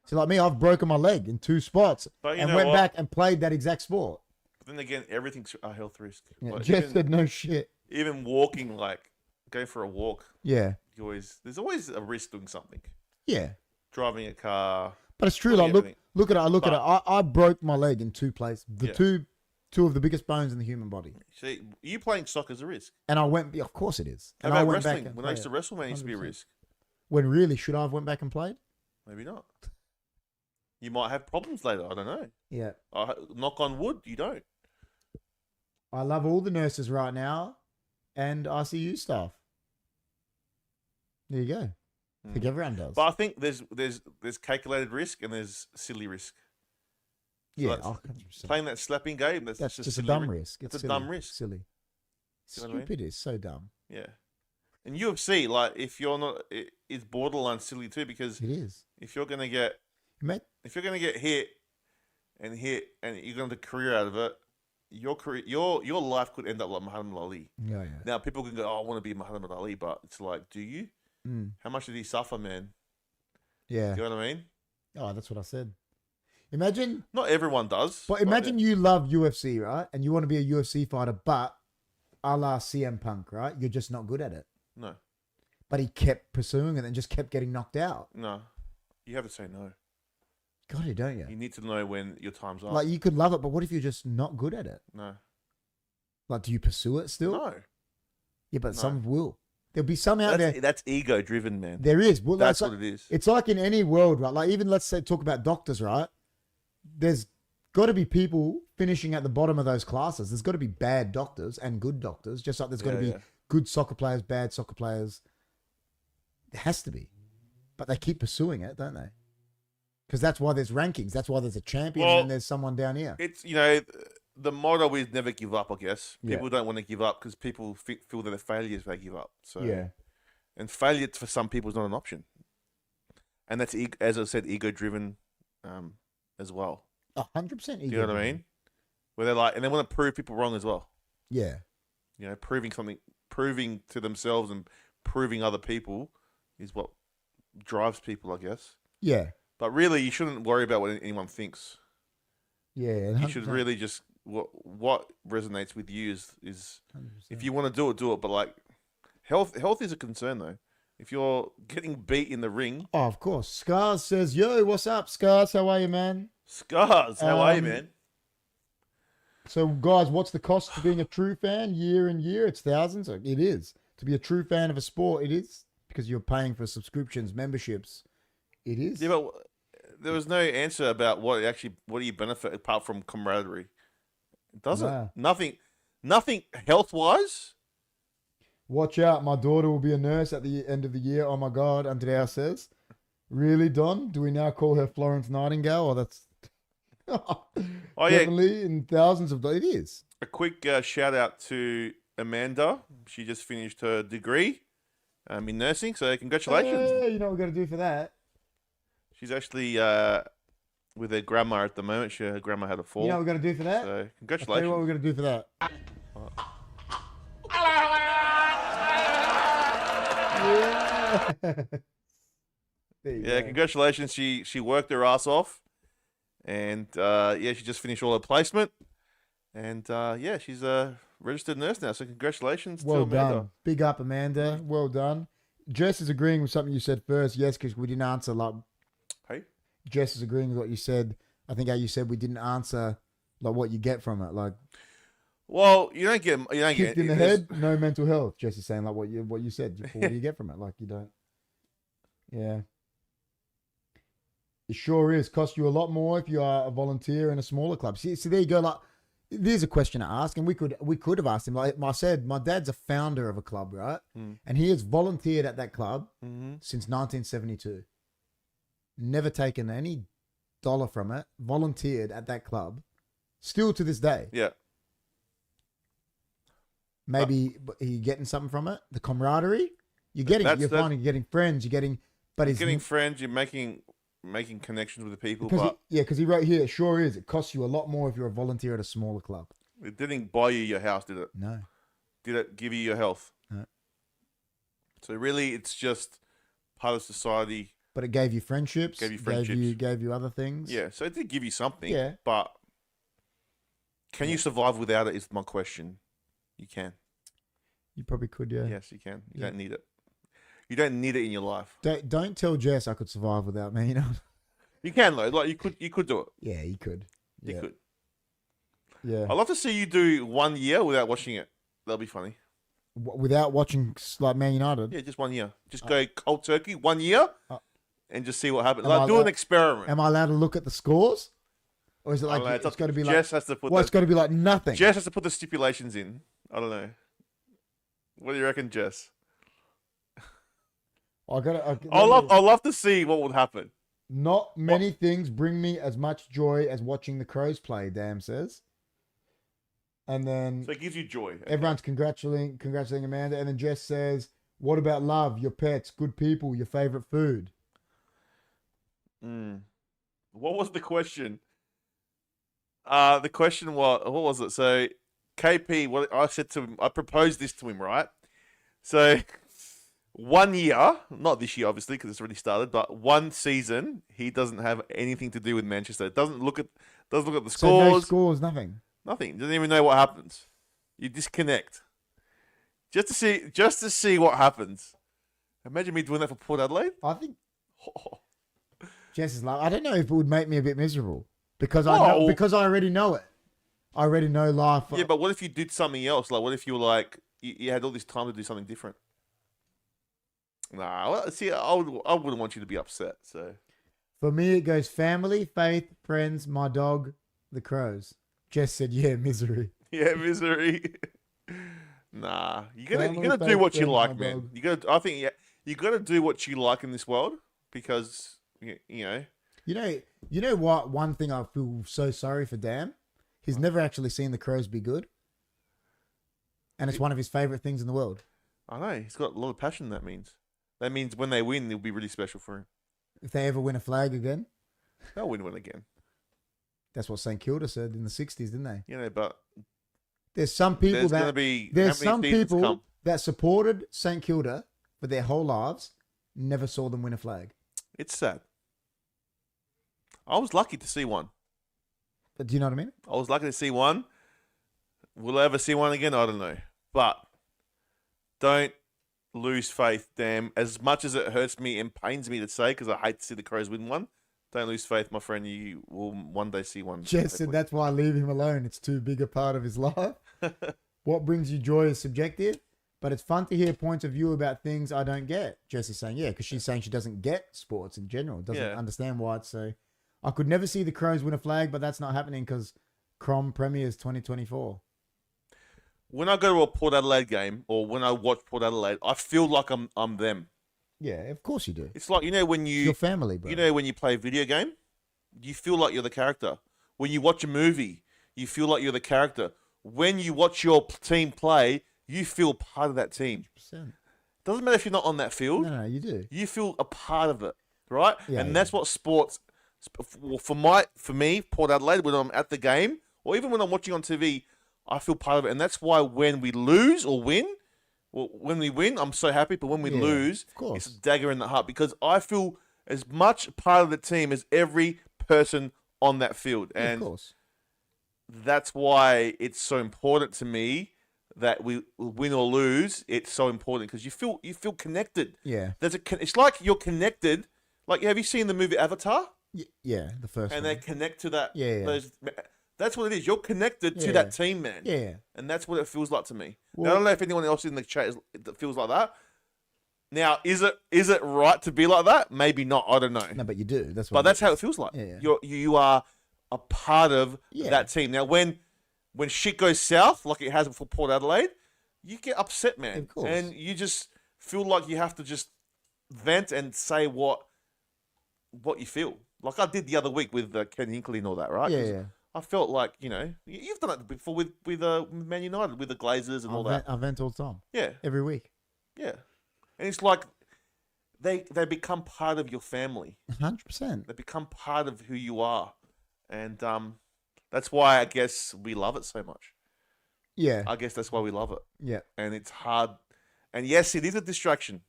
So like me, I've broken my leg in 2 spots
But you
and
know
went
what?
back and played that exact sport.
But then again, everything's a health risk.
Yeah,
Like,
Jess
even,
said no shit.
even walking, like going for a walk,
Yeah.
there's always a risk doing something.
Yeah.
Driving a car.
But it's true.
Doing
Like, look
everything.
at it. I broke my leg in 2 places. The
Yeah.
two of the biggest bones in the human body.
See, you playing soccer is a risk.
And I went, of course it is.
How
And I
about
went back
wrestling?
and
When I used to
played it.
wrestle, man, it used to be a
100%.
risk.
When really, should I have went back and played?
Maybe not. You might have problems later. I don't know.
Yeah.
Knock on wood, you don't.
I love all the nurses right now and ICU staff. There you go. I think everyone does.
But I think there's calculated risk and there's silly risk.
yeah,
that's-
100%.
Playing that slapping game, that's
That's just a
silly
dumb
ri-
risk.
It's a
silly.
dumb risk.
Silly.
See what I mean?
Stupid is so dumb.
Yeah. And UFC, like, if you're not, it's borderline silly too, because
It is.
if you're gonna get
Mate,
hit and you're gonna have a career out of it, your life could end up like Muhammad Ali.
yeah.
Now people can go, oh, I want to be Muhammad Ali, but it's like, do you?
Mm,
How much did he suffer, man?
yeah.
You know what I mean?
Oh, that's what I said. Imagine,
Not everyone does.
but imagine you love UFC, right? And you want to be a UFC fighter, but a la CM Punk, right? You're just not good at it.
No,
But he kept pursuing it and just kept getting knocked out.
no. You have to say no.
Got it, don't you?
You need to know when your time's up.
Like, you could love it, but what if you're just not good at it?
No.
Like, do you pursue it still?
No.
Yeah, but
No.
some will. There'll be some out there.
That's ego driven, man.
There is. Well,
That's
like,
what it is.
it's like in any world, right? Like, even let's say talk about doctors, right? There's got to be people finishing at the bottom of those classes. There's got to be bad doctors and good doctors, just like there's got to be
Yeah.
good soccer players, bad soccer players. There has to be. But they keep pursuing it, don't they? Because that's why there's rankings. That's why there's a champion
Well,
and there's someone down here.
It's, the motto is never give up, I guess.
Yeah.
People don't want to give up because people feel that they're failures if they give up. So
Yeah.
And failure for some people is not an option. And that's, as I said, ego driven as well.
100% ego.
Do you know what I mean? Where they're like, and they want to prove people wrong as well.
Yeah.
Proving to themselves and proving other people is what drives people, I guess.
Yeah.
But really, you shouldn't worry about what anyone thinks.
Yeah.
You should really just what resonates with you is
100%.
if you want to do it. But like health is a concern though. If you're getting beat in the ring,
Oh, of course. Scars says, yo, what's up, Scars? How are you, man?
scars. How are you, man?
So, guys, what's the cost of being a true fan year and year? It's thousands. It is. To be a true fan of a sport, it is. Because you're paying for subscriptions, memberships. It is.
Yeah, but there was no answer about what do you benefit apart from camaraderie. It doesn't.
Nah.
Nothing health wise.
Watch out. My daughter will be a nurse at the end of the year. Oh, my God. Andrea says. Really, Don? Do we now call her Florence Nightingale? Oh, that's...
Oh yeah.
Definitely in thousands of dollars. It is.
A quick shout out to Amanda. She just finished her degree in nursing, so congratulations.
Hey, you know what we got to do for that?
She's actually with her grandma at the moment. Her grandma had a fall.
You know what we got to do for that?
So
I'll tell you
congratulations.
what we're going to do for that. Yeah. There you
Yeah,
go.
congratulations. She worked her ass off, and yeah, she just finished all her placement, and yeah, she's a registered nurse now. So congratulations to
Well
Amanda.
done. Big up, Amanda. Well done. Jess is agreeing with something you said first. Yes, because we didn't answer. Like,
Hey,
Jess is agreeing with what you said. I think how you said we didn't answer like what you get from it. Like
well, you don't get
kicked in the head, no mental health. Jess is saying like what you said. What do you get from it? Like you don't. Yeah. It sure is. Cost you a lot more if you are a volunteer in a smaller club. See, there you go. Like, there's a question to ask, and we could have asked him. Like I said, my dad's a founder of a club, right? And he has volunteered at that club since 1972. Never taken any dollar from it. Volunteered at that club, still to this day.
Yeah.
Maybe are you getting something from it? The camaraderie you're getting. You're finding. You're getting friends. You're getting. But
You're getting friends. You're making connections with the people.
Because
But
because he wrote here, it sure is. It costs you a lot more if you're a volunteer at a smaller club.
it didn't buy you your house, did it?
No.
Did it give you your health?
No.
So really, it's just part of society.
But it gave you friendships.
Gave you friendships.
Gave you other things.
Yeah, so it did give you something.
Yeah.
But can you survive without it is my question. You can.
You probably could, yeah.
Yes, you can. You
Yeah.
don't need it. You don't need it in your life.
Don't tell Jess I could survive without me, you know?
You can though. Like you could do it.
Yeah, you could.
You
Yeah.
could.
Yeah.
I'd love to see you do 1 year without watching it. That'll be funny.
Without watching like Man United.
Yeah, just 1 year. Just go cold turkey 1 year and just see what happens.
Am
Like
I
do an experiment.
Am I allowed to look at the scores? Or is it like it's got to be like
Jess has to put
it's got to be like nothing.
Jess has to put the stipulations in. I don't know. What do you reckon, Jess? I'll love to see what would happen.
Not many things bring me as much joy as watching the Crows play, Dam says. And then
So it gives you joy.
everyone's congratulating Amanda. And then Jess says, what about love, your pets, good people, your favorite food?
What was the question? The question was, what was it? So KP, what I said to him, I proposed this to him, right? So 1 year, not this year, obviously, because it's already started, but one season, he doesn't have anything to do with Manchester. Doesn't look at the scores.
So no scores, nothing.
Nothing. Doesn't even know what happens. You disconnect. Just to see what happens. Imagine me doing that for Port Adelaide.
I think Jess is like, I don't know if it would make me a bit miserable because I already know it. I already know life.
Yeah, but what if you did something else? Like, what if you were like, you had all this time to do something different? Nah, well, see, I wouldn't want you to be upset. So
for me, it goes family, faith, friends, my dog, the Crows. Jess said, yeah, misery.
yeah, misery. Nah, you gotta
Family,
do what you
faith,
like,
my
man.
dog.
You gotta. I think you gotta do what you like in this world because you know.
You know what? One thing I feel so sorry for Dan. He's never actually seen the Crows be good, and it's one of his favorite things in the world.
I know he's got a lot of passion. That means when they win, it'll be really special for him.
If they ever win a flag again,
They'll win one again.
that's what St Kilda said in the '60s, didn't they?
You know, but
There's some people
there's gonna be
there's
how
some
many seasons
people
come?
that supported St Kilda for their whole lives, never saw them win a flag.
It's sad. I was lucky to see one.
But do you know what I mean?
I was lucky to see one. Will I ever see one again? I don't know. But don't lose faith, damn. As much as it hurts me and pains me to say, because I hate to see the Crows win one, don't lose faith, my friend. You will one day see one.
Jess said that's why I leave him alone. It's too big a part of his life. What brings you joy is subjective, but it's fun to hear points of view about things I don't get. Jess is saying, yeah, because she's saying she doesn't get sports in general, doesn't understand why it's so. I could never see the Crows win a flag, but that's not happening because Crom premiers 2024.
When I go to a Port Adelaide game or when I watch Port Adelaide, I feel like I'm them.
Yeah, of course you do.
It's like, you know, when
It's
you
your family, bro.
you know when you play a video game, you feel like you're the character. When you watch a movie, you feel like you're the character. When you watch your team play, you feel part of that team.
100%.
Doesn't matter if you're not on that field.
No, you do.
You feel a part of it, right?
Yeah,
and
yeah.
that's what sports. For me, Port Adelaide, when I'm at the game, or even when I'm watching on TV, I feel part of it, and that's why when we lose or win, well, when we win, I'm so happy. But when we
Yeah,
lose,
of course.
it's a dagger in the heart because I feel as much part of the team as every person on that field.
Yeah,
And
of course.
that's why it's so important to me that we win or lose. It's so important because you feel connected.
Yeah.
It's like you're connected. Like, have you seen the movie Avatar?
Yeah, the first
And
one.
they connect to that.
Yeah.
That's what it is. You're connected to
Yeah.
that team, man.
Yeah.
And that's what it feels like to me. Now,
Well-
I don't know if anyone else in the chat that feels like that. Now, is it right to be like that? Maybe not. I don't know.
No, but you do. That's
But
what
that's how it feels like.
Yeah.
You are a part of
Yeah.
that team. Now, when shit goes south, like it has for Port Adelaide, you get upset, man.
Of course.
And you just feel like you have to just vent and say what you feel. Like I did the other week with Ken Hinkley and all that, right? 'Cause
Yeah.
I felt like, you've done it before with Man United, with the Glazers and all that.
I vent all the time.
Yeah,
Every week.
yeah. And it's like they become part of your family.
100%.
They become part of who you are. And that's why I guess we love it so much.
Yeah.
I guess that's why we love it.
Yeah.
And it's hard. And yes, it is a distraction.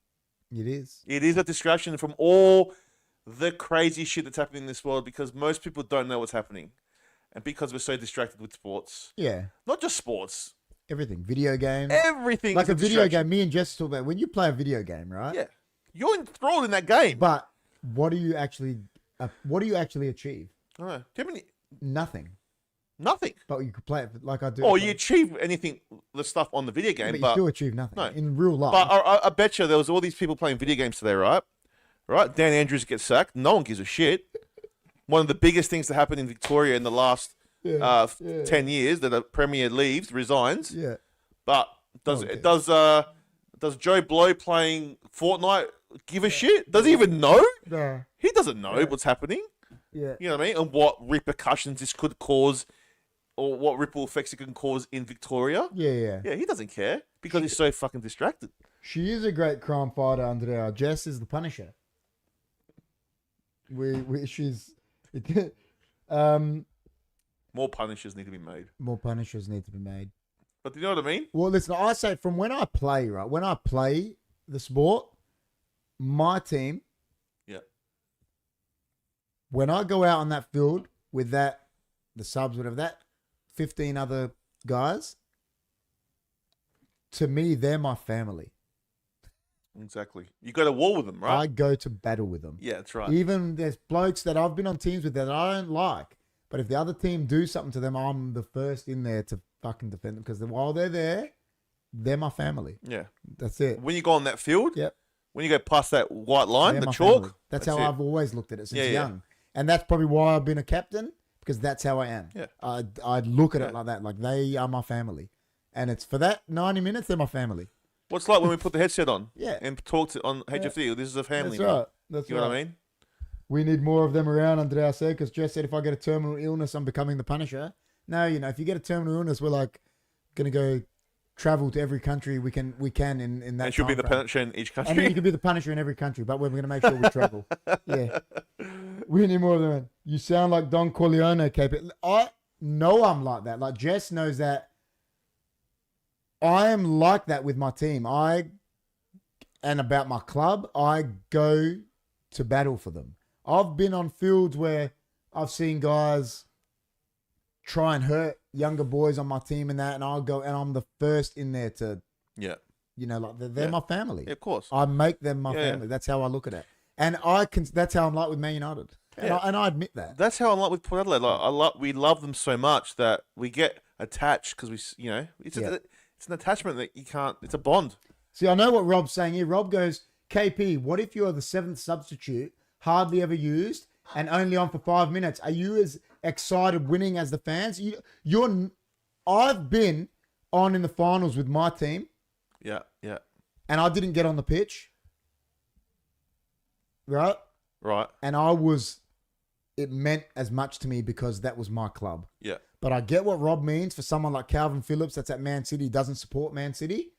It is.
It is a distraction from all the crazy shit that's happening in this world because most people don't know what's happening. And because we're so distracted with sports.
Yeah.
Not just sports.
Everything. Video games.
Everything
Like
is
a video
distraction.
game. Me and Jess talk about when you play a video game, right?
Yeah. You're enthralled in that game.
But what do you actually achieve?
I don't know. Do you have any...
Nothing.
Nothing.
But you could play it like I do.
Or you achieve anything, the stuff on the video game,
but you
but
still achieve nothing
No.
in real life.
But I bet you there was all these people playing video games today, right? Right? Dan Andrews gets sacked. No one gives a shit. One of the biggest things to happen in Victoria in the last 10 years that a premier leaves, resigns.
yeah.
But does Joe Blow playing Fortnite give a shit? Does he even know?
No.
He doesn't know what's happening.
Yeah.
You know what I mean? And what repercussions this could cause or what ripple effects it can cause in Victoria.
Yeah.
Yeah, he doesn't care because he's so fucking distracted.
She is a great crime fighter under our Jess is the Punisher. She's
More punishers need to be made.
more punishers need to be made.
But do you know what I mean?
Well, listen, I say from when I play, right? When I play the sport, my team,
Yeah.
when I go out on that field with the subs, whatever that, 15 other guys, to me, they're my family.
Exactly. You go to war with them, right?
I go to battle with them.
Yeah, that's right.
Even there's blokes that I've been on teams with that I don't like. But if the other team do something to them, I'm the first in there to fucking defend them. Because while they're there, they're my family.
Yeah.
That's it.
When you go on that field,
Yep.
when you go past that white line,
They're
the
my
chalk,
family. That's how
it.
I've always looked at it since
Yeah, yeah.
young. And that's probably why I've been a captain. Because that's how I am.
Yeah.
I'd look at
Yeah.
it like that. Like they are my family. And it's for that 90 minutes, they're my family.
What's like when we put the headset on
Yeah.
and talk on HFD? This is a family.
That's
man.
right. That's
You know
right.
what I mean?
We need more of them around under our said because Jess said if I get a terminal illness, I'm becoming the Punisher. No, if you get a terminal illness, we're like gonna go travel to every country we can in that.
And she'll be the
time frame.
Punisher in each
And then you
country.
can be the Punisher in every country, but we're gonna make sure we travel. Yeah, we need more of them. You sound like Don Corleone, KP. I know I'm like that. Like Jess knows that. I am like that with my team. And about my club, I go to battle for them. I've been on fields where I've seen guys try and hurt younger boys on my team and that, and I'll go and I'm the first in there to,
Yeah.
like they're
Yeah.
my family.
Yeah, of course.
I make them my
Yeah.
family. That's how I look at it, and that's how I'm like with Man United, and,
Yeah.
I admit that.
That's how I'm like with Port Adelaide. Like, we love them so much that we get attached because it's an attachment that you can't. It's a bond.
See, I know what Rob's saying here. Rob goes, KP, what if you're the seventh substitute, hardly ever used, and only on for 5 minutes? Are you as excited winning as the fans? I've been on in the finals with my team,
Yeah, yeah,
and I didn't get on the pitch, right?
right.
And it meant as much to me because that was my club.
Yeah,
But I get what Rob means for someone like Calvin Phillips that's at Man City, doesn't support Man City,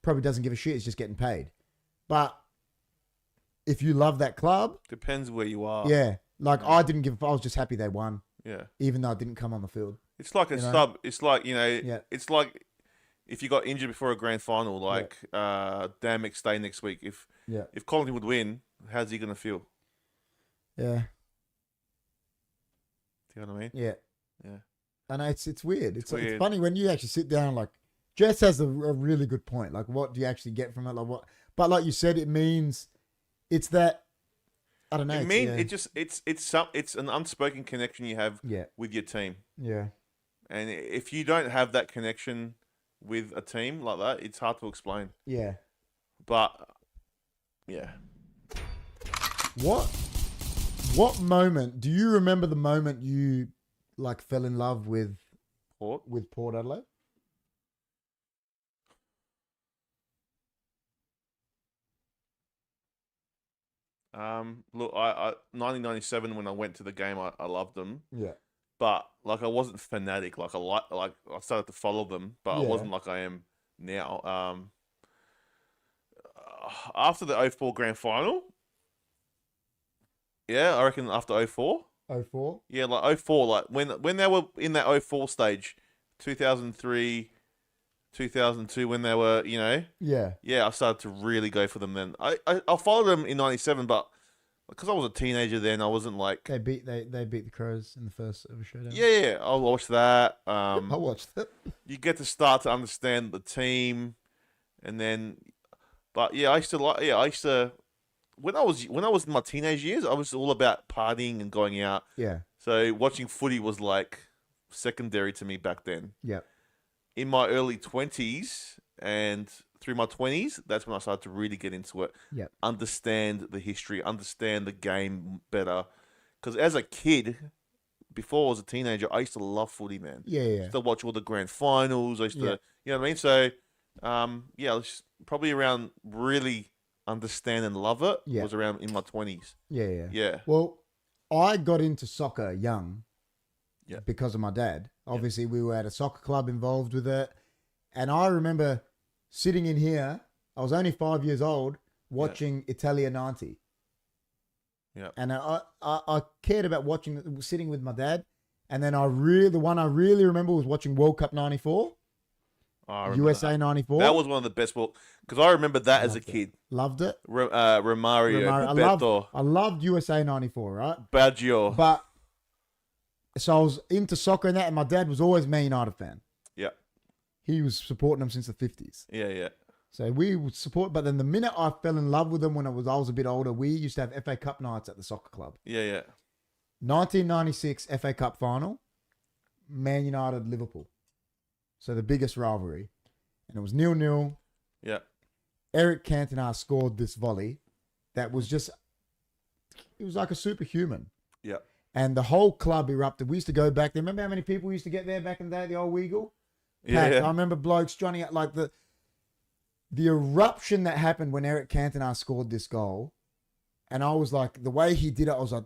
probably doesn't give a shit, he's just getting paid. But if you love that club,
depends where you are.
yeah, like I didn't give a fuck, I was just happy they won,
Yeah.
even though I didn't come on the field.
It's like a
You know?
sub. It's like
Yeah.
It's like if you got injured before a grand final, like Dan McStay next week.
Yeah.
If Collingwood would win, how's he gonna feel?
Yeah.
Do you know what I mean?
Yeah.
Yeah.
I know it's weird. It's
weird.
It's funny when you actually sit down. Like Jess has a really good point. Like, what do you actually get from it? Like what? But like you said, it means it's that. I don't know.
It means it's an unspoken connection you have
Yeah.
with your team,
Yeah.
and if you don't have that connection with a team like that, it's hard to explain.
Yeah.
But yeah,
What moment do you remember? The moment you like fell in love with Port Adelaide?
Look, I 1997 when I went to the game, I loved them,
Yeah.
but like I wasn't fanatic. Like I started to follow them, but I
Yeah.
wasn't like I am now. After the '04 grand final, yeah, I reckon after '04.
04?
Yeah, like '04, like when they were in that '04 stage, 2003, 2002, when they were,
Yeah.
yeah, I started to really go for them then. I followed them in '97, but because I was a teenager then, I wasn't like,
They beat the Crows in the first ever showdown.
yeah, I watched that.
I watched it.
You get to start to understand the team, and then, but yeah, I used to. When I was in my teenage years, I was all about partying and going out.
Yeah.
So watching footy was like secondary to me back then.
Yeah.
In my early 20s and through my 20s, that's when I started to really get into it.
Yeah.
Understand the history, understand the game better. Because as a kid, before I was a teenager, I used to love footy, man.
Yeah.
I
Yeah.
used to watch all the grand finals. I used to,
Yeah.
you know what I mean? So, yeah, it's probably around really understand and love it
Yeah.
was around in my 20s.
Yeah. Yeah.
Yeah.
Well, I got into soccer young.
Yeah.
Because of my dad. Obviously, we were at a soccer club involved with it. And I remember sitting in here, I was only 5 years old, watching Italia 90.
Yeah.
And I cared about sitting with my dad. And then the one I really remember was watching World Cup 94.
I remember
USA 94.
That was one of the best because I remember that as a kid.
Loved it.
Romario, Beto,
I loved USA 94, right?
Baggio.
But so I was into soccer and that, and my dad was always a Man United fan.
Yeah.
He was supporting them since the 50s.
Yeah, yeah.
So we would support, but then the minute I fell in love with them when I was a bit older, we used to have FA Cup nights at the soccer club.
Yeah, yeah.
1996 FA Cup final, Man United, Liverpool. So the biggest rivalry. And it was 0-0.
Yeah.
Eric Cantona scored this volley that was just, it was like a superhuman.
Yeah.
And the whole club erupted. We used to go back there. Remember how many people used to get there back in the day at the old Weagle?
Yeah, yeah.
I remember blokes joining out, like the eruption that happened when Eric Cantona scored this goal. And I was like, the way he did it, I was like,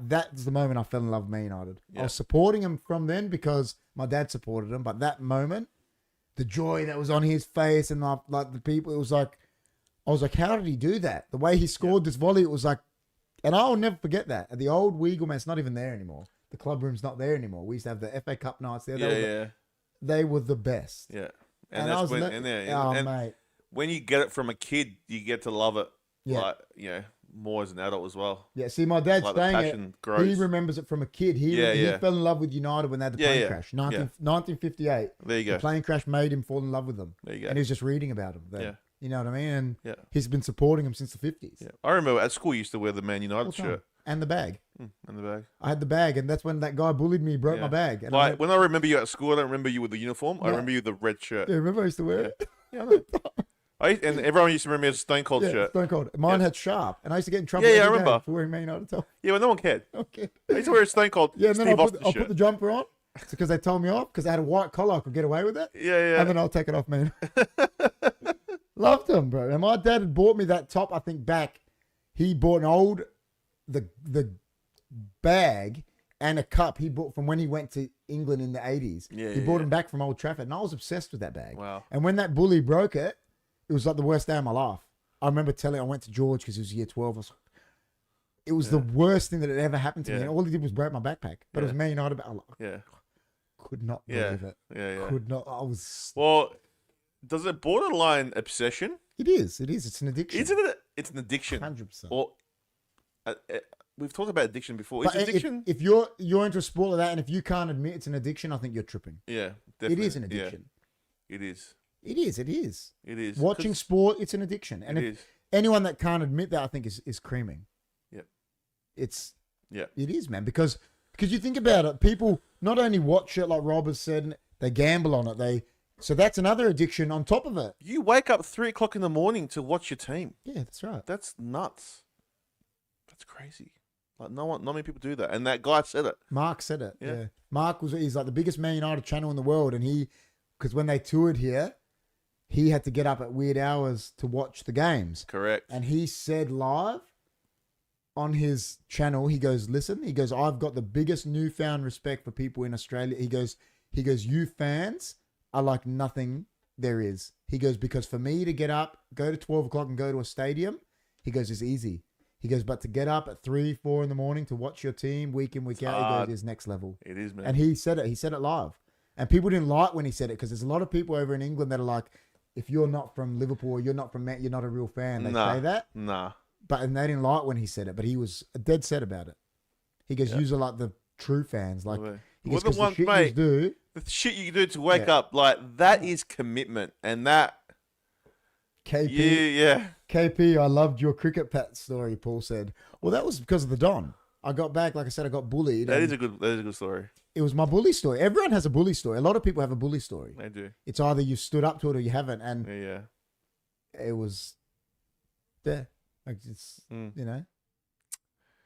that's the moment I fell in love with Man United.
Yeah.
I was supporting him from then because my dad supported him. But that moment, the joy that was on his face and like the people, it was like, I was like, how did he do that? The way he scored this volley, it was like, and I'll never forget that. At the old Weagle, man, it's not even there anymore. The club room's not there anymore. We used to have the FA Cup nights there. They were the best.
Yeah.
And I was mate.
When you get it from a kid, you get to love it.
Yeah.
Like, more as an adult as well.
Yeah, see, my dad's
Like the
saying
passion
it.
grows.
He remembers it from a kid. He fell in love with United when they had the plane crash. 1958.
There you go.
The plane crash made him fall in love with them.
There you go.
And he was just reading about them.
Yeah.
You know what I mean? And
Yeah.
he's been supporting them since the 50s.
Yeah. I remember at school, you used to wear the Man United
All the time.
shirt.
And the bag.
In the bag.
I had the bag, and that's when that guy bullied me, broke my bag. And
Like, when I remember you at school, I don't remember you with the uniform. I remember you with the red shirt.
yeah, remember I used to wear it?
Yeah, I know. And everyone used to remember me as a Stone Cold
Yeah,
shirt.
Stone Cold. Mine had Sharp, and I used to get in trouble
Yeah, I
every day
remember.
for wearing Man United top.
Yeah, but no one cared.
Okay.
I used to wear a Stone Cold
Yeah, and then
Steve
I'll
Austin
put
shirt.
the jumper on because they told me off because I had a white collar. I could get away with it.
Yeah, yeah.
And then I'll take it off, man. Loved them, bro. And my dad had bought me that top, I think, back. He bought the bag and a cup he bought from when he went to England in the 80s.
Yeah,
he
yeah,
bought
yeah.
them back from Old Trafford, and I was obsessed with that bag.
Wow.
And when that bully broke it, it was like the worst day of my life. I remember I went to George because he was year 12. It was the worst thing that had ever happened to me.
Yeah.
And all he did was break my backpack. But it was
Yeah.
Man United. I
Yeah.
could not
Yeah.
believe it.
Yeah, yeah.
Could not. I was.
Well, does it borderline obsession?
It is. It's an addiction.
Isn't it? It's an addiction.
100%.
Or we've talked about addiction before.
But
Is addiction?
if you're into a sport like that, and if you can't admit it's an addiction, I think you're tripping.
Yeah,
It
definitely.
is an addiction.
Yeah, it is.
It is. It is.
It is.
Watching
'Cause
sport, it's an addiction. And
it
if
is.
anyone that can't admit that, I think is creaming.
Yep.
It's
Yep.
it is, man. Because you think about it, people not only watch it like Rob has said, they gamble on it. So that's another addiction on top of it.
You wake up 3 o'clock in the morning to watch your team.
Yeah, that's right.
That's nuts. That's crazy. Like not many people do that. And that guy said it.
Mark said it.
Yeah.
Yeah. Mark he's like the biggest Man United channel in the world, and because when they toured here, he had to get up at weird hours to watch the games.
Correct.
And he said live on his channel, he goes, listen, I've got the biggest newfound respect for people in Australia. He goes, you fans are like nothing there is. He goes, because for me to get up, go to 12 o'clock and go to a stadium, he goes, it's easy. He goes, but to get up at 3, 4 in the morning to watch your team week in, week out, he goes, is next level.
It is, man.
And he said it live. And people didn't like when he said it, because there's a lot of people over in England that are like, if you're not from Liverpool or you're not from Man, you're not a real fan. They say that.
Nah.
And they didn't like when he said it, but he was dead set about it. He goes, "Yous are like the true fans." Like, he goes,
the one,
the shit
mate,
yous do.
the shit you do to wake up, like that is commitment, and that.
KP,
Yeah.
KP, I loved your cricket pat story. Paul said, "Well, that was because of the Don. I got back, like I said, I got bullied.
That is a good story.
It was my bully story. Everyone has a bully story. A lot of people have a bully story.
They do.
It's either you stood up to it or you haven't, and
Yeah.
it was there. Like it's you know,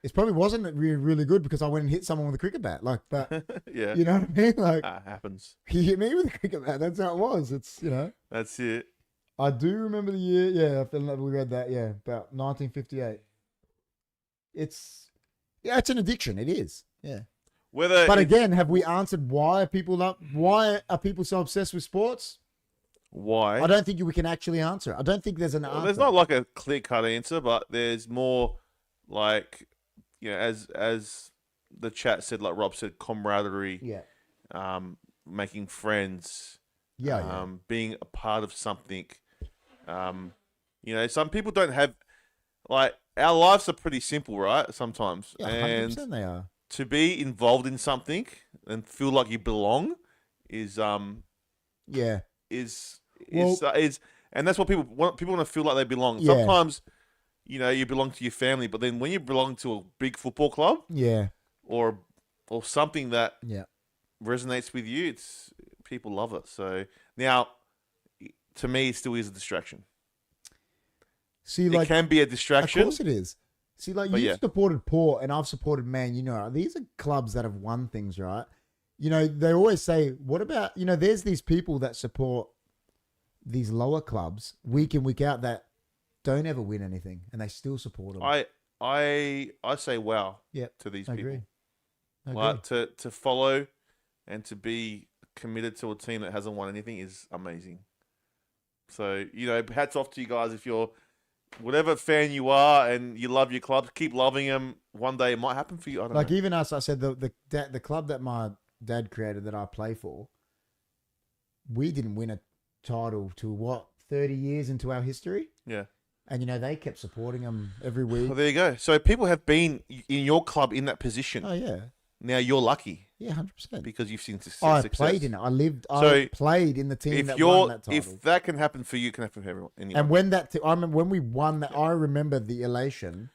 it probably wasn't really, really good because I went and hit someone with a cricket bat. Like, but
Yeah.
you know what I mean? Like,
Happens.
he hit me with a cricket bat. That's how it was. It's
That's it.
I do remember the year. Yeah, I feel like we read that. Yeah, about 1958. It's an addiction. It is. Yeah. But again, have we answered why are people so obsessed with sports?
Why?
I don't think we can actually answer it. I don't think there's an answer.
There's not like a clear-cut answer, but there's more like, as the chat said, like Rob said, camaraderie.
Yeah.
Making friends.
Yeah.
Being a part of something. Some people don't have, like, our lives are pretty simple, right? Sometimes.
Yeah, 100%
and
they are.
to be involved in something and feel like you belong is and that's what people want. People want to feel like they belong.
Yeah.
Sometimes, you belong to your family, but then when you belong to a big football club, or something that resonates with you, people love it. So now, to me, it still is a distraction.
See,
it can be a distraction.
Of course, it is. See, like you've supported Port and I've supported Man. These are clubs that have won things, right? They always say, "What about There's these people that support these lower clubs week in, week out that don't ever win anything, and they still support them.
I say wow to these people.
Agree.
Like to follow and to be committed to a team that hasn't won anything is amazing. So, hats off to you guys. If you're whatever fan you are and you love your club, keep loving them. One day it might happen for you. I don't know.
Even us, I said the club that my dad created that I play for, we didn't win a title to 30 years into our history.
Yeah.
And, they kept supporting them every week.
Well, there you go. So people have been in your club in that position.
Oh, yeah.
Now you're lucky.
Yeah, 100%.
Because you've seen success.
I played in it. I played in the team that won that title.
If that can happen for you, it can happen for everyone. Anyone.
And when I remember when we won that, I remember the elation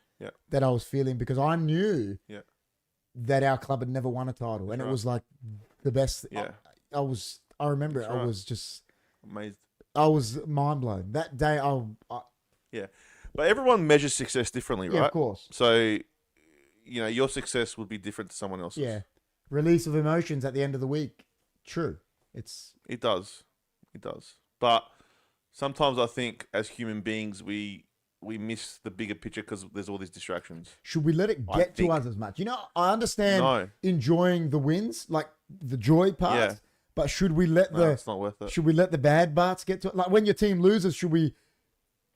that I was feeling because I knew that our club had never won a title. And it was like the best.
Yeah.
I remember it. I was just
amazed.
I was mind blown. That day,
yeah. But everyone measures success differently, right?
Yeah, of course.
So, your success would be different to someone else's.
Yeah. Release of emotions at the end of the week. True.
It does. But sometimes I think as human beings, we miss the bigger picture because there's all these distractions.
Should we let it get to us as much? I understand enjoying the wins, like the joy part. Yeah. But should we let
it's not worth it.
Should we let the bad parts get to it? Like when your team loses, should we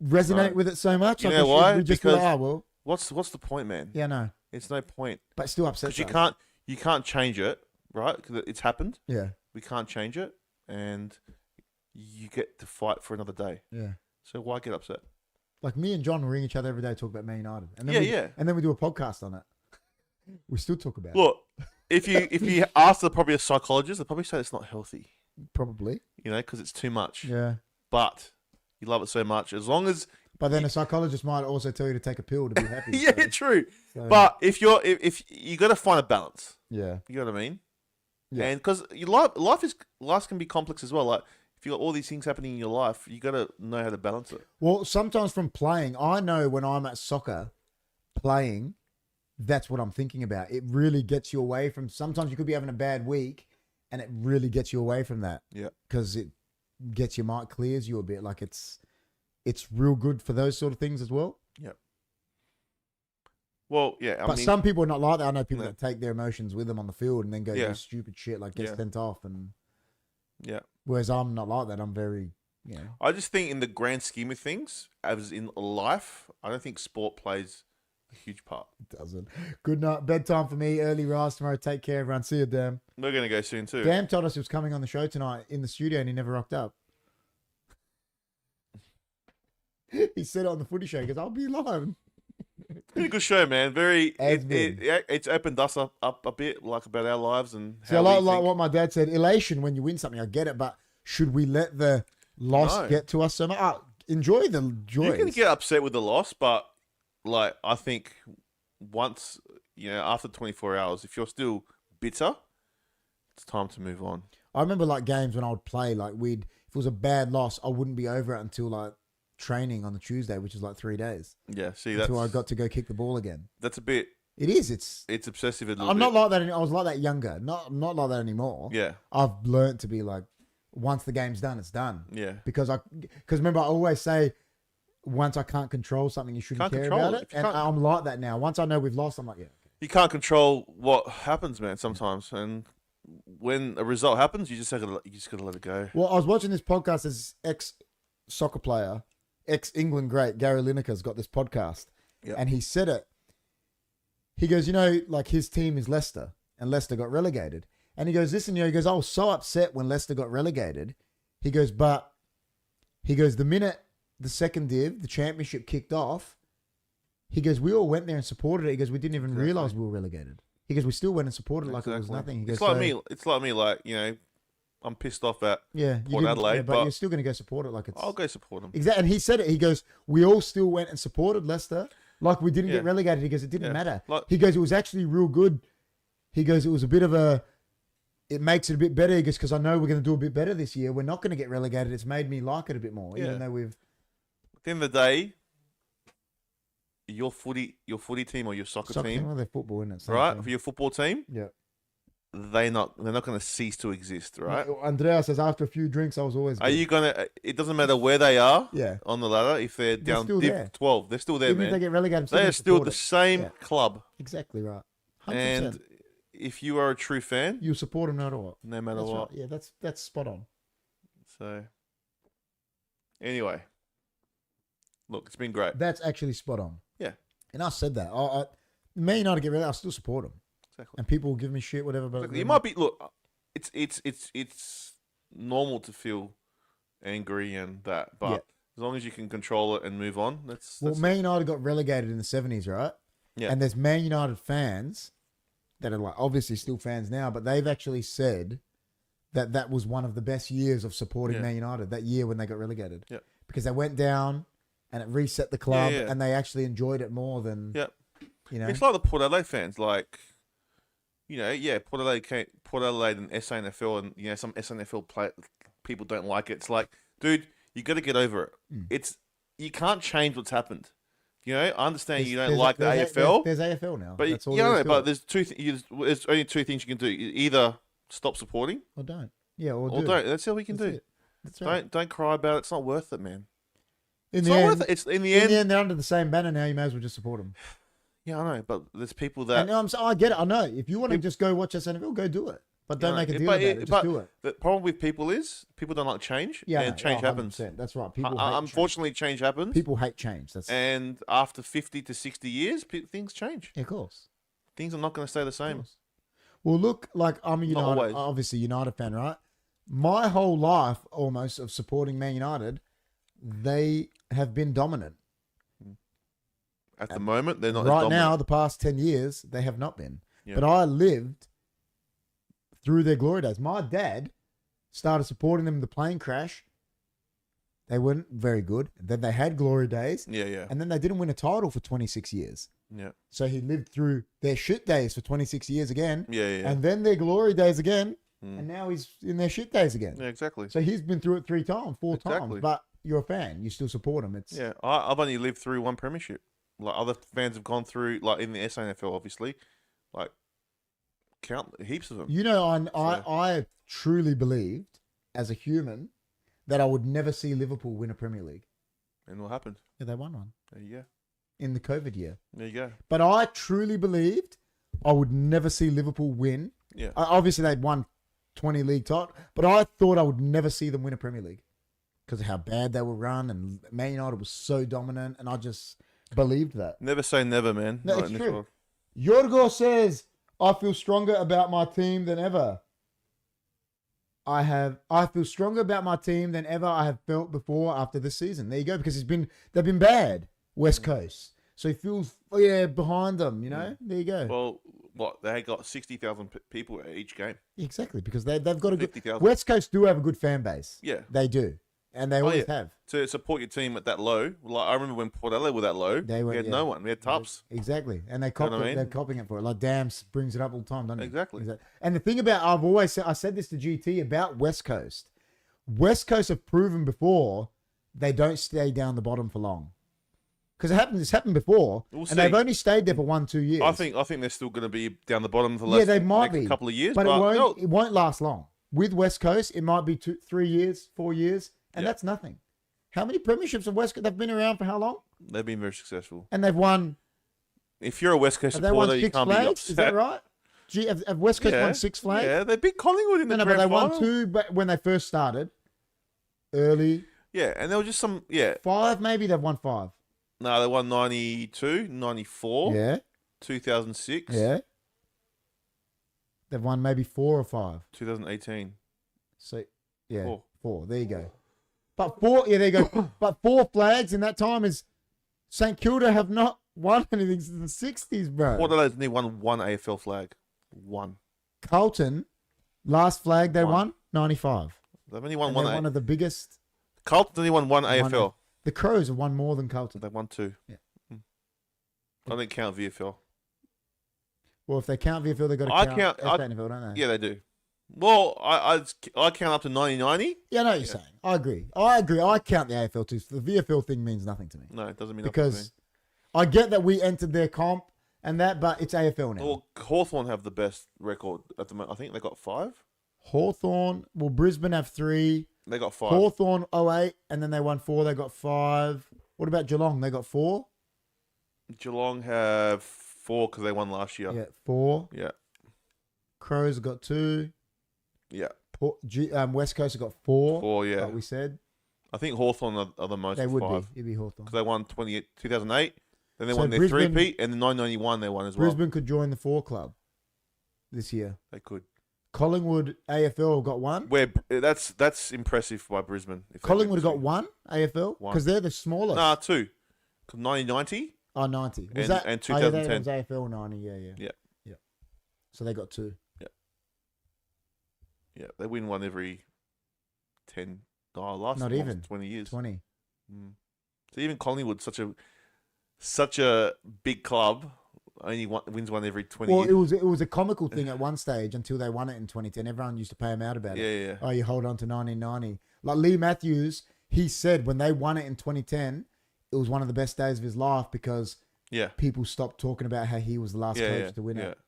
resonate with it so much?
You know why?
We just
because what's the point, man?
Yeah, no.
It's no point.
But it still upsets us.
Because you can't change it, right? Because it's happened.
Yeah.
We can't change it, and you get to fight for another day.
Yeah.
So why get upset?
Like me and John ring each other every day, talk about Man United, and then
Yeah.
and then we do a podcast on it. We still talk about
Look, if you ask probably a psychologist, they'll probably say it's not healthy.
it. Probably.
Because it's too much.
Yeah.
But you love it so much, as long as.
But then a psychologist might also tell you to take a pill to be happy.
Yeah,
so-
true.
so-
But if you got to find a balance.
yeah.
You know what I mean?
Yeah.
And because life can be complex as well. Like if you got all these things happening in your life, you got to know how to balance it.
Well, sometimes from playing, I know when I'm at soccer playing, that's what I'm thinking about. It really gets you away from. Sometimes you could be having a bad week, and it really gets you away from that.
Yeah.
Because it gets your mind, clears you a bit. Like it's real good for those sort of things as well.
Yep. Well, yeah.
But some people are not like that. I know people
No.
that take their emotions with them on the field and then go
Yeah.
do stupid shit like get
Yeah.
sent off. And
Yeah.
whereas I'm not like that. I'm very,
I just think in the grand scheme of things, as in life, I don't think sport plays a huge part.
it doesn't. Good night. Bedtime for me. Early rise tomorrow. Take care, everyone. See you, Dan.
We're going to go soon too.
Dan told us he was coming on the show tonight in the studio and he never rocked up. He said it on the footy show. He goes, I'll be live.
Pretty good show, man.
Admin.
It's opened us up a bit, like about our lives and
See, I
how we
like
think.
what my dad said. Elation when you win something. I get it. But should we let the loss
No.
get to us so much? Enjoy the joy.
You can get upset with the loss, but like I think once after 24 hours, if you're still bitter, it's time to move on.
I remember like games when I would play, like if it was a bad loss, I wouldn't be over it until like training on the Tuesday, which is like 3 days.
Yeah, see that's
Until I got to go kick the ball again.
that's a bit.
It is.
It's obsessive a little
I'm
bit.
not like that. I was like that younger. I'm not like that anymore.
Yeah,
I've learned to be like, once the game's done, it's done.
yeah.
Because remember, I always say, once I can't control something, you shouldn't
Can't
care
control
about
it.
it.
If you
And
can't-
I'm like that now. Once I know we've lost, I'm like, yeah.
You can't control what happens, man. Sometimes, and when a result happens, you just gotta let it go.
Well, I was watching this podcast. This ex-soccer player, ex-England great, Gary Lineker's got this podcast.
Yep.
And he said it. He goes, like his team is Leicester, and Leicester got relegated. And he goes, listen, he goes, I was so upset when Leicester got relegated. He goes, the minute the second div, the championship kicked off, he goes, we all went there and supported it. He goes, we didn't even
Exactly.
realize we were relegated. He goes, we still went and supported it like it was
Exactly.
nothing. He goes,
It's like
so,
me. It's like me. Like I'm pissed off at.
Yeah, you
Port
didn't
Adelaide,
care, but
but-
you're still going to go support it like it's.
I'll go support them.
Exactly. And he said it. He goes, we all still went and supported Leicester. Like we didn't
Yeah.
get relegated. He goes, it didn't
Yeah.
matter.
Like-
He goes, it was actually real good. He goes, it was a bit of it makes it a bit better. He goes, because I know we're going to do a bit better this year. We're not going to get relegated. It's made me like it a bit more,
Yeah.
even though we've.
At the end of the day, your footy team or your soccer team,
Well, they're football, isn't it? Same
right?
thing.
For your football team,
Yeah.
they're not going to cease to exist, right?
Andrea says, after a few drinks, I was always.
Are
good.
you gonna? It doesn't matter where they are
Yeah.
on the ladder. If they're
They're
down
still
Div
there.
12, they're still there,
Even if they
man.
get relegated,
They
I'm
are
still
still
gonna
the
support it.
same
Yeah.
club,
Exactly right. 100%.
and if you are a true fan,
You support them no matter what.
no matter
That's
what.
right. Yeah, that's spot on.
So, anyway, look, it's been great.
That's actually spot on.
Yeah.
And I said that. Man United get relegated, I still support them.
Exactly.
And people will give me shit, whatever. But
Exactly. You might be. Look, it's normal to feel angry and that, but
Yeah.
as long as you can control it and move on, that's
Man United got relegated in the 70s, right?
Yeah.
And there's Man United fans that are like obviously still fans now, but they've actually said that was one of the best years of supporting
Yeah.
Man United, that year when they got relegated.
Yeah.
Because they went down and it reset the club
Yeah.
and they actually enjoyed it more than,
Yeah.
you know.
It's like the Port Adelaide fans, like, Port Adelaide and SANFL, and some SANFL people don't like it. It's like, dude, you got to get over it. You can't change what's happened. I understand you don't like the AFL,
There's AFL now.
but
That's all there is to
but
it.
there's only two things you can do. You either stop supporting
Or don't. Yeah, or
or
do.
don't. That's all we can
That's
do.
it. That's right.
Don't cry about it. It's not worth it, man.
In
It's
the
not
end,
worth it. It's in the
in
end.
the end, they're under the same banner now. You may as well just support them.
Yeah, I know, but there's people that
And I get it. I know. If you want to just go watch SNFL, go do it. But don't
Yeah,
make a deal
but
about it. Just do it.
the problem with people is people don't like change,
Yeah,
and
no,
change happens.
100%. That's right. People hate change.
Unfortunately, change happens,
People hate change. That's
and after 50 to 60 years, things change.
yeah, of course.
Things are not going to stay the
Of
same.
course. Well, look, like I'm a United,
always.
obviously United fan, right? My whole life, almost of supporting Man United, they have been dominant.
At the moment, they're not
right
as
now,
dominant.
the past 10 years, they have not been.
Yeah.
But I lived through their glory days. My dad started supporting them in the plane crash. They weren't very good. Then they had glory days.
Yeah, yeah.
And then they didn't win a title for 26 years.
Yeah.
So he lived through their shit days for 26 years again.
Yeah, yeah.
And then their glory days again.
Mm.
And now he's in their shit days again.
Yeah, exactly.
So he's been through it 4 times.
Exactly.
But you're a fan. You still support him. It's
Yeah, I've only lived through one premiership. Like other fans have gone through, like in the SANFL, obviously, like count heaps of them.
You know, I truly believed as a human that I would never see Liverpool win a Premier League.
And what happened?
Yeah, they won one
There you go.
in the COVID year.
There you go.
But I truly believed I would never see Liverpool win.
Yeah.
Obviously, they'd won 20 league titles, but I thought I would never see them win a Premier League because of how bad they were run, and Man United was so dominant, and I just believed that.
Never say never, man.
No,
Not
it's
in this
true.
world.
Yorgo says, I feel stronger about my team than ever. I feel stronger about my team than ever I have felt before after this season. There you go, because they've been bad, West Coast. So he feels behind them, you know? There you go.
Well, what they got 60,000 people at each game.
Exactly, because they've got a good
50,000.
West Coast do have a good fan base.
Yeah.
They do. And they always have.
To support your team at that low. Like I remember when Port Adelaide were that low, we had no one. We had Tups.
Exactly. And they
know what I mean?
they're copying it for it. Like Dams brings it up all the time, doesn't he?
Exactly.
And the thing about I said this to GT about West Coast. West Coast have proven before they don't stay down the bottom for long. Because it's happened before,
We'll
and
see.
they've only stayed there for 1-2 years.
I think they're still going to be down the bottom for the
they might
next
be
couple of years,
but
but
it won't last long. With West Coast, it might be 2-3 years, 4 years, and
Yeah.
that's nothing. How many premierships have West Coast? They've been around for how long?
they've been very successful.
And they've won.
If you're a West Coast
Have they won
supporter, you
6
can't be
flags?
upset.
Is that right? Gee, have West Coast
Yeah.
won 6 flags?
Yeah, they beat Collingwood in the
No, but
grand
they won
final.
2 but when they first started. Early.
Yeah, and there was just some,
5 maybe, they've won 5.
No, they won 92, 94,
Yeah.
2006,
Yeah. They've won maybe 4 or 5.
2018.
So, yeah.
4.
4. There you go. But 4, there you go. But 4 flags in that time is St Kilda have not won anything since the 60s, bro.
Port Adelaide's only won one AFL flag. One.
Carlton, last flag they won, 95.
They've only won
And
one.
they're one of the biggest.
Carlton's only won one AFL.
The Crows have won more than Carlton.
They've won 2.
Yeah.
I don't count VFL.
Well, if they count VFL, they've got to count STANFL, don't they?
Yeah, they do. Well, I count up to 90.
Yeah, I know what you're saying. I agree. I count the AFL too. The VFL thing means nothing to me.
No, it doesn't mean
because
nothing to me.
I get that we entered their comp and that, but it's AFL now.
Well, Hawthorn have the best record at the moment. I think they got 5.
Hawthorn, well, Brisbane have 3.
They got 5.
Hawthorn 08, and then they won 4. They got 5. What about Geelong? They got 4.
Geelong have 4 because they won last year.
Yeah, 4.
Yeah.
Crows have got 2.
Yeah.
West Coast have got 4.
4, yeah.
Like we said.
I think Hawthorn are the most.
They
with
would
5.
be. It'd be Hawthorn.
Because they won 2008. Then they
So
won their
Brisbane-
3-peat, and the 991 they won as well.
Brisbane could join the 4 club this year.
They could.
Collingwood AFL got 1.
That's impressive by Brisbane. If they
Collingwood have
win
got 1 AFL
One.
because they're the smallest.
Nah, 2. 1990.
Oh, 90. Was
And-
that
and
Oh, yeah, that
2010.
was AFL 90. Yeah.
Yeah.
So they got 2.
Yeah, they win one every 10. Last
Not even
20 years.
20.
Mm. So even Collingwood, such a big club, only wins one every 20
Well,
years.
it was a comical thing at one stage until they won it in 2010. Everyone used to pay them out about it.
Yeah.
Oh, you hold on to 1990. Like Lee Matthews, he said when they won it in 2010, it was one of the best days of his life because
Yeah.
people stopped talking about how he was the last coach to win
yeah.
it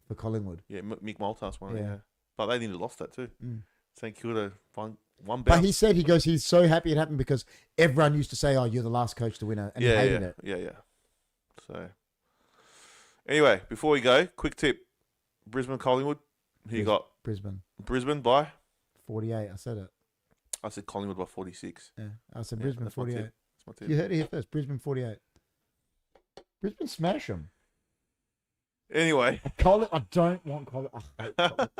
for Collingwood.
Yeah, Mick Malthouse won it,
Yeah.
yeah. But they nearly lost that too.
Mm.
St Kilda won one
But
bout.
he said he's so happy it happened because everyone used to say, "Oh, you're the last coach to win it," and he hated it.
Yeah. So, anyway, before we go, quick tip. Brisbane, Collingwood. Who you got?
Brisbane
Brisbane by?
48. I said it.
I said Collingwood by 46.
Yeah, I said
Yeah,
Brisbane
that's my
48.
tip. That's my tip.
You heard it here first. Brisbane 48. Brisbane smash them.
Anyway.
I don't want Collingwood. I hate Collingwood.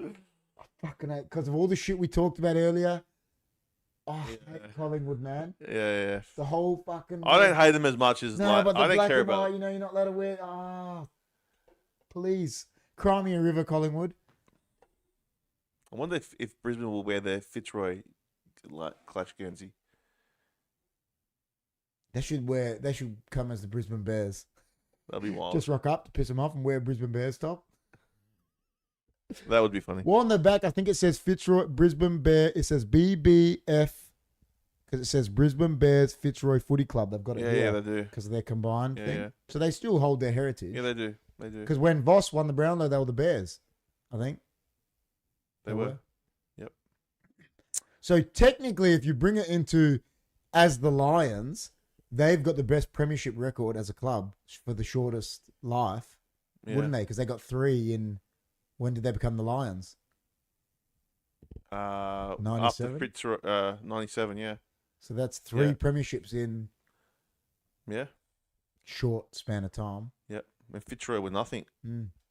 I fucking hate because of all the shit we talked about earlier. Oh, I hate Collingwood, man.
Yeah.
The whole fucking.
I don't hate them as much as
No, but the
I don't
black
care
and
about.
white, you're not allowed to wear. Ah, please, cry me a river, Collingwood.
I wonder if Brisbane will wear their Fitzroy like Clash Guernsey.
They should come as the Brisbane Bears.
That'll be wild.
Just rock up to piss them off and wear a Brisbane Bears top.
That would be funny.
Well, on the back, I think it says Fitzroy Brisbane Bear. It says BBF because it says Brisbane Bears Fitzroy Footy Club. They've got it here.
Yeah, they do.
Because of their combined thing.
Yeah.
So they still hold their heritage.
Yeah, they do. They do.
Because when Voss won the Brownlow, they were the Bears, I think.
They were. Yep.
So technically, if you bring it into as the Lions, they've got the best premiership record as a club for the shortest life, wouldn't they? Because they got 3 in. When did they become the Lions?
97?
97?
After 97, yeah.
So that's 3 premierships in
Yeah.
short span of time.
Yep. And Fitzroy were nothing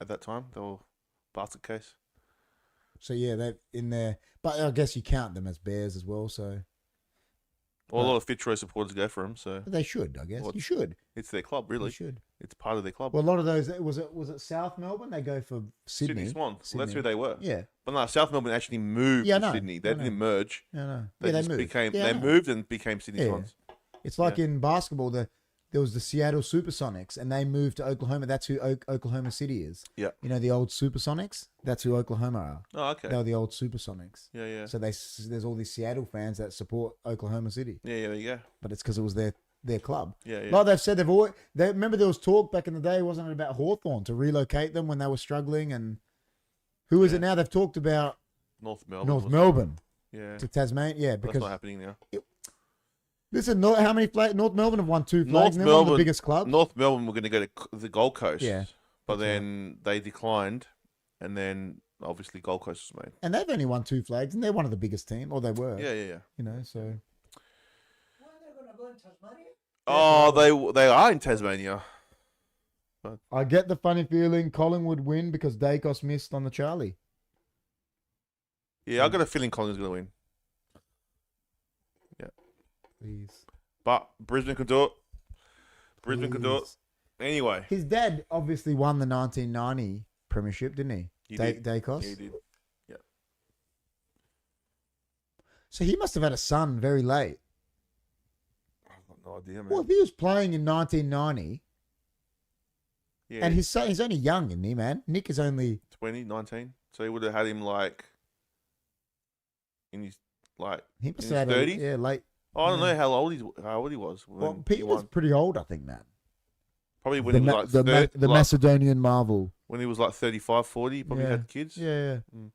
at that time. They were basket case.
So yeah, they're in there. But I guess you count them as Bears as well. So
Well, a lot of Fitzroy supporters go for them, so
they should, I guess.
Well,
You should.
it's their club,
You
really.
should.
It's part of their club.
Well, a lot of those was it South Melbourne? They go for Sydney.
Swans. Well, that's
Sydney.
who they were.
Yeah.
But no, South Melbourne actually moved
Yeah, I
to
know.
Sydney. They
I know.
didn't merge.
I know.
They
Yeah,
just
they moved.
became.
Yeah, I
They
know.
moved and became Sydney
Yeah.
Swans.
It's like in basketball, there was the Seattle Supersonics, and they moved to Oklahoma. That's who Oklahoma City is.
Yeah.
You know the old Supersonics? That's who Oklahoma are.
Oh, okay.
They were the old Supersonics.
Yeah.
So there's all these Seattle fans that support Oklahoma City,
Yeah, there you go.
but it's because it was their club.
Yeah.
Like they've said, remember there was talk back in the day, wasn't it, about Hawthorn to relocate them when they were struggling, and who is it now? They've talked about
North Melbourne.
North
wasn't it?
Melbourne
Yeah.
to Tasmania. Yeah,
But
because
that's not happening now.
listen, how many flags? North Melbourne have won 2 flags.
North
And they're one of the
Melbourne-
biggest clubs.
North Melbourne were going to go to the Gold Coast.
Yeah,
But
that's
then they declined, and then obviously Gold Coast was made.
And they've only won 2 flags, and they're one of the biggest teams, or they were.
Yeah.
You know, so.
Why are they going to go in Tasmania?
Oh, they are in Tasmania.
I get the funny feeling Collingwood win because Dacos missed on the Charlie.
Yeah, I got a feeling Collingwood's going to win.
Please.
But Brisbane could do it. Brisbane could do it.
Please.
Anyway.
His dad obviously won the 1990 premiership, didn't he?
He did.
Dacos.
Yeah, he did.
So he must have had a son very late.
I've got no idea, man.
Well, if he was playing in 1990,
Yeah,
and his son, he's only young, isn't he, man? Nick is only
20, 19. So he would have had him like in his like
he must
in
have
his
had
30s.
late.
Oh, I don't know how old he was. When
Well,
he
Pete was
won.
pretty old, I think, man.
Probably when he was like
the Macedonian marvel.
when he was like 35, 40, he probably
Yeah.
had kids.
Yeah.
Mm.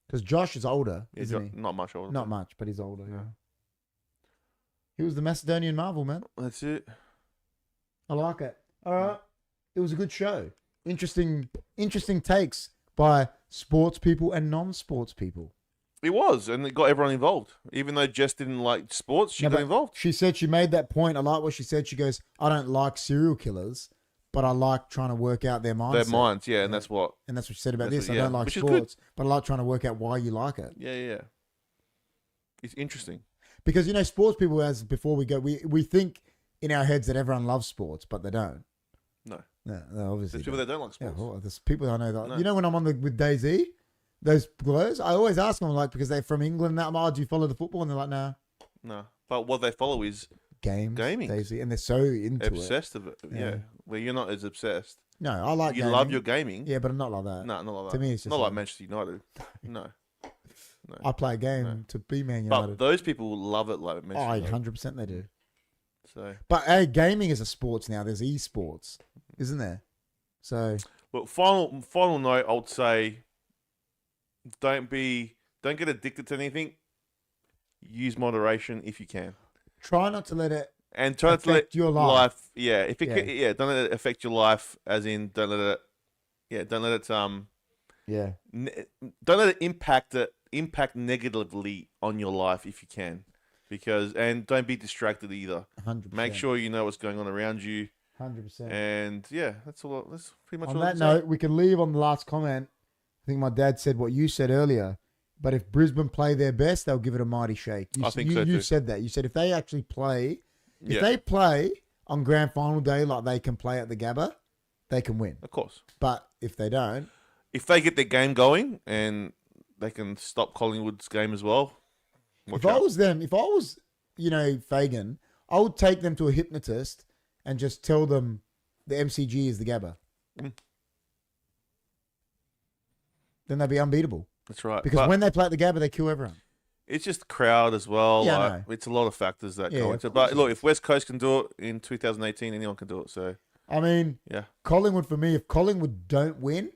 Because Josh is older,
Yeah,
isn't he?
not much older.
Not much, but he's older. Yeah.
Yeah.
He was the Macedonian marvel, man.
That's it.
I like it. All right. It was a good show. Interesting takes by sports people and non-sports people.
It was, and it got everyone involved. Even though Jess didn't like sports, she
No,
got
but
involved.
She said she made that point. I like what she said. She goes, I don't like serial killers, but I like trying to work out their mindset.
Their minds, yeah, and that's what.
And that's what she said about
That's
this.
what-
I
yeah,
don't like
which is good.
sports, but I like trying to work out why you like it.
Yeah. It's interesting.
Because, you know, sports people, as before we go, we think in our heads that everyone loves sports, but they don't.
No,
No, obviously.
there's people that don't like
Yeah,
sports.
well, there's people I know that.
No.
You know, when I'm on with Daisy, those girls, I always ask them, like, because they're from England, that, do you follow the football? And they're like, nah.
No, but what they follow is
Games,
Gaming.
Daisy, and they're so into it.
obsessed of it. Yeah.
Yeah.
Where you're not as obsessed.
No, I like
You
gaming.
love your gaming.
Yeah, but I'm not like that.
No, not like that.
To me, it's just
not like
like-
Manchester United. No.
I play a game
No.
to be Man
But
United.
those people love it like
Oh,
Manchester United.
100% they do.
So,
But hey, gaming is a sports now. There's esports, isn't there? So
look, final note, I would say, don't get addicted to anything. Use moderation if you can,
try not to let it
and try to let
affect your life.
Yeah, if it don't let it affect your life. As in, don't let it. Yeah, don't let it
Yeah.
don't let it impact negatively on your life if you can, and don't be distracted either.
100%.
Make sure you know what's going on around you,
100%.
and yeah, that's all. That's pretty much
On
all I
that
can say.
note, we can leave on the last comment. I think my dad said what you said earlier. But if Brisbane play their best, they'll give it a mighty shake.
I think so
You
too.
said that. You said if they actually play, if
Yeah.
they play on grand final day like they can play at the Gabba, they can win.
Of course.
But if they don't,
If they get their game going and they can stop Collingwood's game as well, watch
if I
out.
was them, if I was, Fagan, I would take them to a hypnotist and just tell them the MCG is the Gabba.
Mm.
Then they'd be unbeatable.
That's right.
Because
But
when they play at the Gabba, they kill everyone.
it's just the crowd as well.
Yeah, I
like,
know.
it's a lot of factors that
Yeah,
go
of
into it.
course
But
it
look,
is.
if West Coast can do it in 2018, anyone can do it. So,
I mean,
yeah.
Collingwood, for me, if Collingwood don't win,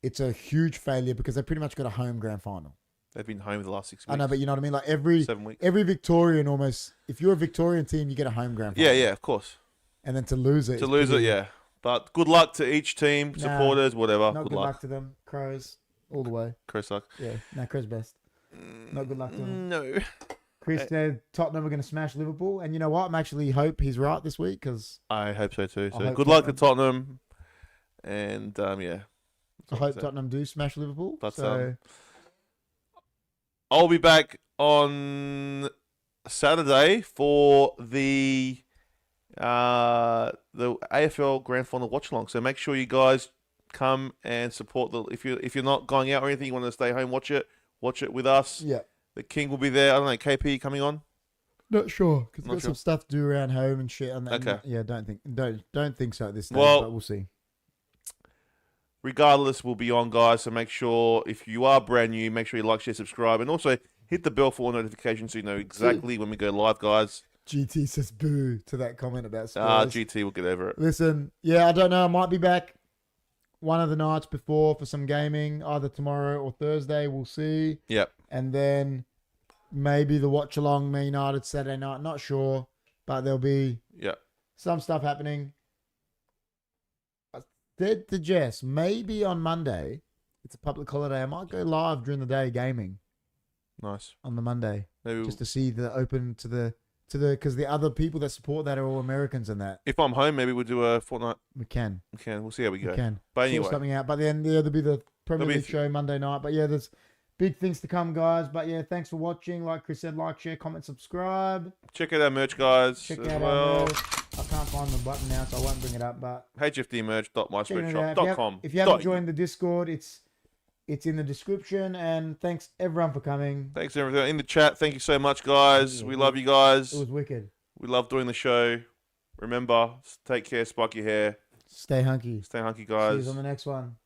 it's a huge failure because they pretty much got a home grand final.
They've been home the last 6 weeks.
I know, but you know what I mean? Like every
7 weeks.
Victorian almost, if you're a Victorian team, you get a home grand
Yeah,
final.
yeah, of course.
And then to lose it.
To
is
lose it,
pretty-
yeah. But good luck to each team,
Nah,
supporters, whatever.
Not
Good
good luck
luck.
to them. Crows, all the way.
Chris suck.
Yeah, no, Crows best. Not good luck to them.
No.
Chris said Tottenham are going to smash Liverpool. And you know what? I'm actually hope he's right this week because
I hope so too.
I
So
hope
good luck to Tottenham. And, yeah.
I hope Tottenham do smash Liverpool.
But,
so
I'll be back on Saturday for the AFL Grand Final watch along. So make sure you guys come and support the. If you're not going out or anything, you want to stay home, watch it with us.
yeah.
The King will be there. I don't know. KP coming on.
Not sure because
Not
got
sure.
some stuff to do around home and shit. And
Okay.
Yeah, don't think so at this stage.
Well-
but we'll see.
Regardless, we'll be on, guys. So make sure if you are brand new, make sure you like, share, subscribe, and also hit the bell for all notifications so you know exactly when we go live, guys.
GT says boo to that comment about Spurs.
GT will get over it.
Listen, yeah, I don't know. I might be back one of the nights before for some gaming, either tomorrow or Thursday. We'll see.
Yep.
And then maybe the watch along Man United Saturday night. Not sure, but there'll be
Yep.
some stuff happening. I said to Jess, maybe on Monday, it's a public holiday. I might go live during the day gaming
Nice.
on the Monday
Maybe
just to see the open to the because the other people that support that are all Americans and that
if I'm home, maybe we'll do a fortnight.
we can.
We'll see how we go.
We can.
But
Sort
anyway,
something out. But then there'll be the Premier
There'll be
League show Monday night. But yeah, there's big things to come, guys. But yeah, thanks for watching. Like Chris said, like, share, comment, subscribe.
check out our merch, guys,
Check
as
out
well.
our merch. I can't find the button now, so I won't bring it up. But
HFDmerch.myspreadshop.com.
if you haven't joined the Discord, it's in the description. And thanks everyone for coming.
Thanks everyone in the chat. Thank you so much, guys. We love you guys.
It was wicked.
We love doing the show. Remember, take care, spike your hair.
Stay hunky.
Stay hunky,
See
guys.
you on the next one.